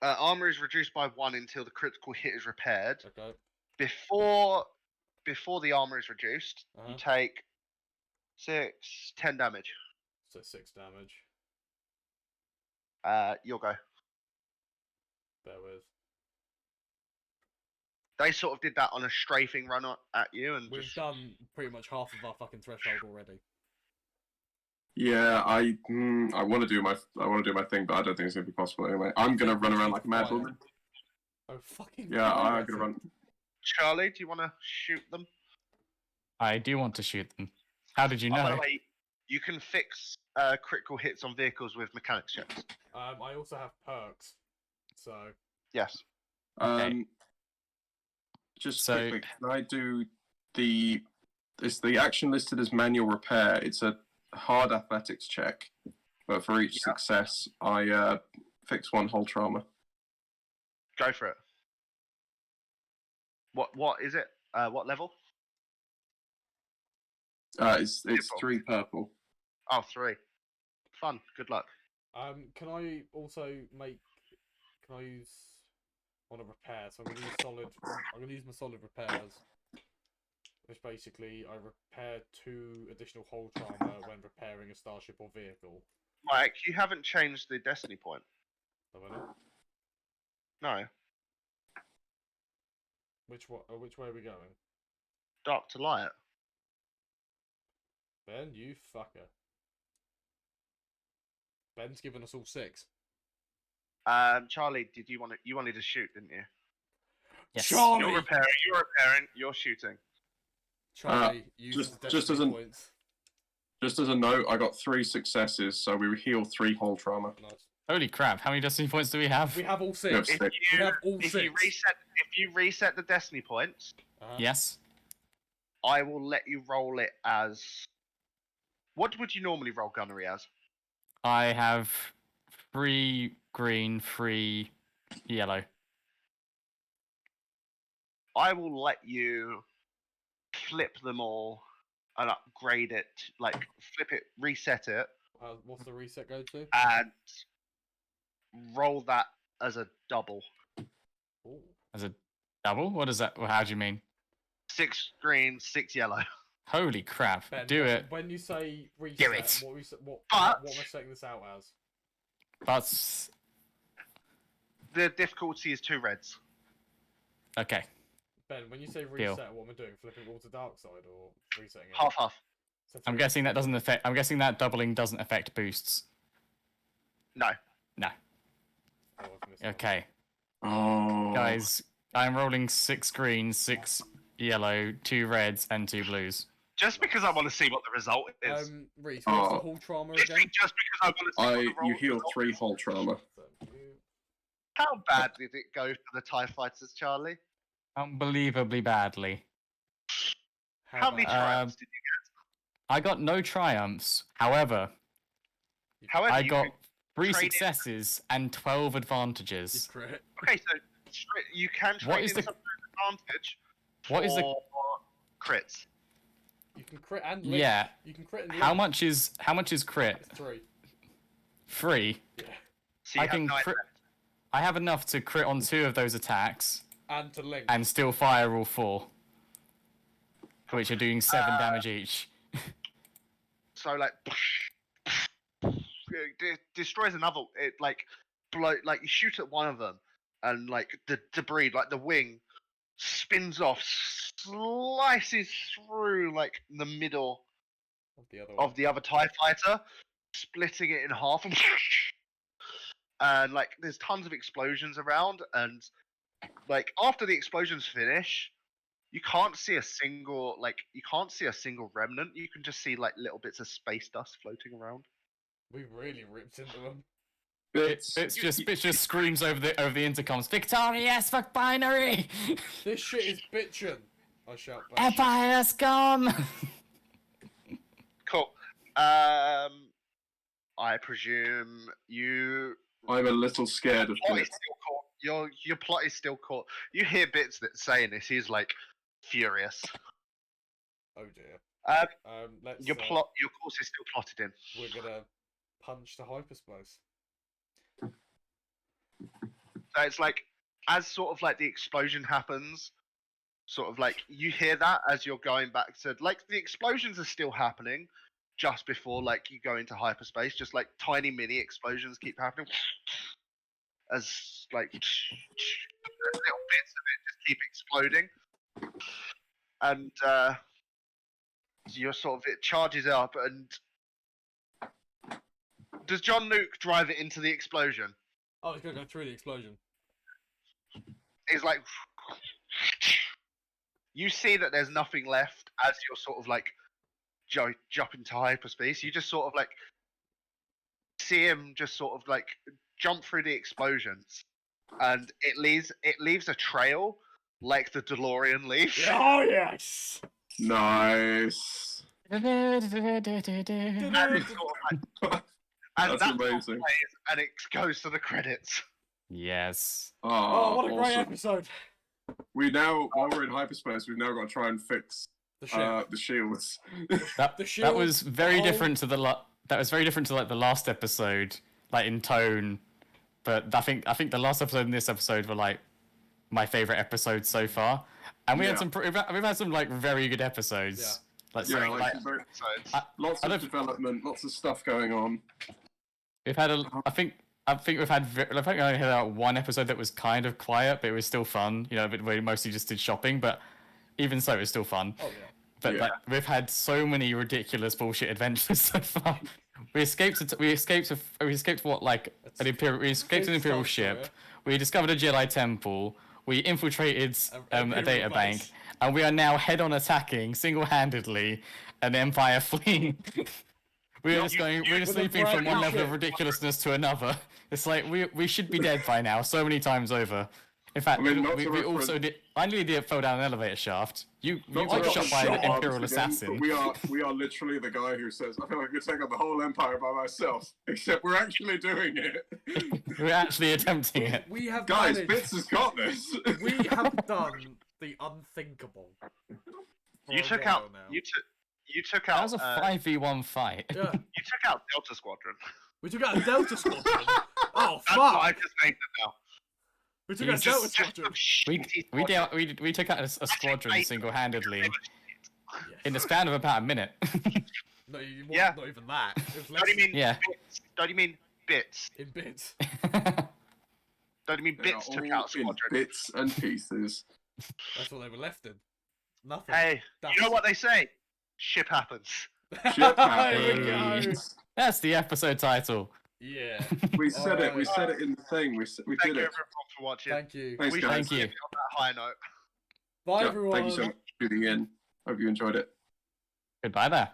F: Armor is reduced by 1 until the critical hit is repaired.
E: Okay.
F: Before the armor is reduced,
E: Uh-huh.
F: you take 10 damage.
E: So 6 damage.
F: You'll go.
E: Bear with.
F: They sort of did that on a strafing run at you, and
E: We've
F: just
E: done pretty much half of our fucking threshold already.
A: Yeah, I want to do my thing, but I don't think it's gonna be possible anyway. I'm gonna run around like a mad woman.
E: Oh fucking.
A: Yeah, I'm
E: Christ.
A: gonna run.
F: Charlie, do you want to shoot them?
G: I do want to shoot them. How did you
F: Oh, by the
G: know?
F: way, you can fix critical hits on vehicles with mechanics checks.
E: I also have perks, so
F: Yes.
G: Okay.
A: Just
G: So-
A: quickly, can I do the? Is the action listed as manual repair? It's a hard athletics check, but for each success, I fix 1 whole trauma.
F: Go for it. What is it? What level?
A: It's
F: Purple.
A: 3 purple.
F: Oh, 3. Fun. Good luck.
E: can I also make? Can I use on a repair? So I'm gonna use solid. I'm gonna use my solid repairs, which basically I repair 2 additional hull trauma when repairing a starship or vehicle.
F: Mike, you haven't changed the destiny point.
E: Have I not?
F: No.
E: Which way are we going?
F: Dark to light.
E: Ben, you fucker. Ben's given us all 6.
F: Charlie, you wanted to shoot, didn't you?
G: Yes.
E: Charlie!
F: You're repairing, you're shooting.
E: Charlie, use
A: just
E: destiny
A: as an-
E: points.
A: Just as a note, I got 3 successes, so we heal 3 whole trauma.
E: Nice.
G: Holy crap! How many destiny points do we have?
E: We have all 6.
A: Yep.
F: If
A: Six.
E: We
F: you
E: have all
F: if
E: 6.
F: you reset the destiny points,
G: Yes.
F: I will let you roll it as. What would you normally roll gunnery as?
G: I have 3 green, 3 yellow.
F: I will let you flip them all and upgrade it, like flip it, reset it,
E: What's the reset go to?
F: and roll that as a double.
E: Ooh.
G: As a double? What is that? How do you mean?
F: 6 green, 6 yellow.
G: Holy crap!
E: Ben,
G: Do it.
E: When you say reset,
G: Do it.
E: what
F: But-
E: am I setting this out as?
G: But
F: The difficulty is 2 reds.
G: okay.
E: Ben, when you say
G: Deal.
E: reset, what am I doing? Flipping all to dark side or resetting it?
F: Half.
E: So
G: I'm
E: three-
G: guessing that doesn't affect. I'm guessing that doubling doesn't affect boosts.
F: No.
G: No.
E: Oh, I've missed one.
G: Okay,
A: Oh,
G: guys, I'm rolling 6 green, 6 yellow, 2 reds, and 2 blues.
F: Just because I want to see what the result is.
E: Reese, what's the
A: Oh.
E: whole trauma
F: Literally
E: again?
F: just because I want to see what the
A: you
F: roll
A: heal
F: result
A: 3
F: is.
A: whole trauma.
E: Thank you.
F: How bad did it go for the TIE fighters, Charlie?
G: Unbelievably badly.
F: How many
E: bad?
F: triumphs did you
G: I got no triumphs. However,
F: get? However,
G: I
F: you
G: got
F: can-
G: 3
F: trade it.
G: successes and 12
E: You
G: advantages.
E: crit.
F: Okay, so you can
G: What
F: trade
G: is
F: in
G: the-
F: some advantage.
G: What is the
F: for crits.
E: You can crit and link.
G: Yeah.
E: You can crit and
G: How
E: link.
G: much is crit?
E: It's 3.
G: 3.
E: Yeah.
F: So you
G: I
F: have
G: can
F: 9
G: crit.
F: left.
G: I have enough to crit on 2 of those attacks
E: And to link.
G: and still fire all 4, which are doing 7 damage each.
F: So like, it destroys another. It like like you shoot at one of them, and like the debris, like the wing, spins off, slices through like the middle of the other TIE fighter, splitting it in half, and like there's tons of explosions around, and like after the explosions finish, you can't see a single remnant. You can just see like little bits of space dust floating around.
E: We really ripped into them.
G: It just screams over the intercoms. Victorious fuck binary!
E: This shit is bitchin'. I shout back.
G: Empire scum!
F: Cool. I presume you.
A: I'm a little scared of
F: Plot is
A: Blitz.
F: still caught. Your plot is still caught. You hear bits that saying this. He's like furious.
E: Oh dear. Let's.
F: Your course is still plotted in.
E: We're gonna punch the hyperspace.
F: So it's like, as sort of like the explosion happens, sort of like you hear that as you're going back to like the explosions are still happening just before like you go into hyperspace. Just like tiny mini explosions keep happening as like little bits of it just keep exploding, and you're sort of it charges up. And does John Luke drive it into the explosion?
E: Oh, it's gonna go through the explosion.
F: It's like you see that there's nothing left as you're sort of like jump into hyperspace. You just sort of like see him just sort of like jump through the explosions, and it leaves a trail like the DeLorean leaves.
E: Oh yes.
A: Nice.
F: And it's sort of like, and
A: That's
F: that
A: amazing.
F: plays, and it goes to the credits.
G: Yes.
E: Oh, what a great
A: awesome.
E: episode.
A: We now, while we're in hyperspace, we've now got to try and fix
E: The ship.
A: the shields.
G: That
E: The
G: that
E: shield,
G: was very
E: the
G: different to that was very different to like the last episode, like in tone. But I think the last episode and this episode were like my favorite episodes so far. And we had some we've had some like very good episodes.
E: Yeah.
G: Like,
A: Yeah,
G: so,
A: like,
G: like
A: very-
F: So
A: lots
G: I
A: of
G: don't-
A: development, lots of stuff going on.
G: we've had I think we've had I think I only had one episode that was kind of quiet, but it was still fun. You know, but we mostly just did shopping, but even so, it was still fun.
E: Oh yeah.
G: But
A: Yeah.
G: like we've had so many ridiculous bullshit adventures so far. We escaped what like an imperial an imperial ship. We discovered a Jedi temple. We infiltrated a
E: Imperial
G: data
E: base.
G: bank, and we are now head-on attacking single-handedly an Empire fleet. We're just leaping from one level of ridiculousness to another. It's like we should be dead by now so many times over. In fact,
A: I mean, not
G: we
A: to
G: also
A: reference-
G: did. I nearly fell down an elevator shaft. You
A: Not
G: got
A: to
G: shot by an
A: shut
G: Imperial
A: arms again,
G: assassin.
A: but we are literally the guy who says, "I feel like I could take on the whole empire by myself." Except we're actually doing it.
G: We're actually attempting it.
E: We have
A: Guys,
E: managed-
A: Bits has got this.
E: We have done the unthinkable. for
F: you
E: a
F: took
E: while
F: out
E: now.
F: you took
G: That
F: out
G: was a 5v1 fight.
E: Yeah.
F: you took out Delta Squadron.
E: We took out a Delta Squadron. Oh
F: That's what I
E: fuck!
F: just made them now.
E: We took
G: You
E: out a
G: just-
E: Delta Squadron.
G: We took out a squadron single-handedly
E: Yes.
G: in the span of about a minute.
E: No, you
F: Yeah.
E: not even that. It was less
F: Don't you mean
G: Yeah.
F: bits? Don't you mean bits?
E: in bits.
F: Don't you mean
A: They are
F: bits took
A: all
F: out
A: in
F: Squadron?
A: bits and pieces.
E: That's what they were left in. Nothing.
F: Hey,
E: That's-
F: you know what they say? Shit happens.
A: Shit
E: There we go.
A: happens.
G: That's the episode title.
E: Yeah.
A: We said it. We
E: Alright.
A: said it in the thing. We
F: Thank
A: did
F: you
A: it.
F: everyone for watching.
E: Thank you.
A: Thanks,
F: We
A: guys.
G: Thank you.
F: On that high note.
E: Bye
A: Yeah,
E: everyone.
A: thank you so much for tuning in. Hope you enjoyed it.
G: Goodbye there.